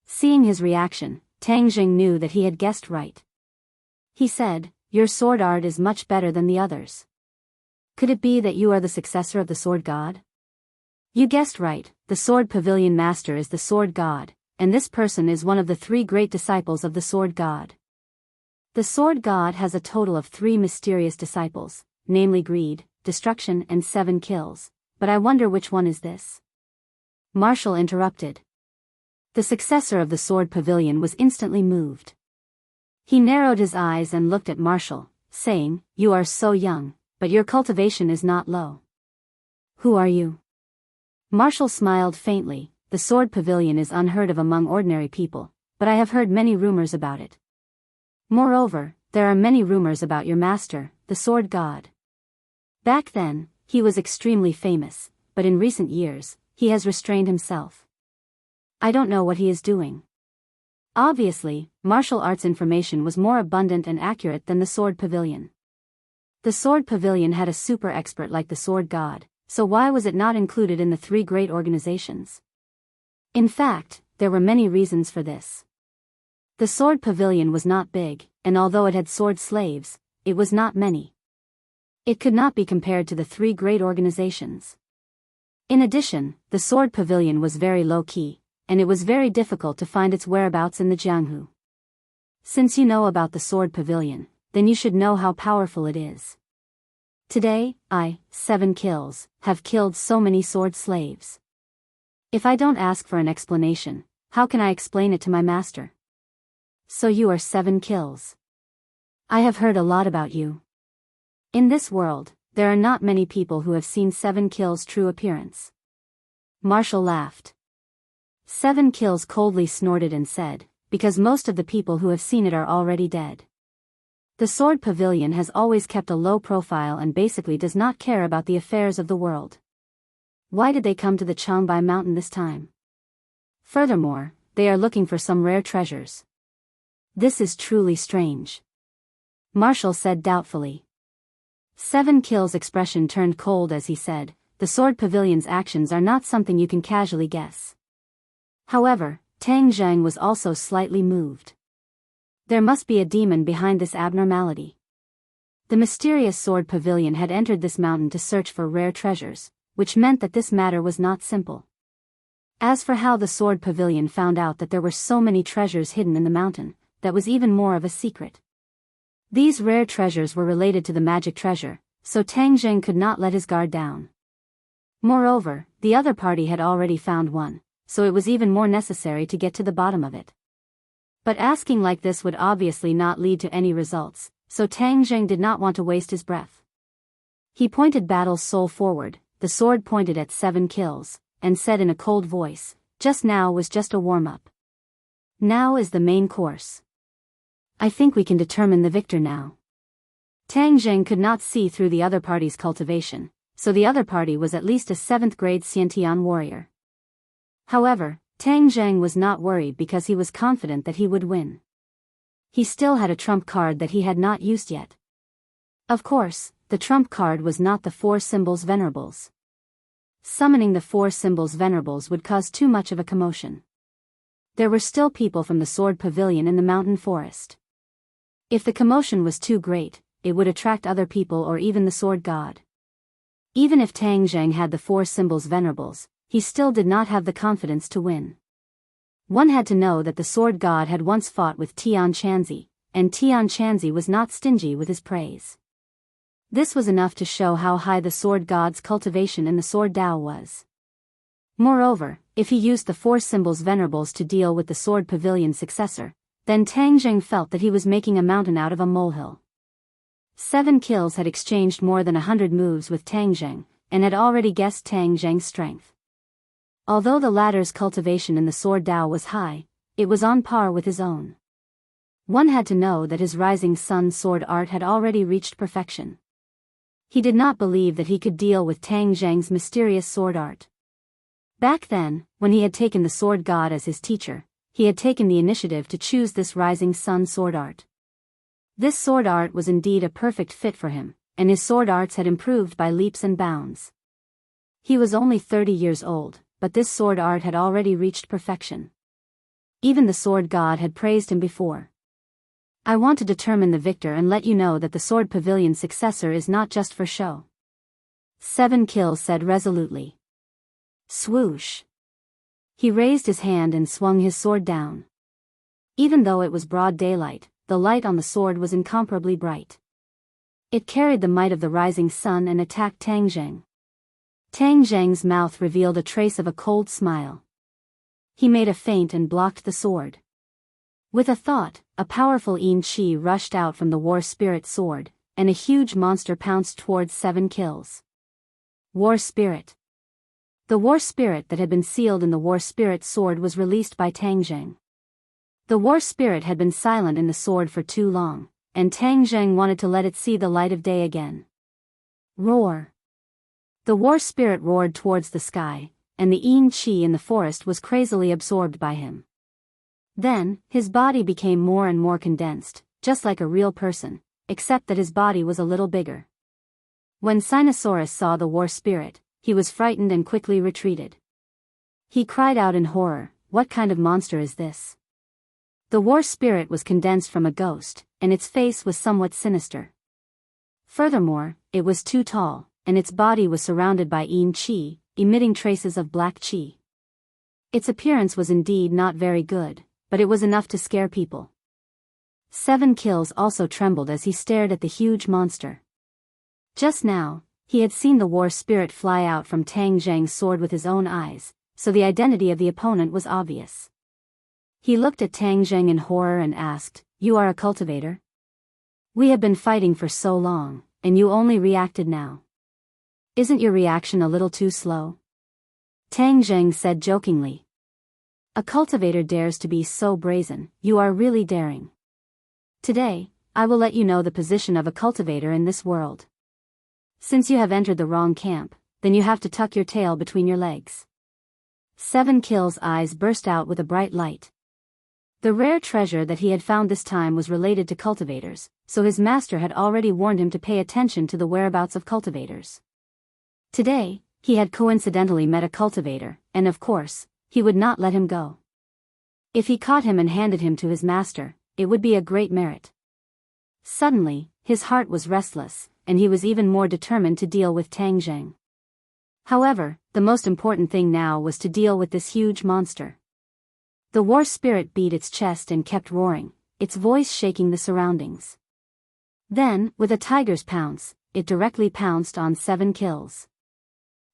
Seeing his reaction, Tang Jing knew that he had guessed right. He said, "Your sword art is much better than the others. Could it be that you are the successor of the sword god?" "You guessed right, the sword pavilion master is the sword god, and this person is one of the 3 great disciples of the sword god. The sword god has a total of 3 mysterious disciples, namely greed, destruction and 7 kills, but I wonder which one is this?" Marshall interrupted. The successor of the sword pavilion was instantly moved. He narrowed his eyes and looked at Marshall, saying, "You are so young, but your cultivation is not low. Who are you?" Marshall smiled faintly. "The sword pavilion is unheard of among ordinary people, but I have heard many rumors about it. Moreover, there are many rumors about your master, the sword god. Back then, he was extremely famous, but in recent years, he has restrained himself. I don't know what he is doing." Obviously, martial arts information was more abundant and accurate than the sword pavilion. The sword pavilion had a super expert like the sword god, so why was it not included in the 3 great organizations? In fact, there were many reasons for this. The sword pavilion was not big, and although it had sword slaves, it was not many. It could not be compared to the 3 great organizations. In addition, the sword pavilion was very low-key, and it was very difficult to find its whereabouts in the Jianghu. Since you know about the sword pavilion, then you should know how powerful it is. Today, 7 kills, have killed so many sword slaves. If I don't ask for an explanation, how can I explain it to my master? So you are 7 kills. I have heard a lot about you. In this world, there are not many people who have seen 7 kills' true appearance." Marshall laughed. 7 kills coldly snorted and said, "Because most of the people who have seen it are already dead." The Sword Pavilion has always kept a low profile and basically does not care about the affairs of the world. Why did they come to the Changbai Mountain this time? Furthermore, they are looking for some rare treasures. This is truly strange. Marshall said doubtfully. 7 Kill's expression turned cold as he said, the Sword Pavilion's actions are not something you can casually guess. However, Tang Zheng was also slightly moved. There must be a demon behind this abnormality. The mysterious Sword Pavilion had entered this mountain to search for rare treasures, which meant that this matter was not simple. As for how the Sword Pavilion found out that there were so many treasures hidden in the mountain, that was even more of a secret. These rare treasures were related to the magic treasure, so Tang Zheng could not let his guard down. Moreover, the other party had already found one, so it was even more necessary to get to the bottom of it. But asking like this would obviously not lead to any results, so Tang Zheng did not want to waste his breath. He pointed Battle's soul forward, the sword pointed at 7 Kills, and said in a cold voice, just now was just a warm-up. Now is the main course. I think we can determine the victor now. Tang Zheng could not see through the other party's cultivation, so the other party was at least a 7th grade Xiantian warrior. However, Tang Zheng was not worried because he was confident that he would win. He still had a trump card that he had not used yet. Of course, the trump card was not the 4 symbols venerables. Summoning the 4 symbols venerables would cause too much of a commotion. There were still people from the Sword Pavilion in the mountain forest. If the commotion was too great, it would attract other people or even the sword god. Even if Tang Zheng had the 4 symbols venerables, he still did not have the confidence to win. One had to know that the sword god had once fought with Tian Chanzi, and Tian Chanzi was not stingy with his praise. This was enough to show how high the sword god's cultivation in the sword Dao was. Moreover, if he used the 4 symbols venerables to deal with the Sword Pavilion successor, then Tang Zheng felt that he was making a mountain out of a molehill. 7 Kills had exchanged more than 100 moves with Tang Zheng, and had already guessed Tang Zheng's strength. Although the latter's cultivation in the sword Dao was high, it was on par with his own. One had to know that his Rising Sun sword art had already reached perfection. He did not believe that he could deal with Tang Zheng's mysterious sword art. Back then, when he had taken the sword god as his teacher, he had taken the initiative to choose this Rising Sun sword art. This sword art was indeed a perfect fit for him, and his sword arts had improved by leaps and bounds. He was only 30 years old, but this sword art had already reached perfection. Even the sword god had praised him before. I want to determine the victor and let you know that the Sword Pavilion's successor is not just for show. 7 Kills said resolutely. Swoosh. He raised his hand and swung his sword down. Even though it was broad daylight, the light on the sword was incomparably bright. It carried the might of the rising sun and attacked Tang Zheng. Tang Zheng's mouth revealed a trace of a cold smile. He made a feint and blocked the sword. With a thought, a powerful Yin Qi rushed out from the War Spirit sword, and a huge monster pounced towards 7 Kills. War Spirit. The War Spirit that had been sealed in the War Spirit sword was released by Tang Zheng. The War Spirit had been silent in the sword for too long, and Tang Zheng wanted to let it see the light of day again. Roar. The War Spirit roared towards the sky, and the Yin Qi in the forest was crazily absorbed by him. Then, his body became more and more condensed, just like a real person, except that his body was a little bigger. When Sinosaurus saw the War Spirit, he was frightened and quickly retreated. He cried out in horror, "What kind of monster is this?" The War Spirit was condensed from a ghost, and its face was somewhat sinister. Furthermore, it was too tall, and its body was surrounded by Yin Qi, emitting traces of black Qi. Its appearance was indeed not very good, but it was enough to scare people. 7 Kills also trembled as he stared at the huge monster. Just now, he had seen the War Spirit fly out from Tang Zheng's sword with his own eyes, so the identity of the opponent was obvious. He looked at Tang Zheng in horror and asked, "You are a cultivator? We have been fighting for so long, and you only reacted now. Isn't your reaction a little too slow?" Tang Zheng said jokingly. "A cultivator dares to be so brazen, you are really daring. Today, I will let you know the position of a cultivator in this world. Since you have entered the wrong camp, then you have to tuck your tail between your legs. 7 Kill's eyes burst out with a bright light. The rare treasure that he had found this time was related to cultivators, so his master had already warned him to pay attention to the whereabouts of cultivators. Today, he had coincidentally met a cultivator, and of course, he would not let him go. If he caught him and handed him to his master, it would be a great merit. Suddenly, his heart was restless, and he was even more determined to deal with Tang Zheng. However, the most important thing now was to deal with this huge monster. The war spirit beat its chest and kept roaring, its voice shaking the surroundings. Then, with a tiger's pounce, it directly pounced on 7 Kills.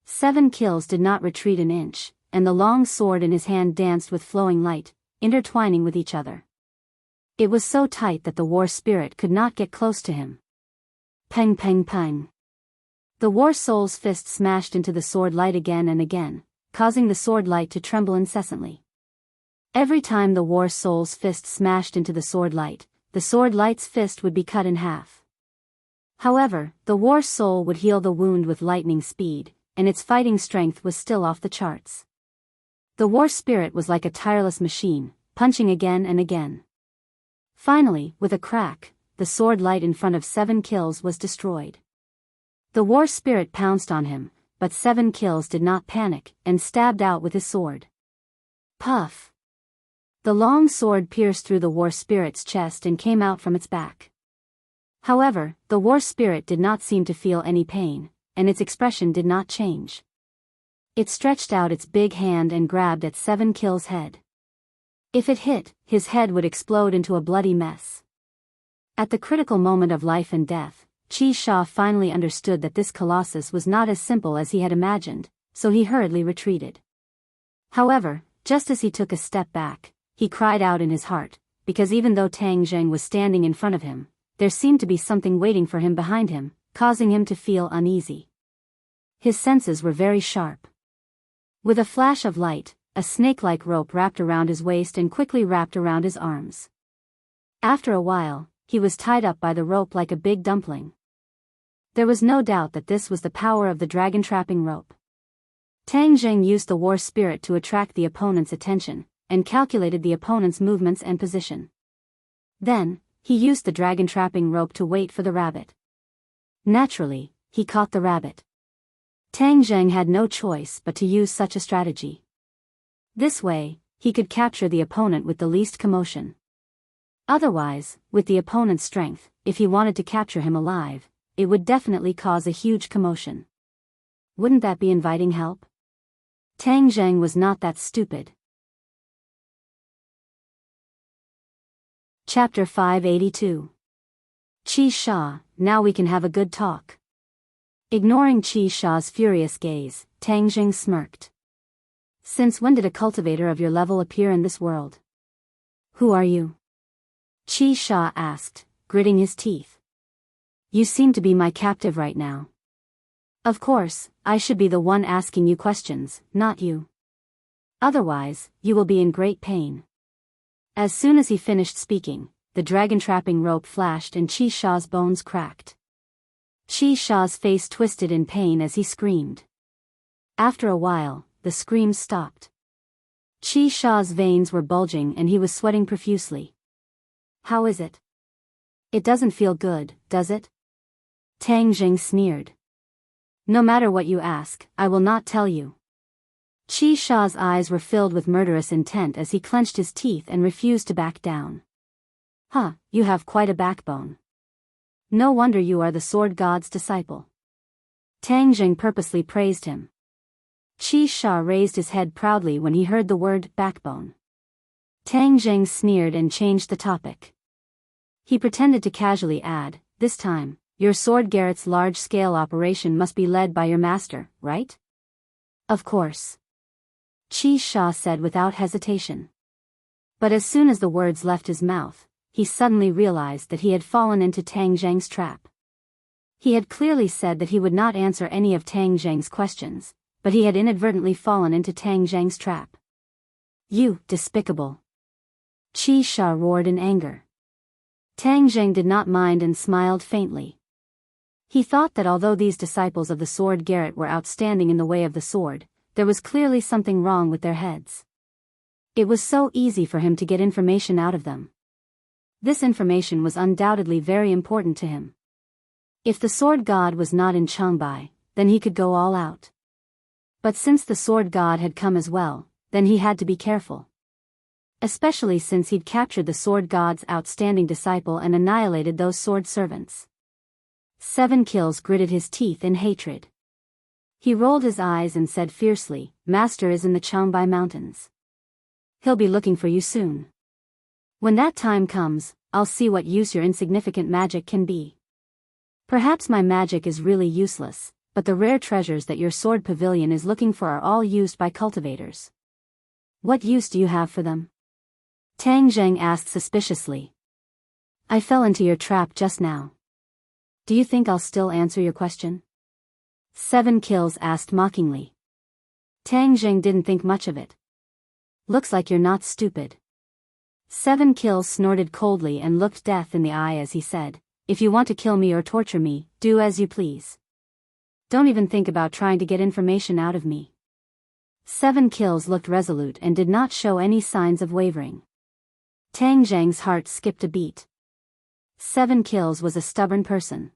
7 Kills did not retreat an inch, and the long sword in his hand danced with flowing light, intertwining with each other. It was so tight that the war spirit could not get close to him. Peng peng peng. The war soul's fist smashed into the sword light again and again, causing the sword light to tremble incessantly. Every time the war soul's fist smashed into the sword light's fist would be cut in half. However, the war soul would heal the wound with lightning speed, and its fighting strength was still off the charts. The war spirit was like a tireless machine, punching again and again. Finally, with a crack, the sword light in front of 7 Kills was destroyed. The war spirit pounced on him, but 7 Kills did not panic, and stabbed out with his sword. Puff! The long sword pierced through the war spirit's chest and came out from its back. However, the war spirit did not seem to feel any pain, and its expression did not change. It stretched out its big hand and grabbed at 7 Kills' head. If it hit, his head would explode into a bloody mess. At the critical moment of life and death, Qi Sha finally understood that this colossus was not as simple as he had imagined, so he hurriedly retreated. However, just as he took a step back, he cried out in his heart, because even though Tang Zheng was standing in front of him, there seemed to be something waiting for him behind him, causing him to feel uneasy. His senses were very sharp. With a flash of light, a snake-like rope wrapped around his waist and quickly wrapped around his arms. After a while, he was tied up by the rope like a big dumpling. There was no doubt that this was the power of the dragon-trapping rope. Tang Zheng used the war spirit to attract the opponent's attention, and calculated the opponent's movements and position. Then, he used the dragon-trapping rope to wait for the rabbit. Naturally, he caught the rabbit. Tang Zheng had no choice but to use such a strategy. This way, he could capture the opponent with the least commotion. Otherwise, with the opponent's strength, if he wanted to capture him alive, it would definitely cause a huge commotion. Wouldn't that be inviting help? Tang Zheng was not that stupid. Chapter 582. Qi Sha, now we can have a good talk. Ignoring Qi Sha's furious gaze, Tang Zheng smirked. Since when did a cultivator of your level appear in this world? Who are you? Qi Sha asked, gritting his teeth. You seem to be my captive right now. Of course, I should be the one asking you questions, not you. Otherwise, you will be in great pain. As soon as he finished speaking, the dragon-trapping rope flashed and Qi Sha's bones cracked. Qi Sha's face twisted in pain as he screamed. After a while, the screams stopped. Qi Sha's veins were bulging and he was sweating profusely. How is it? It doesn't feel good, does it? Tang Zheng sneered. No matter what you ask, I will not tell you. Qi Sha's eyes were filled with murderous intent as he clenched his teeth and refused to back down. Huh, you have quite a backbone. No wonder you are the sword god's disciple. Tang Zheng purposely praised him. Qi Sha raised his head proudly when he heard the word backbone. Tang Zheng sneered and changed the topic. He pretended to casually add, this time, your sword garret's large-scale operation must be led by your master, right? Of course. Qi Sha said without hesitation. But as soon as the words left his mouth, he suddenly realized that he had fallen into Tang Zheng's trap. He had clearly said that he would not answer any of Tang Zheng's questions, but he had inadvertently fallen into Tang Zheng's trap. You, despicable! Qi Sha roared in anger. Tang Zheng did not mind and smiled faintly. He thought that although these disciples of the sword Garrett were outstanding in the way of the sword, there was clearly something wrong with their heads. It was so easy for him to get information out of them. This information was undoubtedly very important to him. If the sword god was not in Changbai, then he could go all out. But since the sword god had come as well, then he had to be careful. Especially since he'd captured the sword god's outstanding disciple and annihilated those sword servants. 7 Kills gritted his teeth in hatred. He rolled his eyes and said fiercely, "Master is in the Changbai Mountains. He'll be looking for you soon. When that time comes, I'll see what use your insignificant magic can be. Perhaps my magic is really useless, but the rare treasures that your sword pavilion is looking for are all used by cultivators. What use do you have for them?" Tang Zheng asked suspiciously. "I fell into your trap just now. Do you think I'll still answer your question?" 7 Kills asked mockingly. Tang Zheng didn't think much of it. "Looks like you're not stupid." 7 Kills snorted coldly and looked death in the eye as he said, "If you want to kill me or torture me, do as you please. Don't even think about trying to get information out of me." 7 Kills looked resolute and did not show any signs of wavering. Tang Zheng's heart skipped a beat. 7 Kills was a stubborn person.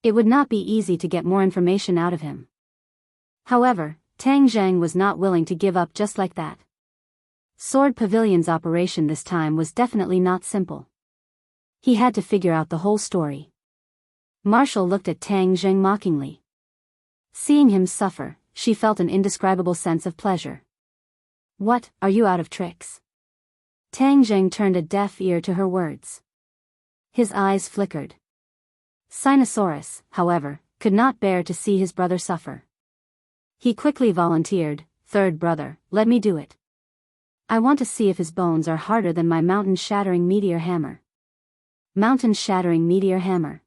It would not be easy to get more information out of him. However, Tang Zheng was not willing to give up just like that. Sword Pavilion's operation this time was definitely not simple. He had to figure out the whole story. Marshall looked at Tang Zheng mockingly. Seeing him suffer, she felt an indescribable sense of pleasure. "What, are you out of tricks?" Tang Zheng turned a deaf ear to her words. His eyes flickered. Sinosaurus, however, could not bear to see his brother suffer. He quickly volunteered, "Third brother, let me do it. I want to see if his bones are harder than my mountain-shattering meteor hammer." Mountain-shattering meteor hammer.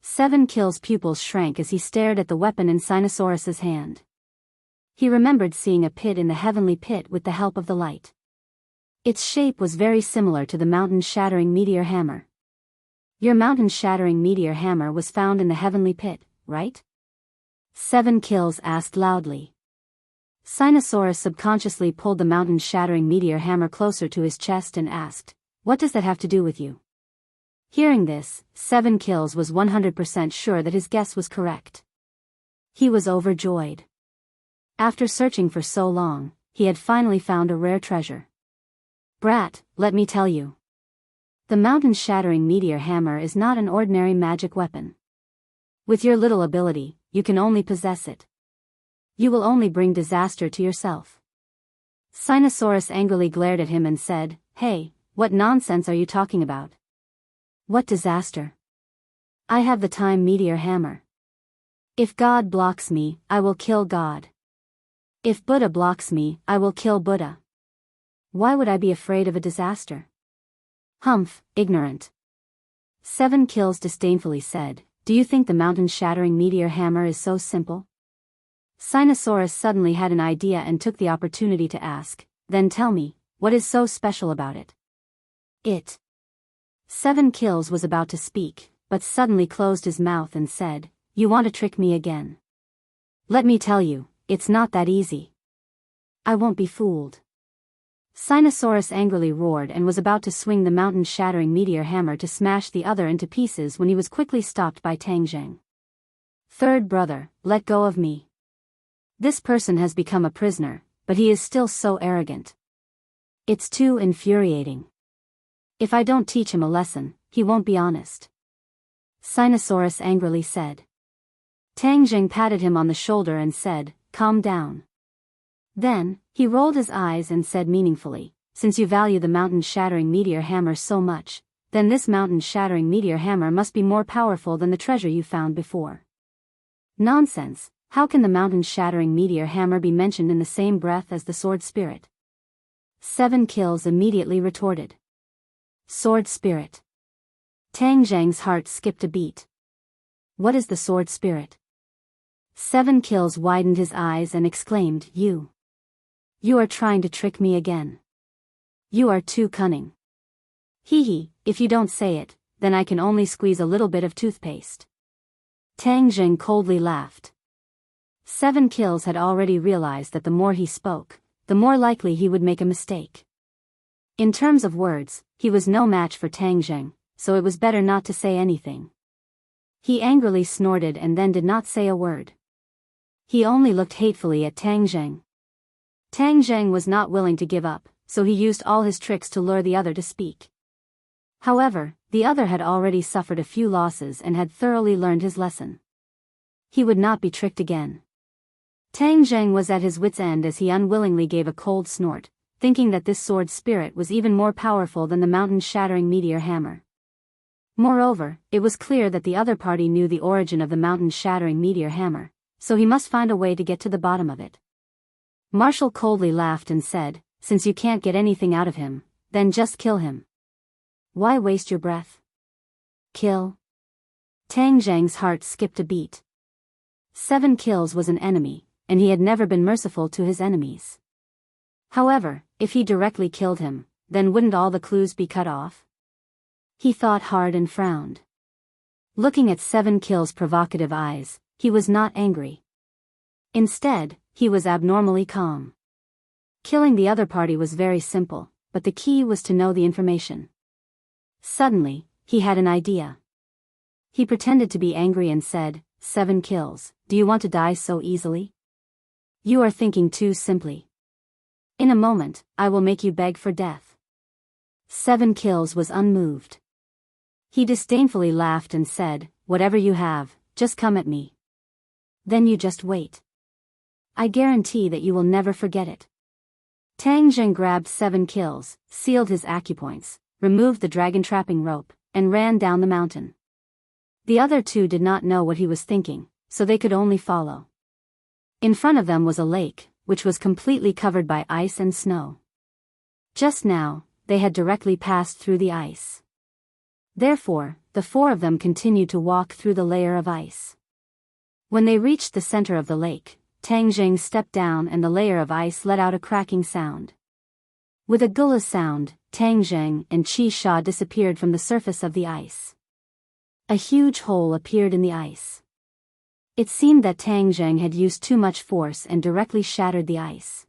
7 Kills' pupils shrank as he stared at the weapon in Sinosaurus's hand. He remembered seeing a pit in the heavenly pit with the help of the light. Its shape was very similar to the mountain-shattering meteor hammer. "Your mountain-shattering meteor hammer was found in the heavenly pit, right?" 7 Kills asked loudly. Sinosaurus subconsciously pulled the mountain-shattering meteor hammer closer to his chest and asked, "What does that have to do with you?" Hearing this, 7 Kills was 100% sure that his guess was correct. He was overjoyed. After searching for so long, he had finally found a rare treasure. "Brat, let me tell you. The mountain-shattering meteor hammer is not an ordinary magic weapon. With your little ability, you can only possess it. You will only bring disaster to yourself." Sinosaurus angrily glared at him and said, "Hey, what nonsense are you talking about? What disaster? I have the time meteor hammer. If God blocks me, I will kill God. If Buddha blocks me, I will kill Buddha. Why would I be afraid of a disaster?" "Humph, ignorant." 7 Kills disdainfully said, "Do you think the mountain-shattering meteor hammer is so simple?" Sinosaurus suddenly had an idea and took the opportunity to ask, "Then tell me, what is so special about it?" "It." 7 Kills was about to speak, but suddenly closed his mouth and said, "You want to trick me again? Let me tell you, it's not that easy. I won't be fooled." Sinosaurus angrily roared and was about to swing the mountain-shattering meteor hammer to smash the other into pieces when he was quickly stopped by Tang Zheng. "Third brother, let go of me. This person has become a prisoner, but he is still so arrogant. It's too infuriating. If I don't teach him a lesson, he won't be honest." Sinosaurus angrily said. Tang Zheng patted him on the shoulder and said, "Calm down." Then, he rolled his eyes and said meaningfully, "Since you value the mountain-shattering meteor hammer so much, then this mountain-shattering meteor hammer must be more powerful than the treasure you found before." "Nonsense, how can the mountain-shattering meteor hammer be mentioned in the same breath as the sword spirit?" 7 Kills immediately retorted. "Sword spirit." Tang Zheng's heart skipped a beat. "What is the sword spirit?" 7 Kills widened his eyes and exclaimed, You are trying to trick me again. You are too cunning. Hee, if you don't say it, then I can only squeeze a little bit of toothpaste. Tang Jing coldly laughed. 7 Kills had already realized that the more he spoke, the more likely he would make a mistake. In terms of words, he was no match for Tang Jing, so it was better not to say anything. He angrily snorted and then did not say a word. He only looked hatefully at Tang Jing. Tang Jing was not willing to give up, so he used all his tricks to lure the other to speak. However, the other had already suffered a few losses and had thoroughly learned his lesson. He would not be tricked again. Tang Jing was at his wit's end as he unwillingly gave a cold snort, thinking that this sword spirit was even more powerful than the mountain-shattering meteor hammer. Moreover, it was clear that the other party knew the origin of the mountain-shattering meteor hammer, so he must find a way to get to the bottom of it. Marshall coldly laughed and said, "Since you can't get anything out of him, then just kill him. Why waste your breath? Kill." Tang Jing's heart skipped a beat. 7 Kills was an enemy, and he had never been merciful to his enemies. However, if he directly killed him, then wouldn't all the clues be cut off? He thought hard and frowned. Looking at 7 Kills' provocative eyes, he was not angry. Instead, he was abnormally calm. Killing the other party was very simple, but the key was to know the information. Suddenly, he had an idea. He pretended to be angry and said, 7 Kills, do you want to die so easily? You are thinking too simply. In a moment, I will make you beg for death. 7 Kills was unmoved. He disdainfully laughed and said, whatever you have, just come at me. Then you just wait. I guarantee that you will never forget it. Tang Jing grabbed 7 Kills, sealed his acupoints, removed the dragon trapping rope, and ran down the mountain. The other two did not know what he was thinking, so they could only follow. In front of them was a lake, which was completely covered by ice and snow. Just now, they had directly passed through the ice. Therefore, the 4 of them continued to walk through the layer of ice. When they reached the center of the lake, Tang Jing stepped down and the layer of ice let out a cracking sound. With a gullah sound, Tang Jing and Qi Sha disappeared from the surface of the ice. A huge hole appeared in the ice. It seemed that Tang Jing had used too much force and directly shattered the ice.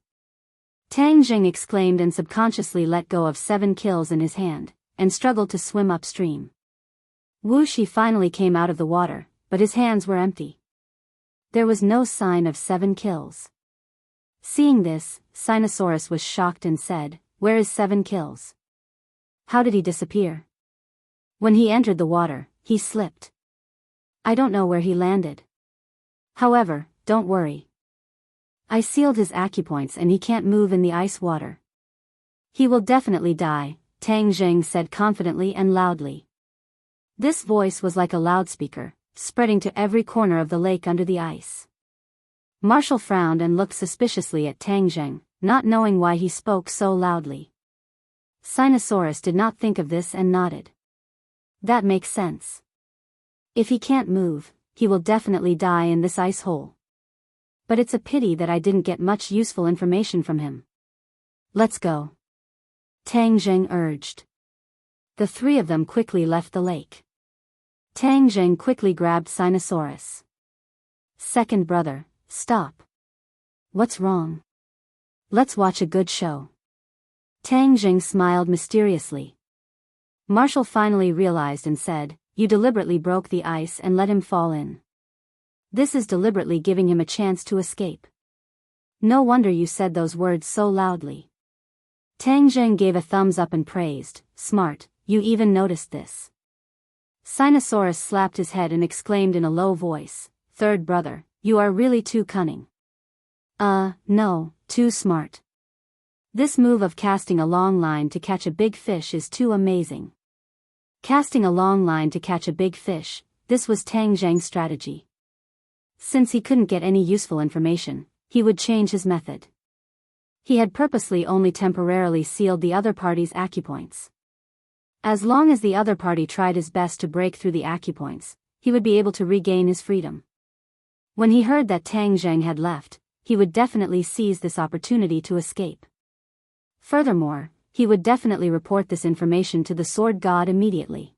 Tang Jing exclaimed and subconsciously let go of 7 Kills in his hand, and struggled to swim upstream. Wu Shi finally came out of the water, but his hands were empty. There was no sign of 7 Kills. Seeing this, Sinosaurus was shocked and said, where is 7 Kills? How did he disappear? When he entered the water, he slipped. I don't know where he landed. However, don't worry. I sealed his acupoints and he can't move in the ice water. He will definitely die, Tang Jing said confidently and loudly. This voice was like a loudspeaker, spreading to every corner of the lake under the ice. Marshall frowned and looked suspiciously at Tang Jing, not knowing why he spoke so loudly. Sinosaurus did not think of this and nodded. That makes sense. If he can't move, he will definitely die in this ice hole. But it's a pity that I didn't get much useful information from him. Let's go. Tang Jing urged. The 3 of them quickly left the lake. Tang Jing quickly grabbed Sinosaurus. Second brother, stop. What's wrong? Let's watch a good show. Tang Jing smiled mysteriously. Marshall finally realized and said, you deliberately broke the ice and let him fall in. This is deliberately giving him a chance to escape. No wonder you said those words so loudly. Tang Jing gave a thumbs up and praised, smart, you even noticed this. Sinosaurus slapped his head and exclaimed in a low voice, third brother, you are really too cunning. No, too smart. This move of casting a long line to catch a big fish is too amazing. Casting a long line to catch a big fish, this was Tang Jing's strategy. Since he couldn't get any useful information, he would change his method. He had purposely only temporarily sealed the other party's acupoints. As long as the other party tried his best to break through the acupoints, he would be able to regain his freedom. When he heard that Tang Jing had left, he would definitely seize this opportunity to escape. Furthermore, he would definitely report this information to the sword god immediately.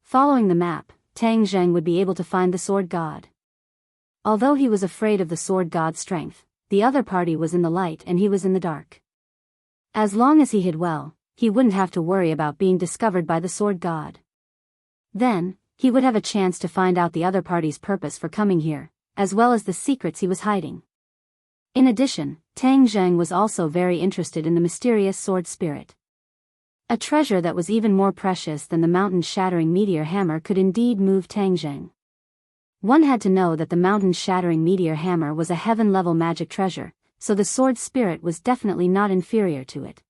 Following the map, Tang Zheng would be able to find the sword god. Although he was afraid of the sword god's strength, the other party was in the light and he was in the dark. As long as he hid well, he wouldn't have to worry about being discovered by the sword god. Then, he would have a chance to find out the other party's purpose for coming here, as well as the secrets he was hiding. In addition, Tang Zheng was also very interested in the mysterious sword spirit. A treasure that was even more precious than the mountain-shattering meteor hammer could indeed move Tang Zheng. One had to know that the mountain-shattering meteor hammer was a heaven-level magic treasure, so the sword spirit was definitely not inferior to it.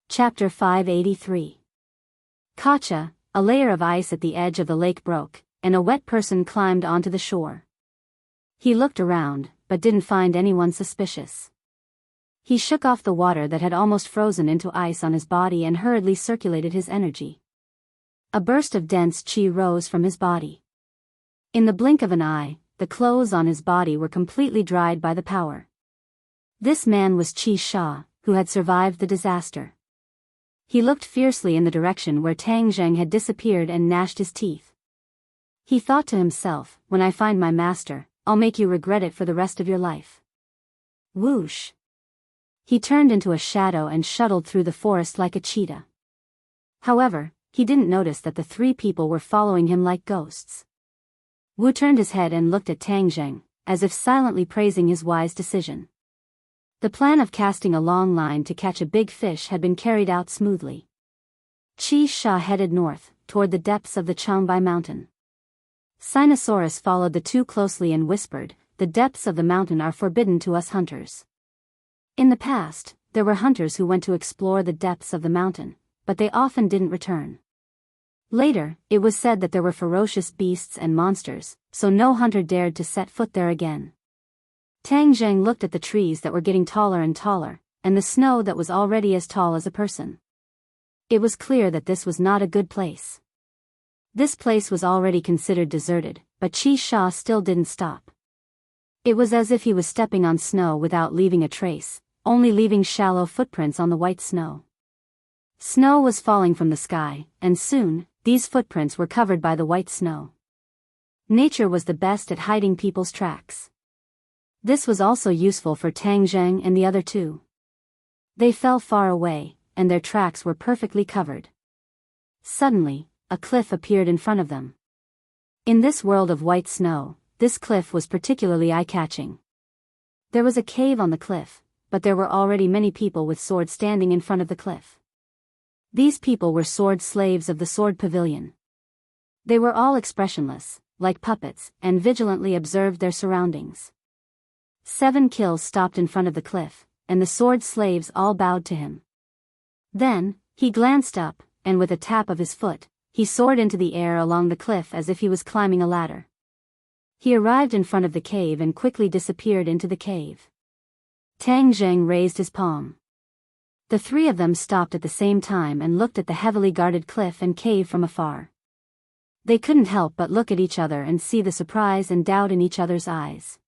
Chapter 583. Kacha, a layer of ice at the edge of the lake broke, and a wet person climbed onto the shore. He looked around, but didn't find anyone suspicious. He shook off the water that had almost frozen into ice on his body and hurriedly circulated his energy. A burst of dense chi rose from his body. In the blink of an eye, the clothes on his body were completely dried by the power. This man was Qi Sha, who had survived the disaster. He looked fiercely in the direction where Tang Zheng had disappeared and gnashed his teeth. He thought to himself, when I find my master, I'll make you regret it for the rest of your life. Whoosh! He turned into a shadow and shuttled through the forest like a cheetah. However, he didn't notice that the three people were following him like ghosts. Wu turned his head and looked at Tang Zheng, as if silently praising his wise decision. The plan of casting a long line to catch a big fish had been carried out smoothly. Qi Sha headed north, toward the depths of the Changbai mountain. Sinosaurus followed the two closely and whispered, "The depths of the mountain are forbidden to us hunters." In the past, there were hunters who went to explore the depths of the mountain, but they often didn't return. Later, it was said that there were ferocious beasts and monsters, so no hunter dared to set foot there again. Tang Zheng looked at the trees that were getting taller and taller, and the snow that was already as tall as a person. It was clear that this was not a good place. This place was already considered deserted, but Qi Sha still didn't stop. It was as if he was stepping on snow without leaving a trace, only leaving shallow footprints on the white snow. Snow was falling from the sky, and soon, these footprints were covered by the white snow. Nature was the best at hiding people's tracks. This was also useful for Tang Zheng and the other two. They fell far away, and their tracks were perfectly covered. Suddenly, a cliff appeared in front of them. In this world of white snow, this cliff was particularly eye-catching. There was a cave on the cliff, but there were already many people with swords standing in front of the cliff. These people were sword slaves of the sword pavilion. They were all expressionless, like puppets, and vigilantly observed their surroundings. 7 kills stopped in front of the cliff, and the sword slaves all bowed to him. Then, he glanced up, and with a tap of his foot, he soared into the air along the cliff as if he was climbing a ladder. He arrived in front of the cave and quickly disappeared into the cave. Tang Zheng raised his palm. The three of them stopped at the same time and looked at the heavily guarded cliff and cave from afar. They couldn't help but look at each other and see the surprise and doubt in each other's eyes.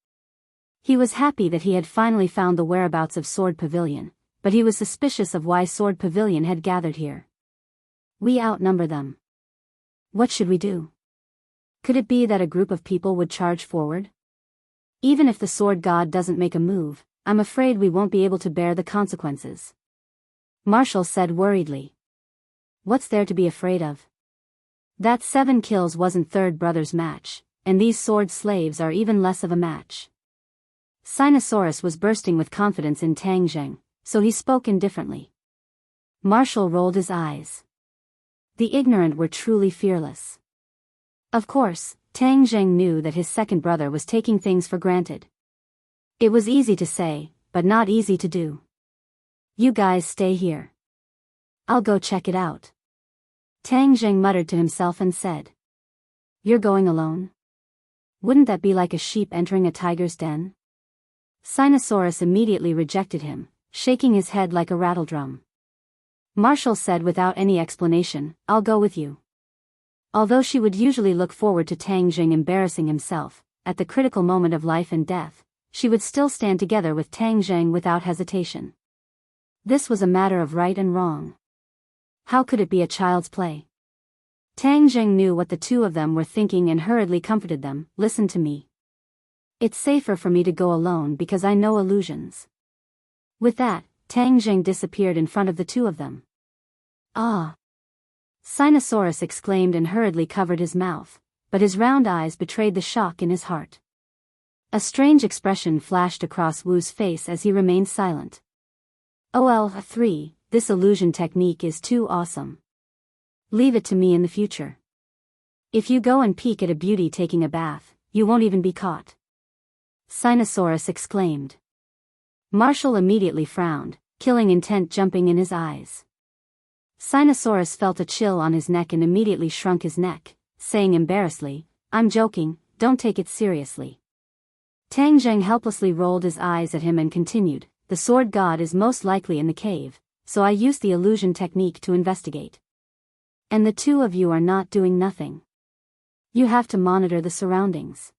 He was happy that he had finally found the whereabouts of Sword Pavilion, but he was suspicious of why Sword Pavilion had gathered here. We outnumber them. What should we do? Could it be that a group of people would charge forward? Even if the sword god doesn't make a move, I'm afraid we won't be able to bear the consequences. Marshall said worriedly. What's there to be afraid of? That 7 kills wasn't Third Brother's match, and these sword slaves are even less of a match. Sinosaurus was bursting with confidence in Tang Zheng, so he spoke indifferently. Marshall rolled his eyes. The ignorant were truly fearless. Of course, Tang Zheng knew that his second brother was taking things for granted. It was easy to say, but not easy to do. You guys stay here. I'll go check it out. Tang Zheng muttered to himself and said. You're going alone? Wouldn't that be like a sheep entering a tiger's den? Sinosaurus immediately rejected him, shaking his head like a rattledrum. Marshall said without any explanation, I'll go with you. Although she would usually look forward to Tang Zheng embarrassing himself, at the critical moment of life and death, she would still stand together with Tang Zheng without hesitation. This was a matter of right and wrong. How could it be a child's play? Tang Zheng knew what the two of them were thinking and hurriedly comforted them. Listen to me. It's safer for me to go alone because I know illusions. With that, Tang Zheng disappeared in front of the two of them. Ah! Sinosaurus exclaimed and hurriedly covered his mouth, but his round eyes betrayed the shock in his heart. A strange expression flashed across Wu's face as he remained silent. OL3, this illusion technique is too awesome. Leave it to me in the future. If you go and peek at a beauty taking a bath, you won't even be caught. Sinosaurus exclaimed. Marshall immediately frowned, killing intent jumping in his eyes. Sinosaurus felt a chill on his neck and immediately shrunk his neck, saying embarrassedly, I'm joking, don't take it seriously. Tang Zheng helplessly rolled his eyes at him and continued, the sword god is most likely in the cave, so I used the illusion technique to investigate. And the two of you are not doing nothing. You have to monitor the surroundings.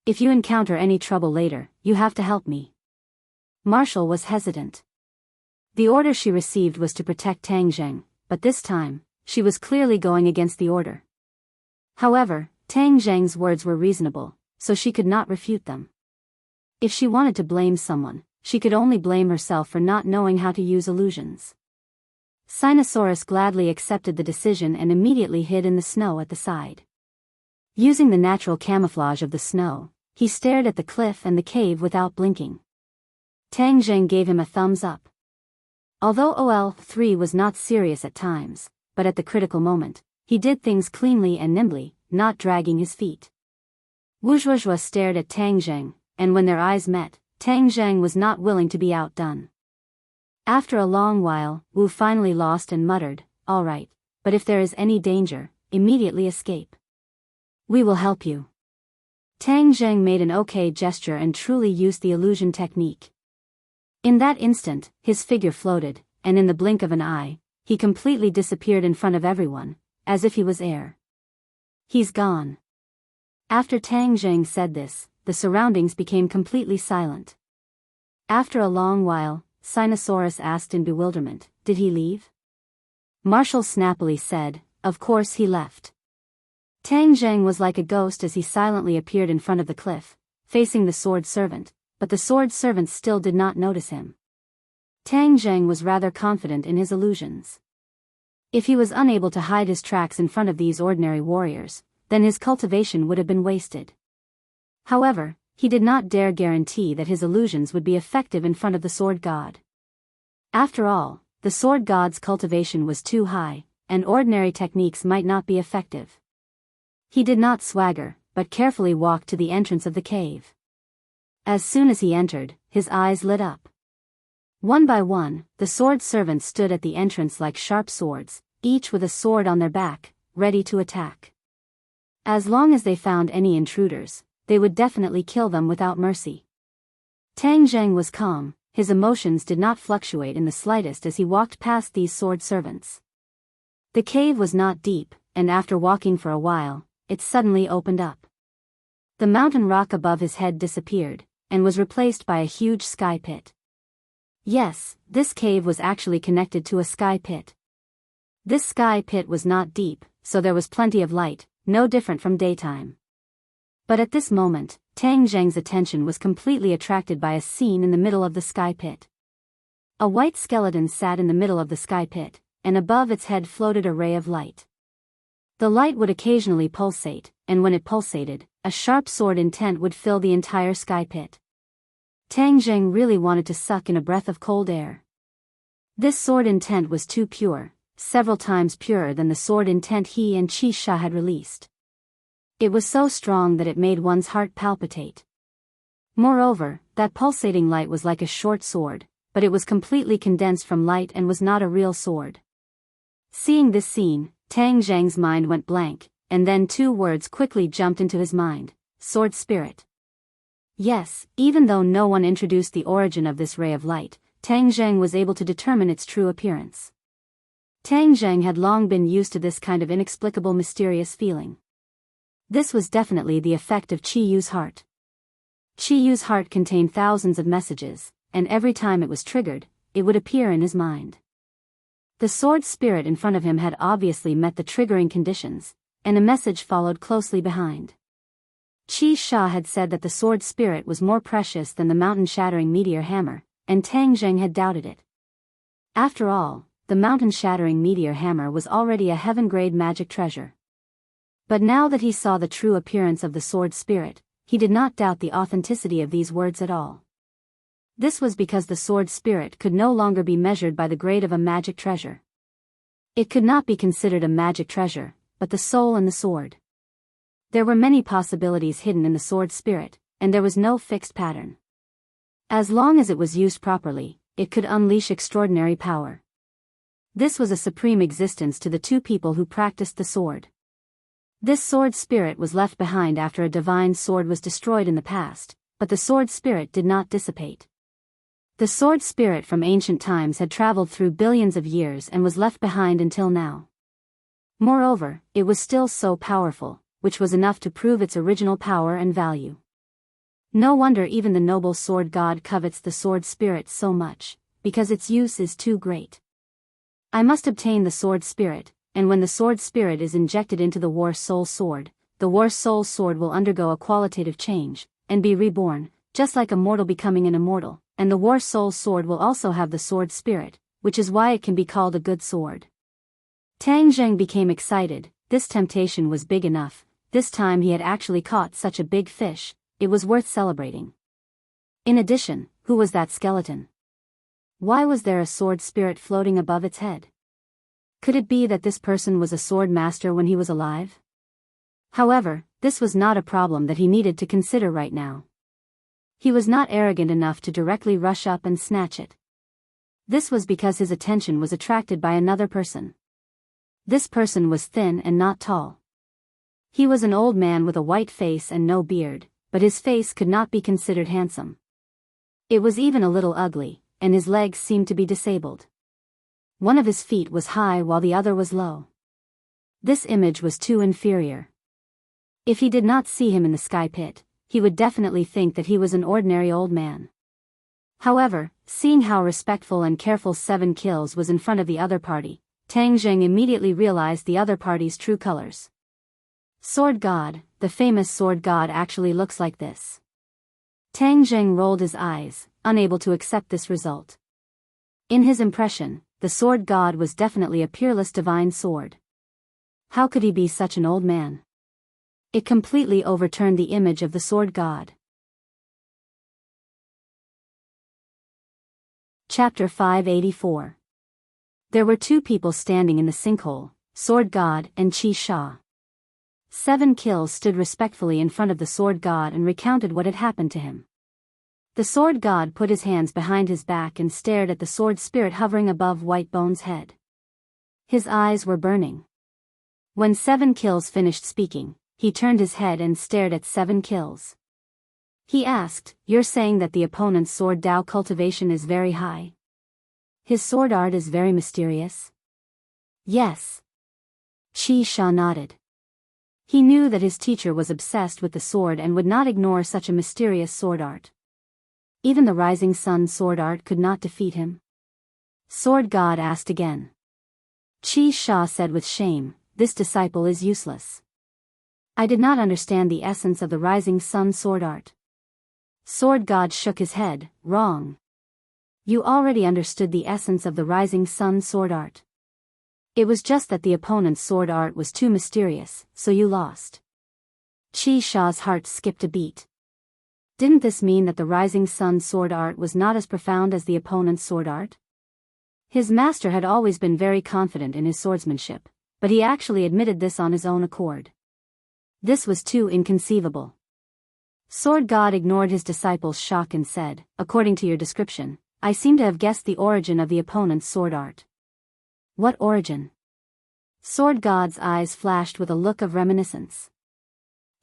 If you encounter any trouble later, you have to help me. Marshall was hesitant. The order she received was to protect Tang Zheng, but this time, she was clearly going against the order. However, Tang Zheng's words were reasonable, so she could not refute them. If she wanted to blame someone, she could only blame herself for not knowing how to use illusions. Sinosaurus gladly accepted the decision and immediately hid in the snow at the side. Using the natural camouflage of the snow, he stared at the cliff and the cave without blinking. Tang Zheng gave him a thumbs up. Although OL3 was not serious at times, but at the critical moment, he did things cleanly and nimbly, not dragging his feet. Wu Zhuozhuo stared at Tang Zheng, and when their eyes met, Tang Zheng was not willing to be outdone. After a long while, Wu finally lost and muttered, all right, but if there is any danger, immediately escape. We will help you. Tang Zheng made an okay gesture and truly used the illusion technique. In that instant, his figure floated, and in the blink of an eye, he completely disappeared in front of everyone, as if he was air. He's gone. After Tang Zheng said this, the surroundings became completely silent. After a long while, Sinosaurus asked in bewilderment, did he leave? Marshall snappily said, of course he left. Tang Zheng was like a ghost as he silently appeared in front of the cliff, facing the sword servant, but the sword servant still did not notice him. Tang Zheng was rather confident in his illusions. If he was unable to hide his tracks in front of these ordinary warriors, then his cultivation would have been wasted. However, he did not dare guarantee that his illusions would be effective in front of the sword god. After all, the sword god's cultivation was too high, and ordinary techniques might not be effective. He did not swagger, but carefully walked to the entrance of the cave. As soon as he entered, his eyes lit up. One by one, the sword servants stood at the entrance like sharp swords, each with a sword on their back, ready to attack. As long as they found any intruders, they would definitely kill them without mercy. Tang Zheng was calm, his emotions did not fluctuate in the slightest as he walked past these sword servants. The cave was not deep, and after walking for a while, it suddenly opened up. The mountain rock above his head disappeared, and was replaced by a huge sky pit. Yes, this cave was actually connected to a sky pit. This sky pit was not deep, so there was plenty of light, no different from daytime. But at this moment, Tang Zheng's attention was completely attracted by a scene in the middle of the sky pit. A white skeleton sat in the middle of the sky pit, and above its head floated a ray of light. The light would occasionally pulsate, and when it pulsated, a sharp sword intent would fill the entire sky pit. Tang Zheng really wanted to suck in a breath of cold air. This sword intent was too pure, several times purer than the sword intent he and Qi Sha had released. It was so strong that it made one's heart palpitate. Moreover, that pulsating light was like a short sword, but it was completely condensed from light and was not a real sword. Seeing this scene, Tang Zheng's mind went blank, and then two words quickly jumped into his mind, sword spirit. Yes, even though no one introduced the origin of this ray of light, Tang Zheng was able to determine its true appearance. Tang Zheng had long been used to this kind of inexplicable mysterious feeling. This was definitely the effect of Qi Yu's heart. Chi Yu's heart contained thousands of messages, and every time it was triggered, it would appear in his mind. The sword spirit in front of him had obviously met the triggering conditions, and a message followed closely behind. Qi Sha had said that the sword spirit was more precious than the mountain-shattering meteor hammer, and Tang Zheng had doubted it. After all, the mountain-shattering meteor hammer was already a heaven-grade magic treasure. But now that he saw the true appearance of the sword spirit, he did not doubt the authenticity of these words at all. This was because the sword spirit could no longer be measured by the grade of a magic treasure. It could not be considered a magic treasure, but the soul and the sword. There were many possibilities hidden in the sword spirit, and there was no fixed pattern. As long as it was used properly, it could unleash extraordinary power. This was a supreme existence to the two people who practiced the sword. This sword spirit was left behind after a divine sword was destroyed in the past, but the sword spirit did not dissipate. The sword spirit from ancient times had traveled through billions of years and was left behind until now. Moreover, it was still so powerful, which was enough to prove its original power and value. No wonder even the noble sword god covets the sword spirit so much, because its use is too great. I must obtain the sword spirit, and when the sword spirit is injected into the war soul sword, the war soul sword will undergo a qualitative change, and be reborn, just like a mortal becoming an immortal, and the war soul sword will also have the sword spirit, which is why it can be called a good sword. Tang Zheng became excited. This temptation was big enough. This time he had actually caught such a big fish, it was worth celebrating. In addition, who was that skeleton? Why was there a sword spirit floating above its head? Could it be that this person was a sword master when he was alive? However, this was not a problem that he needed to consider right now. He was not arrogant enough to directly rush up and snatch it. This was because his attention was attracted by another person. This person was thin and not tall. He was an old man with a white face and no beard, but his face could not be considered handsome. It was even a little ugly, and his legs seemed to be disabled. One of his feet was high while the other was low. This image was too inferior. If he did not see him in the sky pit, he would definitely think that he was an ordinary old man. However, seeing how respectful and careful 7 Kills was in front of the other party, Tang Zheng immediately realized the other party's true colors. Sword God, the famous sword god actually looks like this. Tang Zheng rolled his eyes, unable to accept this result. In his impression, the sword god was definitely a peerless divine sword. How could he be such an old man? It completely overturned the image of the sword god. Chapter 584. There were 2 people standing in the sinkhole, Sword God and Qi Sha. 7 Kills stood respectfully in front of the sword god and recounted what had happened to him. The sword god put his hands behind his back and stared at the sword spirit hovering above White Bone's head. His eyes were burning. When 7 Kills finished speaking, he turned his head and stared at 7 Kills. He asked, "You're saying that the opponent's sword Dao cultivation is very high? His sword art is very mysterious?" "Yes." Qi Sha nodded. He knew that his teacher was obsessed with the sword and would not ignore such a mysterious sword art. Even the rising sun sword art could not defeat him. Sword God asked again. Qi Sha said with shame, "This disciple is useless. I did not understand the essence of the rising sun sword art." Sword God shook his head, "Wrong. You already understood the essence of the rising sun sword art. It was just that the opponent's sword art was too mysterious, so you lost." Qi Sha's heart skipped a beat. Didn't this mean that the rising sun sword art was not as profound as the opponent's sword art? His master had always been very confident in his swordsmanship, but he actually admitted this on his own accord. This was too inconceivable. Sword God ignored his disciple's shock and said, "According to your description, I seem to have guessed the origin of the opponent's sword art." "What origin?" Sword God's eyes flashed with a look of reminiscence.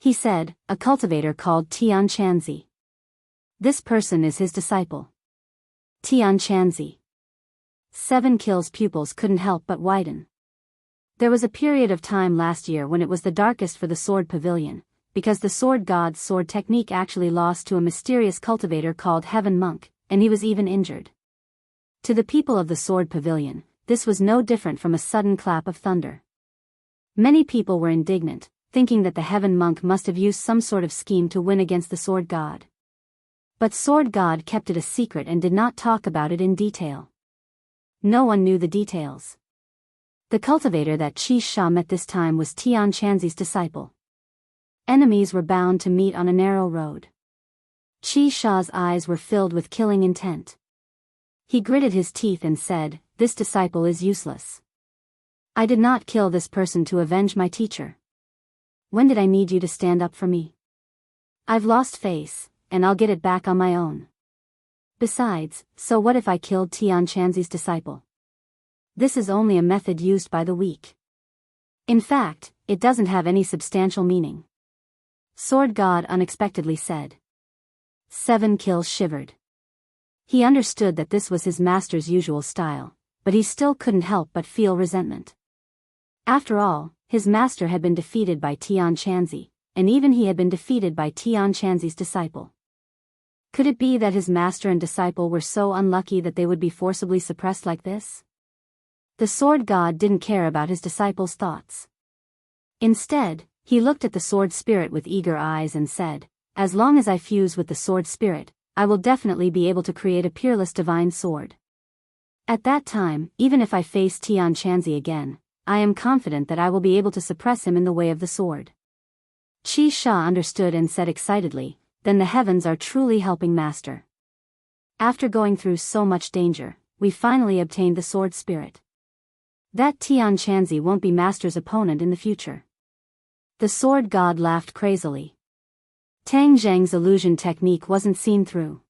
He said, "A cultivator called Tianchanzi. This person is his disciple." Tianchanzi. 7 Kills' pupils couldn't help but widen. There was a period of time last year when it was the darkest for the sword pavilion, because the sword god's sword technique actually lost to a mysterious cultivator called Heaven Monk, and he was even injured. To the people of the sword pavilion, this was no different from a sudden clap of thunder. Many people were indignant, thinking that the Heaven Monk must have used some sort of scheme to win against the sword god. But sword god kept it a secret and did not talk about it in detail. No one knew the details. The cultivator that Qi Sha met this time was Tian Chanzi's disciple. Enemies were bound to meet on a narrow road. Qi Sha's eyes were filled with killing intent. He gritted his teeth and said, "This disciple is useless. I did not kill this person to avenge my teacher. When did I need you to stand up for me? I've lost face, and I'll get it back on my own. Besides, so what if I killed Tian Chanzi's disciple? This is only a method used by the weak. In fact, it doesn't have any substantial meaning." Sword God unexpectedly said. 7 Kills shivered. He understood that this was his master's usual style, but he still couldn't help but feel resentment. After all, his master had been defeated by Tian Chanzi, and even he had been defeated by Tian Chanzi's disciple. Could it be that his master and disciple were so unlucky that they would be forcibly suppressed like this? The sword god didn't care about his disciple's thoughts. Instead, he looked at the sword spirit with eager eyes and said, "As long as I fuse with the sword spirit, I will definitely be able to create a peerless divine sword. At that time, even if I face Tian Chanzi again, I am confident that I will be able to suppress him in the way of the sword." Qi Sha understood and said excitedly, "Then the heavens are truly helping master. After going through so much danger, we finally obtained the sword spirit. That Tian Chanzi won't be master's opponent in the future." The sword god laughed crazily. Tang Zheng's illusion technique wasn't seen through.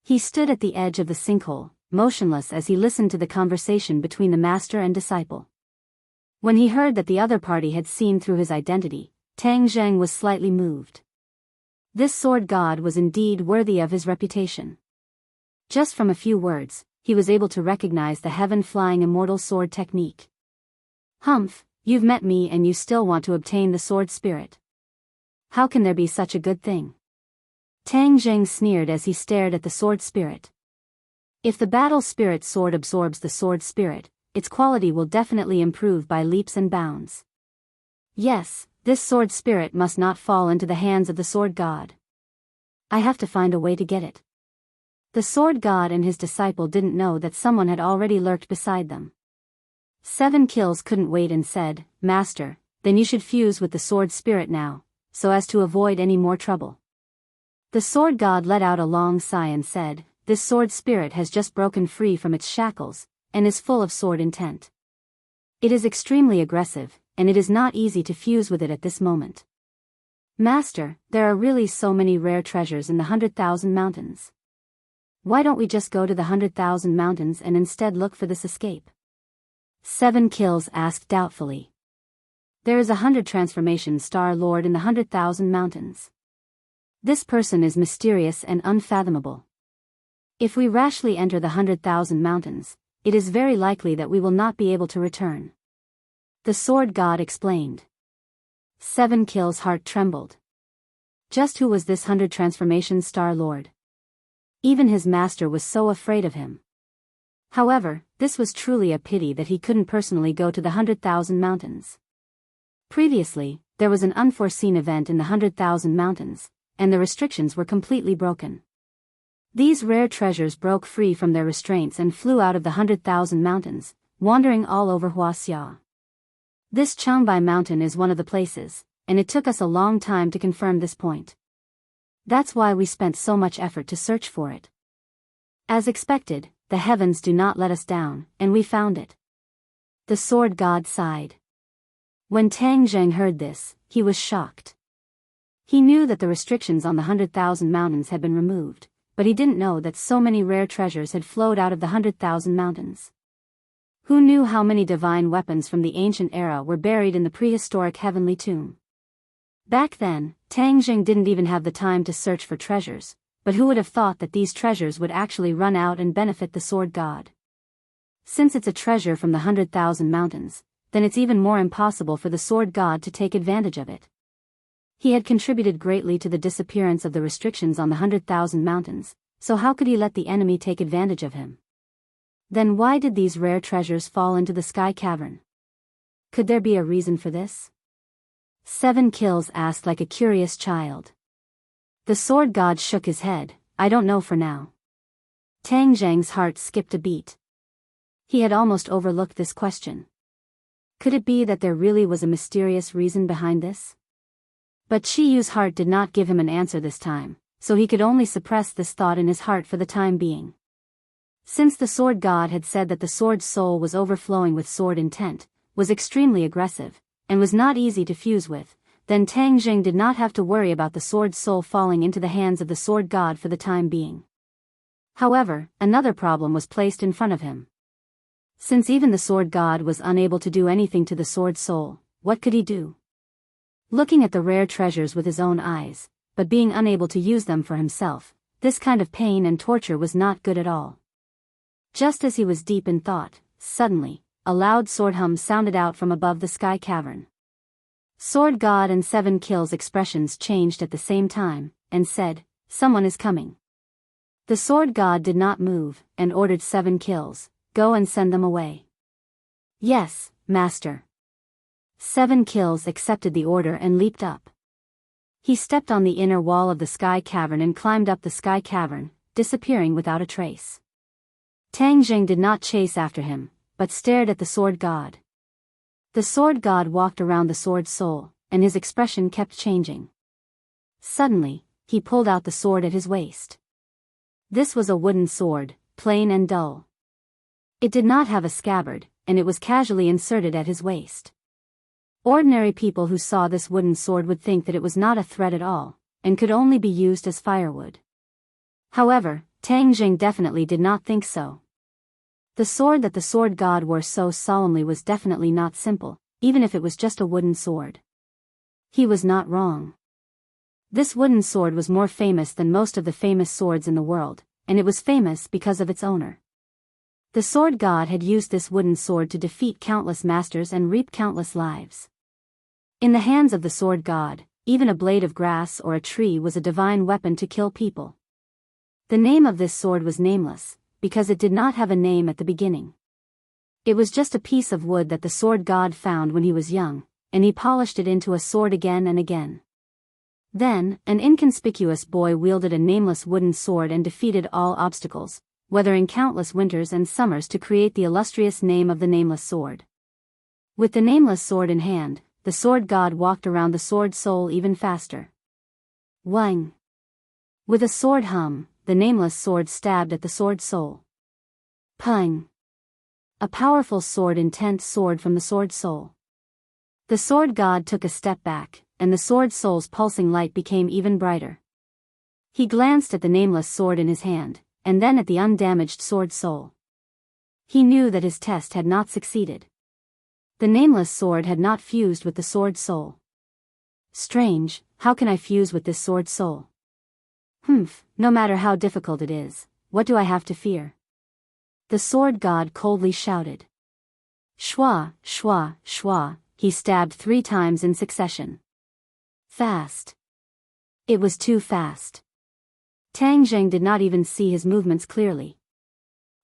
He stood at the edge of the sinkhole, motionless as he listened to the conversation between the master and disciple. When he heard that the other party had seen through his identity, Tang Zheng was slightly moved. This sword god was indeed worthy of his reputation. Just from a few words, he was able to recognize the heaven-flying immortal sword technique. "Humph, you've met me and you still want to obtain the sword spirit. How can there be such a good thing?" Tang Zheng sneered as he stared at the sword spirit. If the battle spirit sword absorbs the sword spirit, its quality will definitely improve by leaps and bounds. Yes, this sword spirit must not fall into the hands of the sword god. I have to find a way to get it. The sword god and his disciple didn't know that someone had already lurked beside them. 7 Kills couldn't wait and said, "Master, then you should fuse with the sword spirit now, so as to avoid any more trouble." The sword god let out a long sigh and said, "This sword spirit has just broken free from its shackles, and is full of sword intent. It is extremely aggressive, and it is not easy to fuse with it at this moment. Master, there are really so many rare treasures in the 100,000 mountains. Why don't we just go to the 100,000 mountains and instead look for this escape?" 7 Kills asked doubtfully. "There is 100 transformation star lord in the 100,000 mountains. This person is mysterious and unfathomable. If we rashly enter the 100,000 mountains, it is very likely that we will not be able to return." The sword god explained. 7 Kills' heart trembled. Just who was this 100 transformation star lord? Even his master was so afraid of him. However, this was truly a pity that he couldn't personally go to the 100,000 mountains. Previously, there was an unforeseen event in the 100,000 mountains, and the restrictions were completely broken. These rare treasures broke free from their restraints and flew out of the 100,000 mountains, wandering all over Huaxia. This Changbai mountain is one of the places, and it took us a long time to confirm this point. That's why we spent so much effort to search for it. As expected, the heavens do not let us down, and we found it." The sword god sighed. When Tang Zheng heard this, he was shocked. He knew that the restrictions on the 100,000 mountains had been removed, but he didn't know that so many rare treasures had flowed out of the 100,000 mountains. Who knew how many divine weapons from the ancient era were buried in the prehistoric heavenly tomb? Back then, Tang Zheng didn't even have the time to search for treasures, but who would have thought that these treasures would actually run out and benefit the sword god? Since it's a treasure from the 100,000 mountains, then it's even more impossible for the sword god to take advantage of it. He had contributed greatly to the disappearance of the restrictions on the 100,000 mountains, so how could he let the enemy take advantage of him? Then why did these rare treasures fall into the sky cavern? Could there be a reason for this? 7 Kills asked like a curious child. The sword god shook his head. I don't know for now. Tang Zhang's heart skipped a beat. He had almost overlooked this question. Could it be that there really was a mysterious reason behind this? But Qi Yu's heart did not give him an answer this time, so he could only suppress this thought in his heart for the time being. Since the sword god had said that the sword's soul was overflowing with sword intent, was extremely aggressive, and was not easy to fuse with, then Tang Jing did not have to worry about the sword's soul falling into the hands of the sword god for the time being. However, another problem was placed in front of him. Since even the sword god was unable to do anything to the sword's soul, what could he do? Looking at the rare treasures with his own eyes, but being unable to use them for himself, this kind of pain and torture was not good at all. Just as he was deep in thought, suddenly, a loud sword hum sounded out from above the sky cavern. Sword God and 7 Kills' expressions changed at the same time, and said, "Someone is coming." The sword god did not move, and ordered 7 Kills, "Go and send them away." "Yes, master." 7 Kills accepted the order and leaped up. He stepped on the inner wall of the sky cavern and climbed up the sky cavern, disappearing without a trace. Tang Jing did not chase after him, but stared at the sword god. The sword god walked around the sword soul, and his expression kept changing. Suddenly, he pulled out the sword at his waist. This was a wooden sword, plain and dull. It did not have a scabbard, and it was casually inserted at his waist. Ordinary people who saw this wooden sword would think that it was not a threat at all, and could only be used as firewood. However, Tang Jing definitely did not think so. The sword that the sword god wore so solemnly was definitely not simple, even if it was just a wooden sword. He was not wrong. This wooden sword was more famous than most of the famous swords in the world, and it was famous because of its owner. The sword god had used this wooden sword to defeat countless masters and reap countless lives. In the hands of the sword god, even a blade of grass or a tree was a divine weapon to kill people. The name of this sword was nameless, because it did not have a name at the beginning. It was just a piece of wood that the sword god found when he was young, and he polished it into a sword again and again. Then, an inconspicuous boy wielded a nameless wooden sword and defeated all obstacles, weathering countless winters and summers to create the illustrious name of the nameless sword. With the nameless sword in hand, the sword god walked around the sword soul even faster. Wang! With a sword hum, the nameless sword stabbed at the sword soul. Pung! A powerful sword intent sword from the sword soul. The sword god took a step back, and the sword soul's pulsing light became even brighter. He glanced at the nameless sword in his hand, and then at the undamaged sword soul. He knew that his test had not succeeded. The nameless sword had not fused with the sword soul. Strange, how can I fuse with this sword soul? No matter how difficult it is, what do I have to fear? The sword god coldly shouted. Shwa, shwa, shwa, he stabbed 3 times in succession. Fast. It was too fast. Tang Jing did not even see his movements clearly.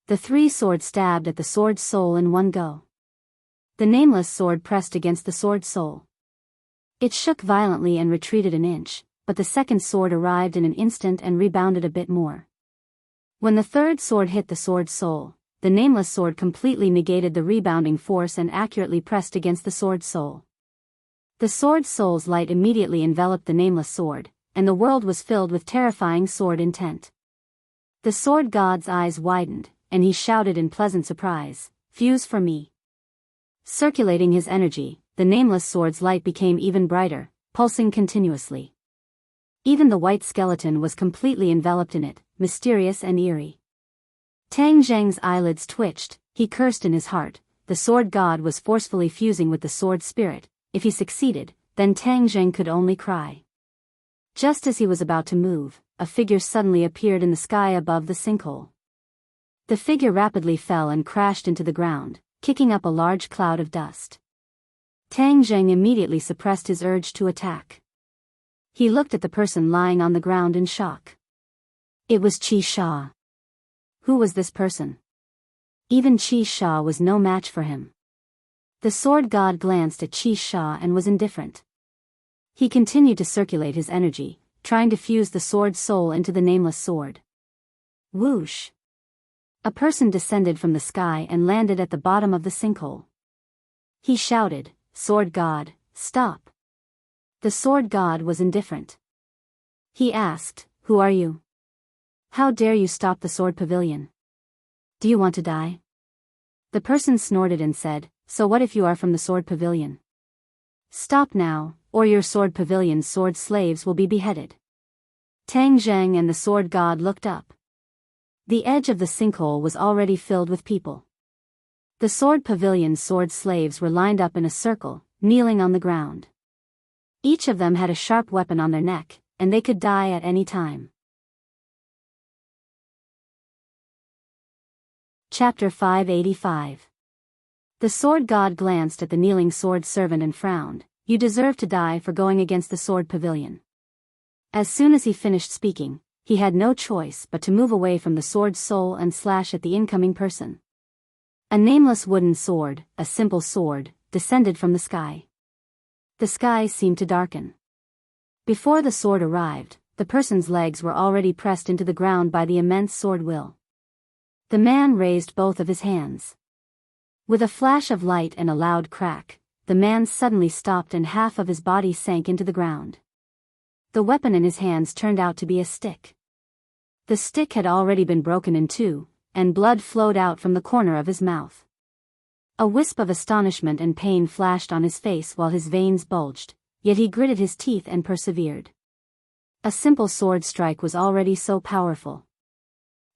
The 3 swords stabbed at the sword soul in one go. The nameless sword pressed against the sword soul. It shook violently and retreated an inch, but the second sword arrived in an instant and rebounded a bit more. When the third sword hit the sword soul, the nameless sword completely negated the rebounding force and accurately pressed against the sword soul. The sword soul's light immediately enveloped the nameless sword, and the world was filled with terrifying sword intent. The sword god's eyes widened, and he shouted in pleasant surprise, "Fuse for me." Circulating his energy, the nameless sword's light became even brighter, pulsing continuously. Even the white skeleton was completely enveloped in it, mysterious and eerie. Tang Zheng's eyelids twitched, he cursed in his heart, the sword god was forcefully fusing with the sword spirit. If he succeeded, then Tang Zheng could only cry. Just as he was about to move, a figure suddenly appeared in the sky above the sinkhole. The figure rapidly fell and crashed into the ground, kicking up a large cloud of dust. Tang Zheng immediately suppressed his urge to attack. He looked at the person lying on the ground in shock. It was Qi Sha. Who was this person? Even Qi Sha was no match for him. The sword god glanced at Qi Sha and was indifferent. He continued to circulate his energy, trying to fuse the sword soul into the nameless sword. Whoosh! A person descended from the sky and landed at the bottom of the sinkhole. He shouted, "Sword god, stop!" The sword god was indifferent. He asked, "Who are you? How dare you stop the sword pavilion? Do you want to die?" The person snorted and said, "So what if you are from the sword pavilion? Stop now, or your sword pavilion's sword slaves will be beheaded." Tang Zheng and the sword god looked up. The edge of the sinkhole was already filled with people. The sword pavilion's sword slaves were lined up in a circle, kneeling on the ground. Each of them had a sharp weapon on their neck, and they could die at any time. Chapter 585. The sword god glanced at the kneeling sword servant and frowned. "You deserve to die for going against the sword pavilion." As soon as he finished speaking, he had no choice but to move away from the sword soul and slash at the incoming person. A nameless wooden sword, a simple sword, descended from the sky. The sky seemed to darken. Before the sword arrived, the person's legs were already pressed into the ground by the immense sword will. The man raised both of his hands. With a flash of light and a loud crack, the man suddenly stopped and half of his body sank into the ground. The weapon in his hands turned out to be a stick. The stick had already been broken in two, and blood flowed out from the corner of his mouth. A wisp of astonishment and pain flashed on his face while his veins bulged, yet he gritted his teeth and persevered. A simple sword strike was already so powerful.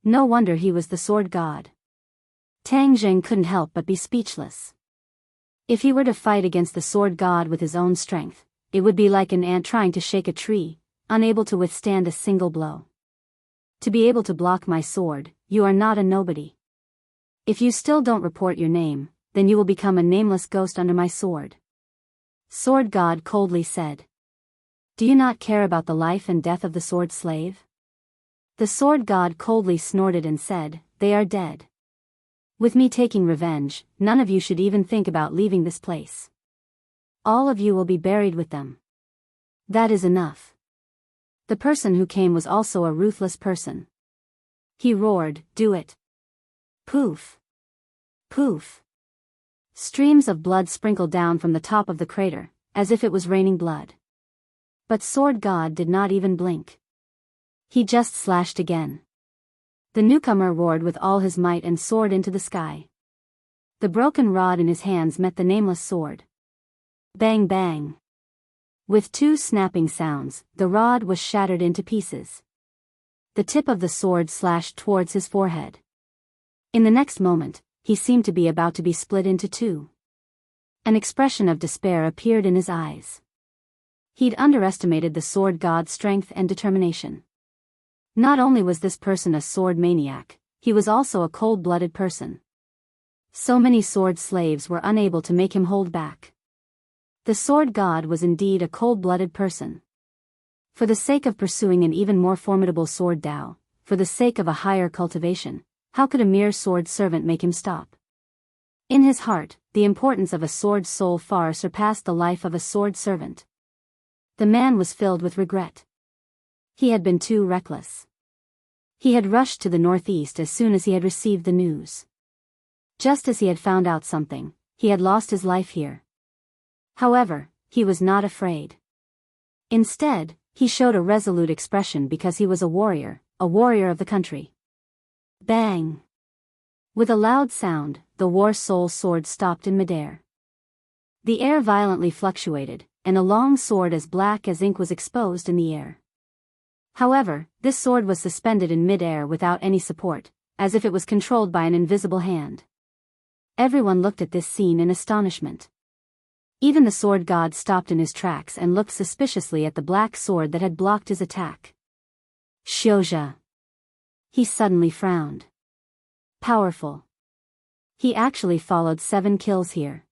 No wonder he was the sword god. Tang Zheng couldn't help but be speechless. If he were to fight against the sword god with his own strength, it would be like an ant trying to shake a tree, unable to withstand a single blow. To be able to block my sword, you are not a nobody. If you still don't report your name, then you will become a nameless ghost under my sword. Sword god coldly said. Do you not care about the life and death of the sword slave? The sword god coldly snorted and said, They are dead. With me taking revenge, none of you should even think about leaving this place. All of you will be buried with them. That is enough. The person who came was also a ruthless person. He roared, Do it. Poof. Poof. Streams of blood sprinkled down from the top of the crater, as if it was raining blood. But Sword God did not even blink. He just slashed again. The newcomer roared with all his might and soared into the sky. The broken rod in his hands met the nameless sword. Bang bang. With two snapping sounds, the rod was shattered into pieces. The tip of the sword slashed towards his forehead. In the next moment, he seemed to be about to be split into two. An expression of despair appeared in his eyes. He'd underestimated the sword god's strength and determination. Not only was this person a sword maniac, he was also a cold-blooded person. So many sword slaves were unable to make him hold back. The sword god was indeed a cold-blooded person. For the sake of pursuing an even more formidable sword Tao, for the sake of a higher cultivation, how could a mere sword servant make him stop? In his heart, the importance of a sword soul far surpassed the life of a sword servant. The man was filled with regret. He had been too reckless. He had rushed to the northeast as soon as he had received the news. Just as he had found out something, he had lost his life here. However, he was not afraid. Instead, he showed a resolute expression because he was a warrior of the country. Bang! With a loud sound, the war soul sword stopped in midair. The air violently fluctuated, and a long sword as black as ink was exposed in the air. However, this sword was suspended in mid-air without any support, as if it was controlled by an invisible hand. Everyone looked at this scene in astonishment. Even the sword god stopped in his tracks and looked suspiciously at the black sword that had blocked his attack. Xiuzha. He suddenly frowned. Powerful. He actually followed 7 kills here.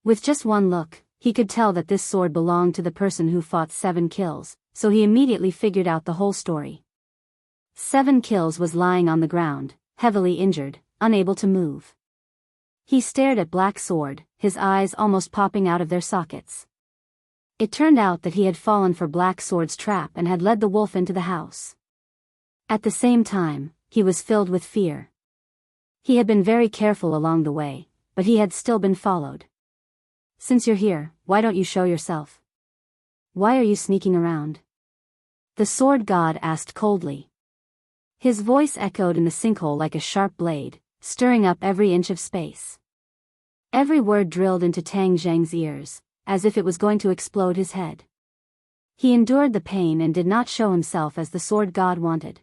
With just one look, he could tell that this sword belonged to the person who fought 7 kills, so he immediately figured out the whole story. 7 kills was lying on the ground, heavily injured, unable to move. He stared at Black Sword, his eyes almost popping out of their sockets. It turned out that he had fallen for Black Sword's trap and had led the wolf into the house. At the same time, he was filled with fear. He had been very careful along the way, but he had still been followed. "Since you're here, why don't you show yourself? Why are you sneaking around?" the sword god asked coldly. His voice echoed in the sinkhole like a sharp blade, stirring up every inch of space. Every word drilled into Tang Zheng's ears, as if it was going to explode his head. He endured the pain and did not show himself as the sword god wanted.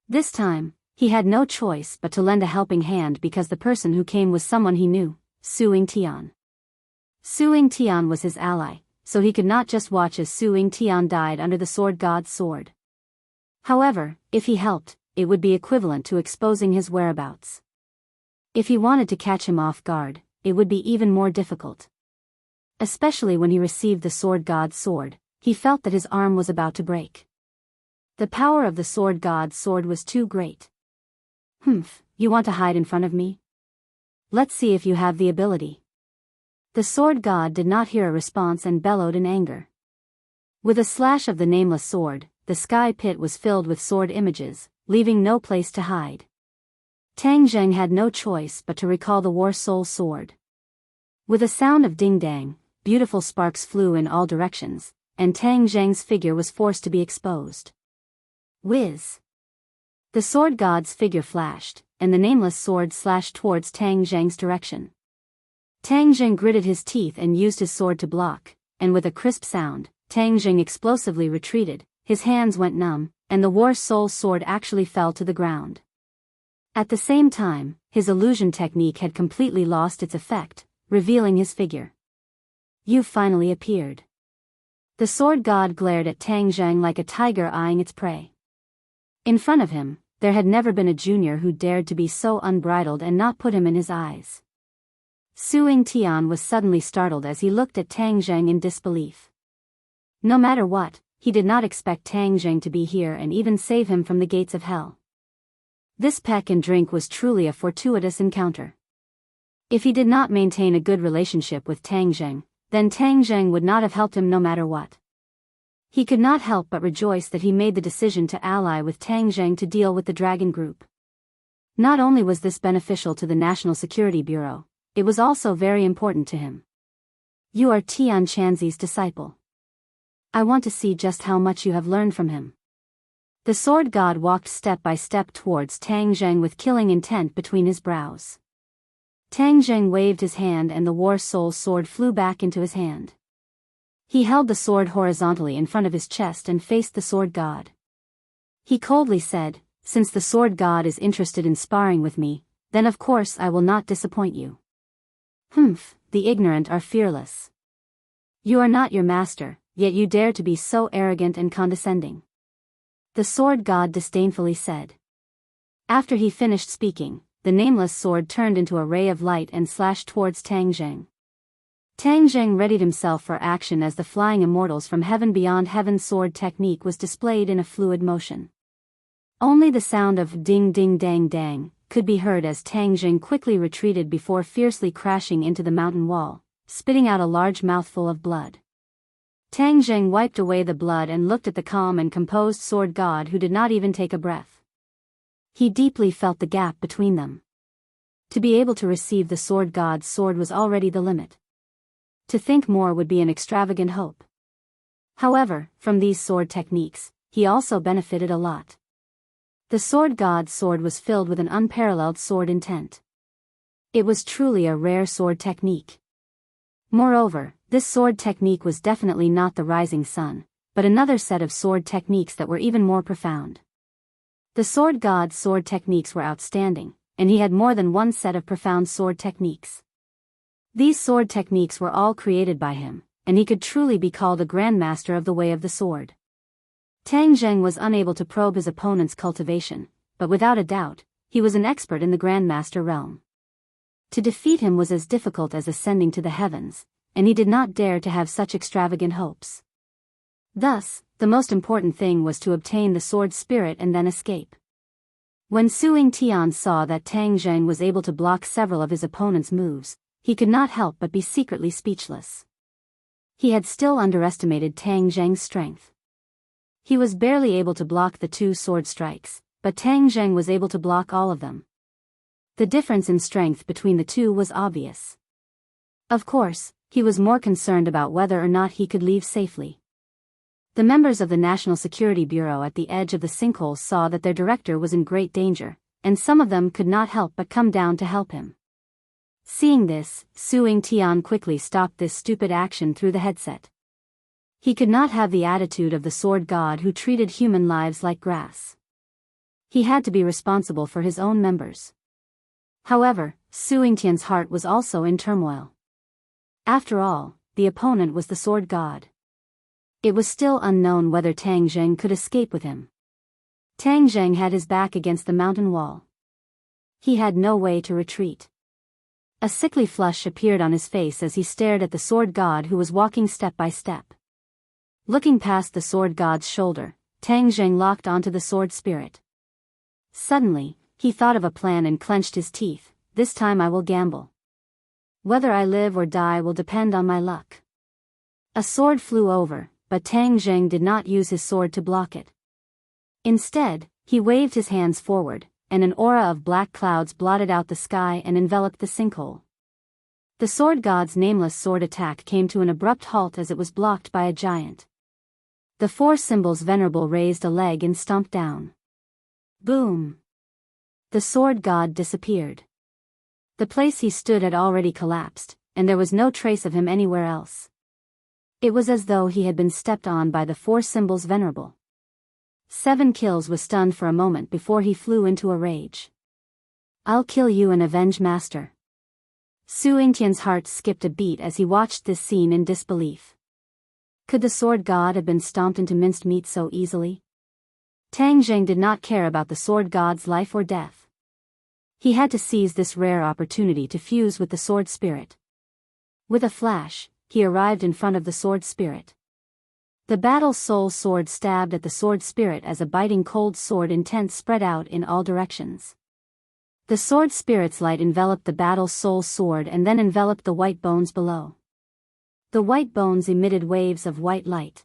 This time, he had no choice but to lend a helping hand because the person who came was someone he knew, Su Yingtian. Su Yingtian was his ally, so he could not just watch as Su Yingtian died under the sword god's sword. However, if he helped, it would be equivalent to exposing his whereabouts. If he wanted to catch him off guard, it would be even more difficult. Especially when he received the sword god's sword, he felt that his arm was about to break. The power of the sword god's sword was too great. You want to hide in front of me? Let's see if you have the ability." The sword god did not hear a response and bellowed in anger. With a slash of the nameless sword, the sky pit was filled with sword images, leaving no place to hide. Tang Zheng had no choice but to recall the War Soul sword. With a sound of ding-dang, beautiful sparks flew in all directions, and Tang Zheng's figure was forced to be exposed. Whiz! The sword god's figure flashed, and the nameless sword slashed towards Tang Zheng's direction. Tang Zheng gritted his teeth and used his sword to block, and with a crisp sound, Tang Zheng explosively retreated, his hands went numb, and the War Soul sword actually fell to the ground. At the same time, his illusion technique had completely lost its effect, revealing his figure. "You finally appeared." The sword god glared at Tang Zheng like a tiger eyeing its prey. In front of him, there had never been a junior who dared to be so unbridled and not put him in his eyes. Su Yingtian was suddenly startled as he looked at Tang Zheng in disbelief. No matter what, he did not expect Tang Zheng to be here and even save him from the gates of hell. This peck and drink was truly a fortuitous encounter. If he did not maintain a good relationship with Tang Zheng, then Tang Zheng would not have helped him no matter what. He could not help but rejoice that he made the decision to ally with Tang Zheng to deal with the Dragon Group. Not only was this beneficial to the National Security Bureau, it was also very important to him. "You are Tian Chanzi's disciple. I want to see just how much you have learned from him." The sword god walked step by step towards Tang Zheng with killing intent between his brows. Tang Zheng waved his hand and the War Soul sword flew back into his hand. He held the sword horizontally in front of his chest and faced the sword god. He coldly said, "Since the sword god is interested in sparring with me, then of course I will not disappoint you." The ignorant are fearless. You are not your master, yet you dare to be so arrogant and condescending," the sword god disdainfully said. After he finished speaking, the nameless sword turned into a ray of light and slashed towards Tang Zheng. Tang Zheng readied himself for action as the flying immortals from heaven beyond heaven's sword technique was displayed in a fluid motion. Only the sound of ding ding dang dang could be heard as Tang Zheng quickly retreated before fiercely crashing into the mountain wall, spitting out a large mouthful of blood. Tang Zheng wiped away the blood and looked at the calm and composed sword god who did not even take a breath. He deeply felt the gap between them. To be able to receive the sword god's sword was already the limit. To think more would be an extravagant hope. However, from these sword techniques, he also benefited a lot. The sword god's sword was filled with an unparalleled sword intent. It was truly a rare sword technique. Moreover, this sword technique was definitely not the rising sun, but another set of sword techniques that were even more profound. The sword god's sword techniques were outstanding, and he had more than one set of profound sword techniques. These sword techniques were all created by him, and he could truly be called a grandmaster of the way of the sword. Tang Zheng was unable to probe his opponent's cultivation, but without a doubt, he was an expert in the grandmaster realm. To defeat him was as difficult as ascending to the heavens, and he did not dare to have such extravagant hopes. Thus, the most important thing was to obtain the sword spirit and then escape. When Suing Tian saw that Tang Zheng was able to block several of his opponent's moves, he could not help but be secretly speechless. He had still underestimated Tang Zheng's strength. He was barely able to block the 2 sword strikes, but Tang Zheng was able to block all of them. The difference in strength between the two was obvious. Of course, he was more concerned about whether or not he could leave safely. The members of the National Security Bureau at the edge of the sinkhole saw that their director was in great danger, and some of them could not help but come down to help him. Seeing this, Suing Tian quickly stopped this stupid action through the headset. He could not have the attitude of the sword god who treated human lives like grass. He had to be responsible for his own members. However, Suing Tian's heart was also in turmoil. After all, the opponent was the sword god. It was still unknown whether Tang Zheng could escape with him. Tang Zheng had his back against the mountain wall. He had no way to retreat. A sickly flush appeared on his face as he stared at the sword god who was walking step by step. Looking past the sword god's shoulder, Tang Zheng locked onto the sword spirit. Suddenly, he thought of a plan and clenched his teeth. This time I will gamble. Whether I live or die will depend on my luck. A sword flew over, but Tang Zheng did not use his sword to block it. Instead, he waved his hands forward, and an aura of black clouds blotted out the sky and enveloped the sinkhole. The sword god's nameless sword attack came to an abrupt halt as it was blocked by a giant. The 4 symbols venerable raised a leg and stomped down. Boom! The sword god disappeared. The place he stood had already collapsed, and there was no trace of him anywhere else. It was as though he had been stepped on by the 4 symbols venerable. 7 Kills was stunned for a moment before he flew into a rage. I'll kill you and avenge master. Suing Tian's heart skipped a beat as he watched this scene in disbelief. Could the sword god have been stomped into minced meat so easily? Tang Zheng did not care about the sword god's life or death. He had to seize this rare opportunity to fuse with the sword spirit. With a flash, he arrived in front of the sword spirit. The battle soul sword stabbed at the sword spirit as a biting cold sword intent spread out in all directions. The sword spirit's light enveloped the battle soul sword and then enveloped the white bones below. The white bones emitted waves of white light.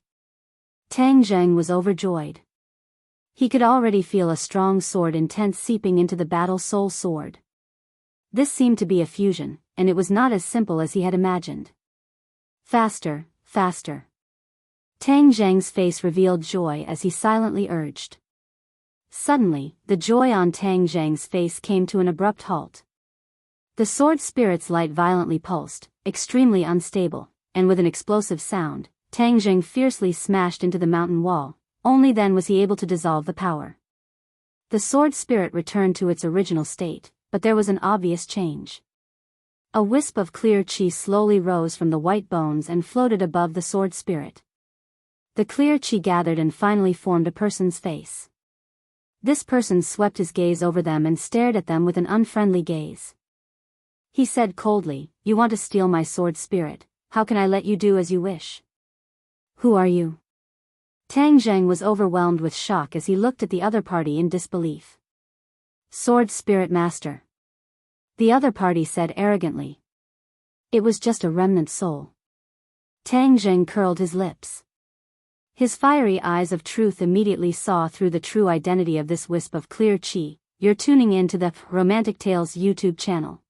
Tang Zheng was overjoyed. He could already feel a strong sword intent seeping into the battle soul sword. This seemed to be a fusion, and it was not as simple as he had imagined. Faster, faster. Tang Zheng's face revealed joy as he silently urged. Suddenly, the joy on Tang Zheng's face came to an abrupt halt. The sword spirit's light violently pulsed, extremely unstable, and with an explosive sound, Tang Zheng fiercely smashed into the mountain wall. Only then was he able to dissolve the power. The sword spirit returned to its original state, but there was an obvious change. A wisp of clear chi slowly rose from the white bones and floated above the sword spirit. The clear chi gathered and finally formed a person's face. This person swept his gaze over them and stared at them with an unfriendly gaze. He said coldly, "You want to steal my sword spirit, how can I let you do as you wish? Who are you?" Tang Zheng was overwhelmed with shock as he looked at the other party in disbelief. "Sword Spirit Master," the other party said arrogantly. It was just a remnant soul. Tang Zheng curled his lips. His fiery eyes of truth immediately saw through the true identity of this wisp of clear chi. You're tuning in to the Romantic Tales YouTube channel.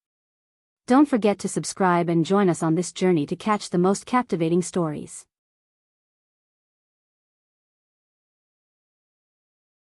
Don't forget to subscribe and join us on this journey to catch the most captivating stories.